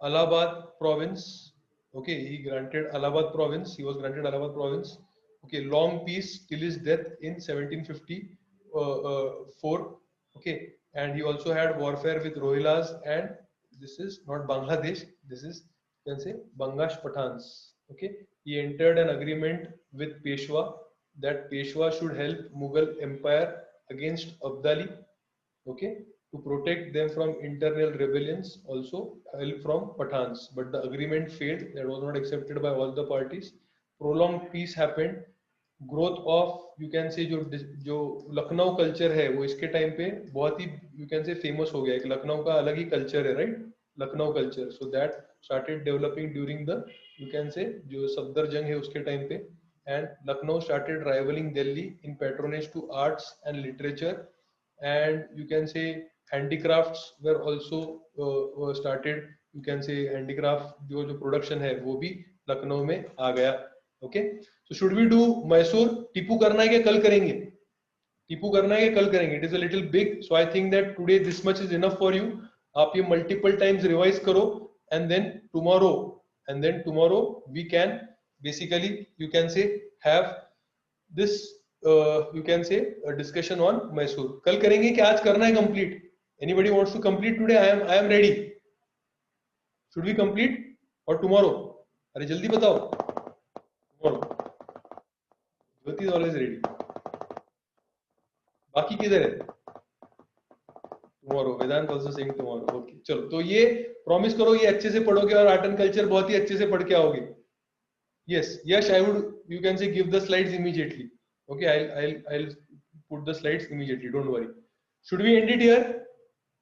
Allahabad province. Okay, he granted Allahabad province. He was granted Allahabad province. Okay, long peace till his death in 1754. Okay, and he also had warfare with Rohilas, and this is not Bangladesh. This is, you can say, Bangash Pathans. Okay, he entered an agreement with Peshwa that Peshwa should help Mughal Empire against Abdali. Okay, to protect them from internal rebellions, also help from Pathans. But the agreement failed. That was not accepted by all the parties. Prolonged peace happened. Growth of, you can say, जो Lucknow culture है वो इसके time पे बहुत ही, you can say, famous हो गया. एक लखनऊ का अलग ही कल्चर है, right? Lucknow culture. So that started developing during the, you can say, जो सफदरजंग है उसके टाइम पे. And Lucknow started rivalling Delhi in patronage to arts and literature, and you can say handicrafts were also started. You can say handicraft जो production है वो भी लखनऊ में आ गया. Okay, so should we do Mysore? Tipu करना है क्या कल करेंगे? टीपू करना है क्या कल करेंगे? It is a little big, so I think that today this much is enough for you. आप ये मल्टीपल टाइम्स रिवाइज करो, and then tomorrow we can basically you can say have this you can say a discussion on Mysore. कल करेंगे कि आज करना है complete? Anybody wants to complete today? I am ready. Should we complete or tomorrow? अरे जल्दी बताओ. Tomorrow. Jyoti is always ready. बाकी किधर है? Tomorrow. Vedant also saying tomorrow. Okay. चलो तो ये promise करो ये अच्छे से पढ़ोगे और art and culture बहुत ही अच्छे से पढ़ के आओगे. Yes, yes, I would. You can say give the slides immediately. Okay, I'll put the slides immediately. Don't worry. Should we end it here?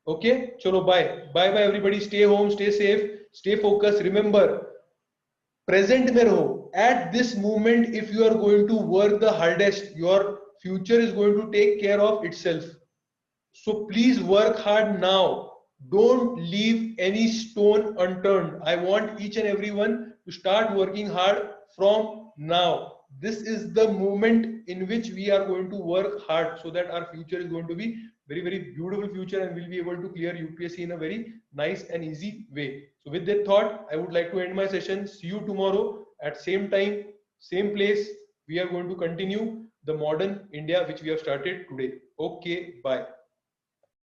Okay, chalo, bye everybody. Stay home, stay safe, stay focused. Remember, present mein raho. At this moment, if you are going to work the hardest, your future is going to take care of itself. So please work hard now. Don't leave any stone unturned. I want each and everyone to start working hard from now. This is the moment in which we are going to work hard so that our future is going to be very, very beautiful future and we'll be able to clear UPSC in a very nice and easy way. So with that thought, I would like to end my session. See you tomorrow at same time, same place. We are going to continue the modern India which we have started today. Okay, bye.